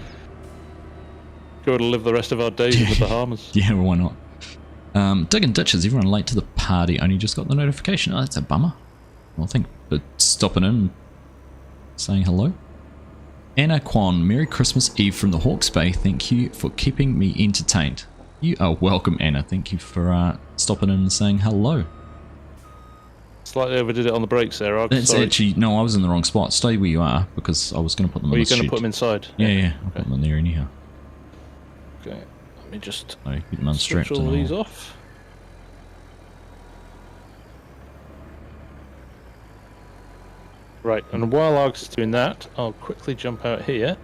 B: Go to live the rest of our days in the Bahamas.
A: Yeah, well, why not? Digging ditches. Everyone late to the party. Only just got the notification. Oh, that's a bummer. Well, thank for stopping in, saying hello. Anna Kwan, Merry Christmas Eve from the Hawke's Bay. Thank you for keeping me entertained. You are welcome, Anna. Thank you for stopping in and saying hello.
B: Slightly overdid it on the brakes there, Arg.
A: That's actually... No, I was in the wrong spot. Stay where you are, because I was going to put them in the shed.
B: You're going to put them inside?
A: Yeah. I'll put them in there anyhow.
B: Okay. Let me just
A: keep them unstrapped.
B: Switch all these off. Right, and while Args is doing that, I'll quickly jump out here.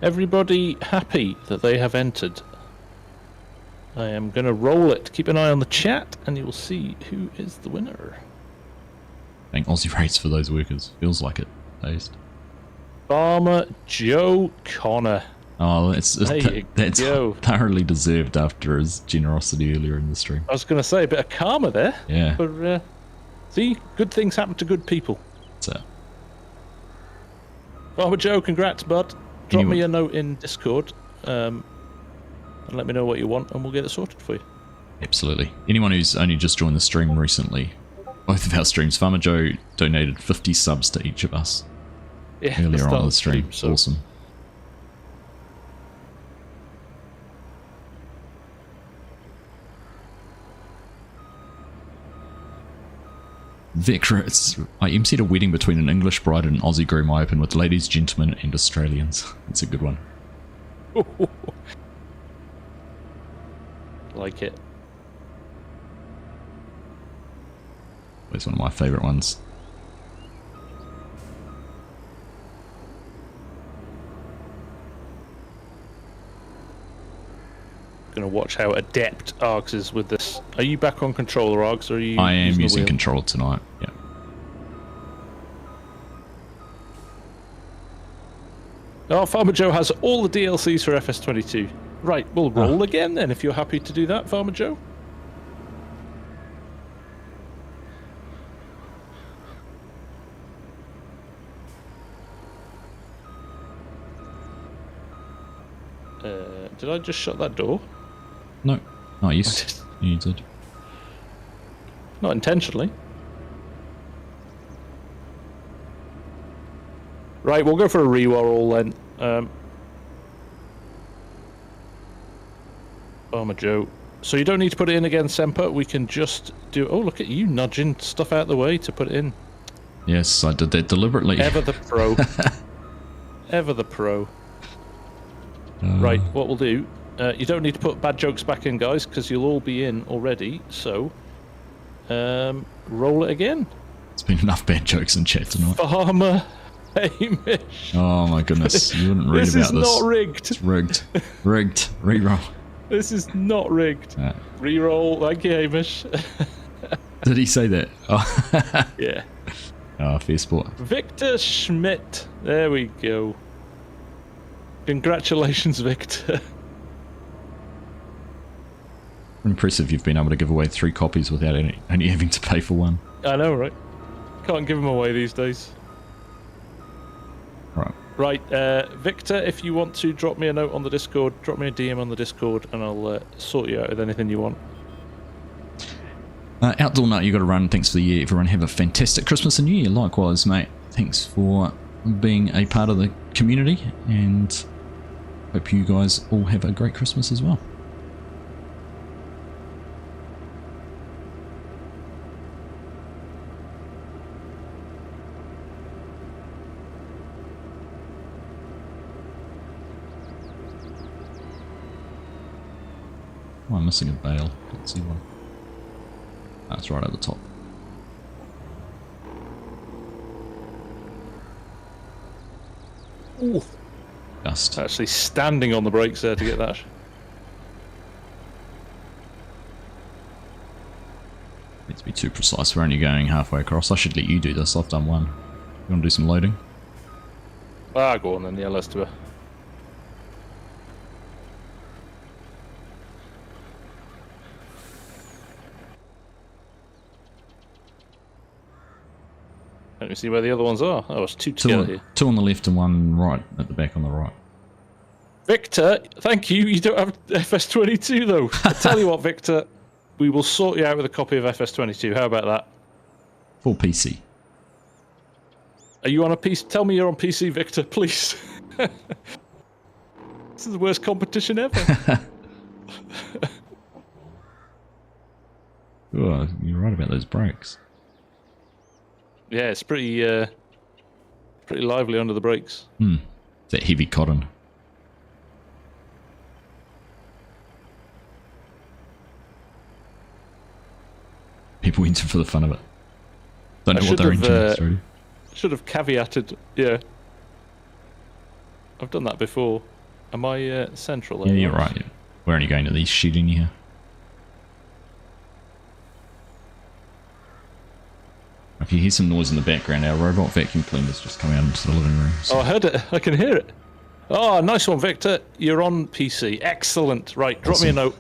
B: Everybody happy that they have entered? I am going to roll it. Keep an eye on the chat, and you will see who is the winner.
A: Thank Aussie rates for those workers. Feels like it. Based.
B: Farmer Joe Connor.
A: Oh, that's thoroughly deserved after his generosity earlier in the stream.
B: I was going to say a bit of karma there.
A: Yeah.
B: But see, good things happen to good people.
A: That's it.
B: Farmer Joe, congrats, bud. Drop me a note in Discord and let me know what you want, and we'll get it sorted for you.
A: Absolutely. Anyone who's only just joined the stream recently, both of our streams, Farmer Joe donated 50 subs to each of us earlier on the stream. So. Awesome. Vectra, I emceed a wedding between an English bride and an Aussie groom. I open with ladies, gentlemen, and Australians. That's a good one.
B: Like it.
A: It's one of my favourite ones.
B: Gonna watch how adept Args is with this. Are you back on controller, Args, or are you?
A: I am using controller tonight. Yeah.
B: Oh, Farmer Joe has all the DLCs for FS22. Right, we'll roll again then, if you're happy to do that, Farmer Joe. Did I just shut that door?
A: No. Oh, yes. You did.
B: Not intentionally. Right, we'll go for a re-roll then. Farmer Joe. So you don't need to put it in again, Semper. We can just do... Oh, look at you nudging stuff out the way to put it in.
A: Yes, I did that deliberately.
B: Ever the pro. Ever the pro. Right, what we'll do... you don't need to put bad jokes back in, guys, because you'll all be in already. So, roll it again.
A: It's been enough bad jokes in chat tonight.
B: Farmer Hamish.
A: Oh my goodness, you wouldn't read about this.
B: This is not rigged.
A: It's rigged. Rigged. Reroll.
B: This is not rigged.
A: Right.
B: Reroll. Thank you, Hamish.
A: Did he say that? Oh.
B: Yeah.
A: Oh, fair sport.
B: Victor Schmidt. There we go. Congratulations, Victor.
A: Impressive you've been able to give away 3 copies without only having to pay for one.
B: I know, right? Can't give them away these days.
A: Right.
B: Right, Victor, if you want to drop me a note on the Discord, drop me a DM on the Discord, and I'll sort you out with anything you want.
A: Outdoor Nut, you got to run. Thanks for the year. Everyone have a fantastic Christmas and New Year. Likewise, mate. Thanks for being a part of the community, and hope you guys all have a great Christmas as well. Oh, I'm missing a bale. Let's see one. That's right at the top.
B: Ooh.
A: Just.
B: Actually standing on the brakes there to get that.
A: Need to be too precise. We're only going halfway across. I should let you do this. I've done one. You want to do some loading?
B: Ah, go on then. Yeah, let's do it. Let me see where the other ones are. Oh, it's two together here.
A: Two on the left and one right at the back on the right.
B: Victor, thank you. You don't have FS22 though. I tell you what, Victor, we will sort you out with a copy of FS22. How about that?
A: Full PC.
B: Are you on a PC? Tell me you're on PC, Victor, please. This is the worst competition ever.
A: Oh, you're right about those brakes.
B: Yeah, it's pretty lively under the brakes.
A: That heavy cotton. People enter for the fun of it. Don't know what their engine is already.
B: Should have caveated. Yeah, I've done that before. Am I central there?
A: Yeah, you're right. Yeah. We're only going to these shooting here. If you hear some noise in the background, our robot vacuum cleaner's just coming out into the living room. So.
B: Oh, I heard it. I can hear it. Oh, nice one, Victor. You're on PC. Excellent. Right, drop me a note.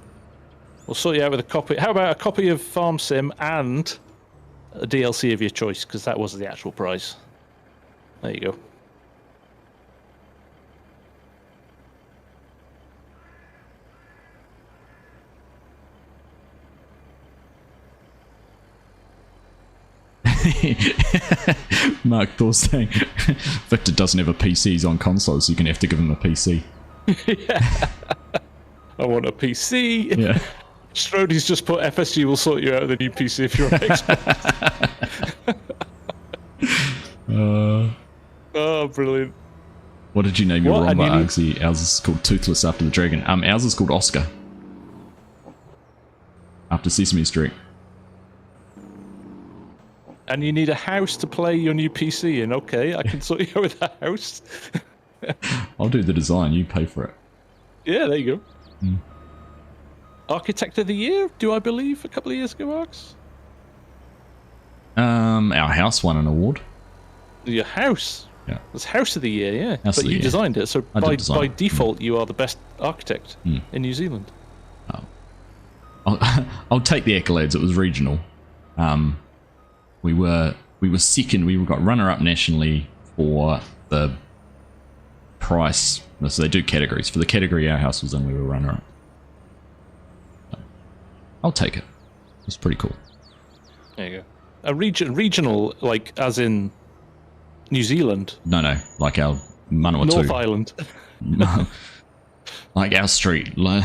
B: We'll sort you out with a copy. How about a copy of Farm Sim and a DLC of your choice, because that was the actual prize. There you go.
A: Mark Thor saying Victor doesn't have a PC, he's on consoles, so you're going to have to give him a PC.
B: Yeah. I want a PC.
A: Yeah.
B: Strody's just put FSG will sort you out with a new PC if you're on Xbox. Oh, brilliant.
A: What did you name your Romba, Argsy? Ours is called Toothless after the dragon. Ours is called Oscar. After Sesame Street.
B: And you need a house to play your new PC in. Okay, I can sort you out with a house.
A: I'll do the design, you pay for it.
B: Yeah, there you go. Architect of the Year, do I believe, a couple of years ago, Arx?
A: Our house won an award.
B: Your house?
A: Yeah.
B: It's House of the Year, yeah.
A: House
B: but
A: you
B: designed it, so by default you are the best architect in New Zealand.
A: Oh. I'll take the accolades, it was regional. We were second, we got runner-up nationally for the price. So they do categories. For the category our house was in, we were runner-up. I'll take it. It's pretty cool.
B: There you go. A regional, like as in New Zealand?
A: No, like our Manawatu.
B: North Island.
A: Like our street. Like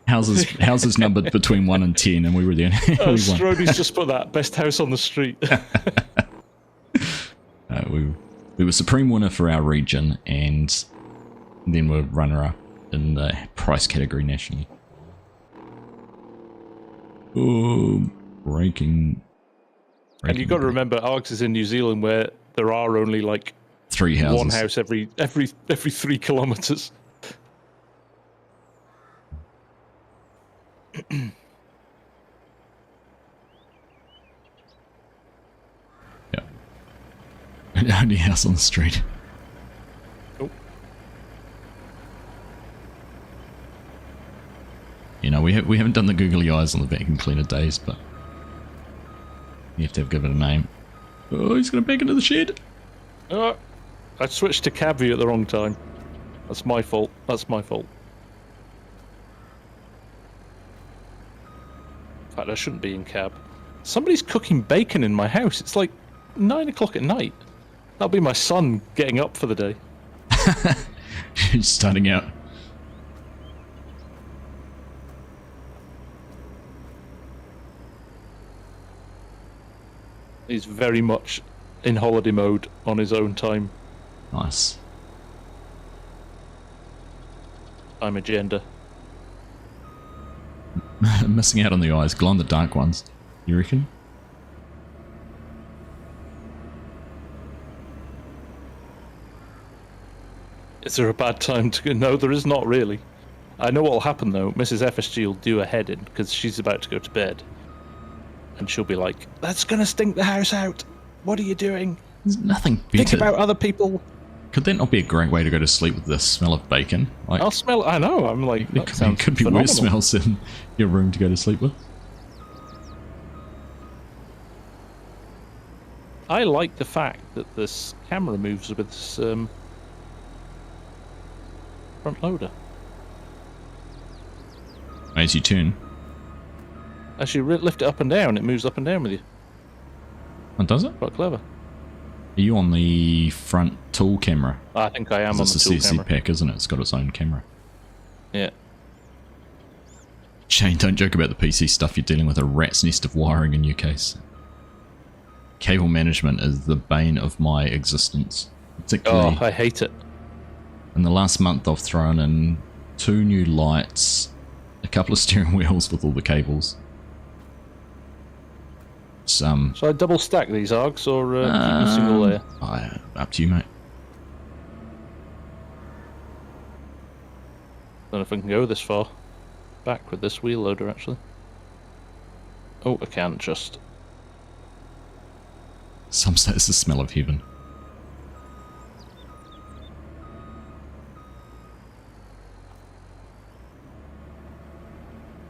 A: houses numbered between 1 and 10, and we were the only one.
B: Strody's just put that best house on the street.
A: We were supreme winner for our region, and then we're runner-up in the price category nationally. Oh, breaking.
B: And you've got to remember, Args is in New Zealand, where there are only like
A: 3 houses.
B: One house every 3 kilometers.
A: Yeah. Only house on the street.
B: Oh.
A: You know, we haven't done the googly eyes on the vacuum cleaner days, but you have to give it a name. Oh, he's going to back into the shed.
B: Oh, I switched to cab view at the wrong time. That's my fault. That's my fault. In fact, I shouldn't be in cab. Somebody's cooking bacon in my house. It's like 9 o'clock at night. That'll be my son getting up for the day.
A: He's starting out.
B: He's very much in holiday mode on his own time.
A: Nice.
B: I'm a gender.
A: Missing out on the eyes. Glow in the dark ones. You reckon?
B: Is there a bad time to go? No, there is not really. I know what will happen though. Mrs. FSG will do a head-in because she's about to go to bed. And she'll be like, "That's going to stink the house out. What are you doing?
A: There's nothing better.
B: Think about other people."
A: Could that not be a great way to go to sleep with the smell of bacon? Like,
B: I'll smell it. I know. I'm like,
A: there could be worse smells in your room to go to sleep with.
B: I like the fact that this camera moves with this front loader.
A: As you turn.
B: As you lift it up and down, it moves up and down with you.
A: Oh, does it?
B: Quite clever.
A: Are you on the front tool camera?
B: I think I am on the tool
A: camera. It's a CC
B: camera.
A: pack, isn't it? It's got its own camera.
B: Yeah.
A: Shane, don't joke about the PC stuff. You're dealing with a rat's nest of wiring in your case. Cable management is the bane of my existence. Particularly,
B: I hate it.
A: in the last month, I've thrown in 2 new lights, a couple of steering wheels with all the cables.
B: Shall I double stack these Args or keep them single layer?
A: Up to you, mate.
B: Don't know if I can go this far back with this wheel loader actually. Oh, I can't just.
A: Some say it's the smell of heaven.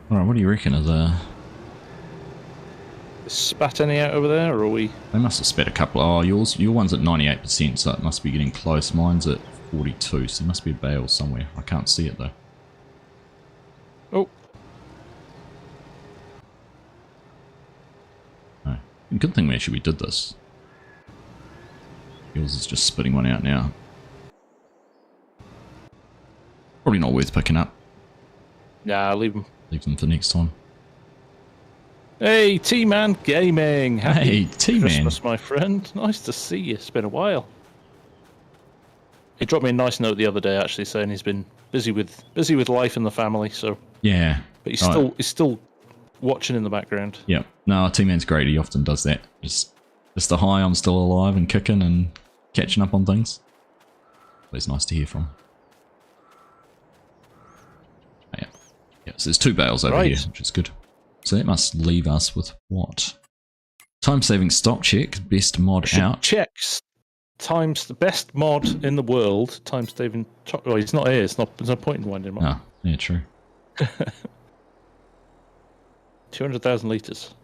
A: Alright, what do you reckon?
B: Spat any out over there, or are we?
A: They must have spat a couple. Oh, your one's at 98%, so it must be getting close. Mine's at 42, so there must be a bale somewhere. I can't see it though.
B: Oh.
A: No. Good thing actually we did this. Yours is just spitting one out now. Probably not worth picking up.
B: Nah, leave them.
A: Leave them for next time.
B: Hey, T-Man Gaming. Happy
A: Hey, T-Man.
B: Christmas, my friend. Nice to see you. It's been a while. He dropped me a nice note the other day, actually, saying he's been busy with life and the family. So
A: Yeah.
B: but he's still watching in the background.
A: Yeah. No, T-Man's great. He often does that. Just the hi, I'm still alive and kicking and catching up on things. It's nice to hear from. Oh, yeah. Yeah. So there's 2 bales over here, which is good. So that must leave us with what? Time-saving stock check, best mod out.
B: Checks times the best mod in the world. Time-saving. Oh, he's not here. There's no point in winding him up.
A: Oh, yeah, true.
B: 200,000 litres.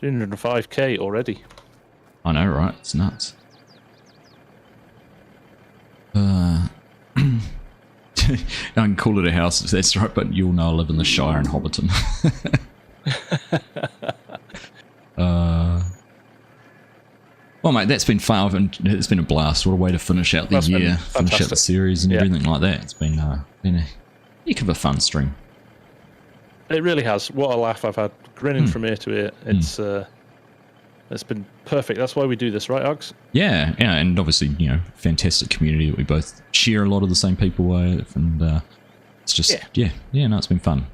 B: 305k already.
A: I know, right? It's nuts. I can call it a house if that's right, but you'll know I live in the Shire in Hobbiton. Well, mate, that's been fun, and it's been a blast. What a way to finish out the year, finish out the series, and everything like that. It's been a heck of a fun stream.
B: It really has. What a laugh I've had, grinning from ear to ear. It's been perfect. That's why we do this, right, Args?
A: Yeah, and obviously, fantastic community that we both share a lot of the same people with, and it's just, no, it's been fun.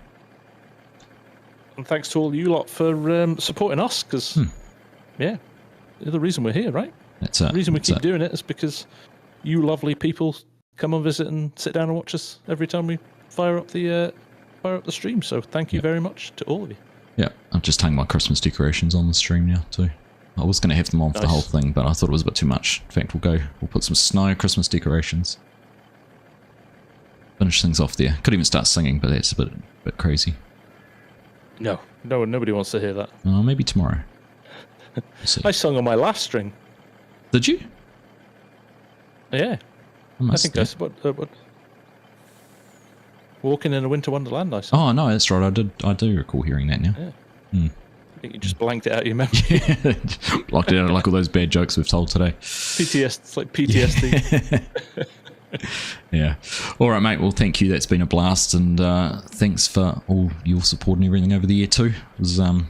B: And thanks to all you lot for supporting us, because, you're the reason we're here, right?
A: That's it.
B: The reason we keep doing it is because you lovely people come and visit and sit down and watch us every time we fire up the stream. So thank you very much to all of you.
A: Yeah, I've just hung my Christmas decorations on the stream now too. I was going to have them on for the whole thing, but I thought it was a bit too much. In fact, we'll put some snow Christmas decorations. Finish things off there. Could even start singing, but that's a bit crazy.
B: No, nobody wants to hear that.
A: Maybe tomorrow.
B: I sung on my last string.
A: Did you?
B: Yeah. I think that's what Walking in a Winter Wonderland, I sang.
A: Oh no, that's right. I do recall hearing that now.
B: Yeah. I think you just blanked it out of your memory.
A: Yeah, blocked it out like all those bad jokes we've told today.
B: It's like PTSD.
A: Yeah. All right, mate. Well, thank you. That's been a blast, and thanks for all your support and everything over the year too. It was,
B: No,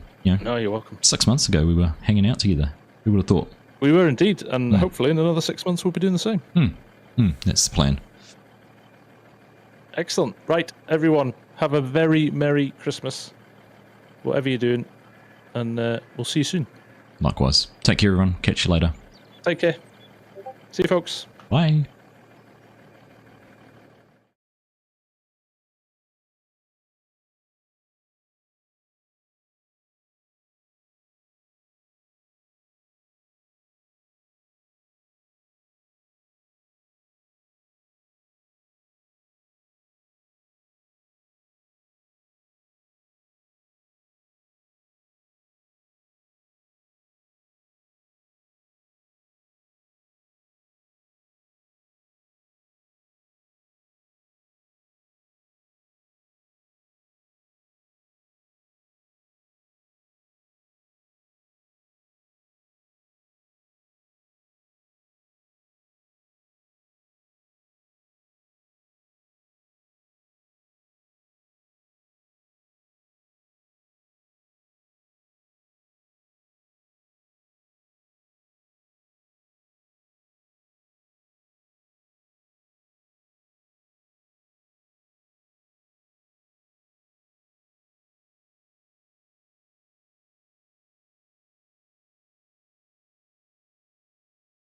B: you're welcome.
A: 6 months ago we were hanging out together. Who would have thought?
B: We were indeed, and hopefully in another 6 months we'll be doing the same.
A: That's the plan.
B: Excellent. Right, everyone, have a very Merry Christmas, whatever you're doing, and we'll see you soon.
A: Likewise. Take care, everyone. Catch you later.
B: Take care. See you, folks.
A: Bye.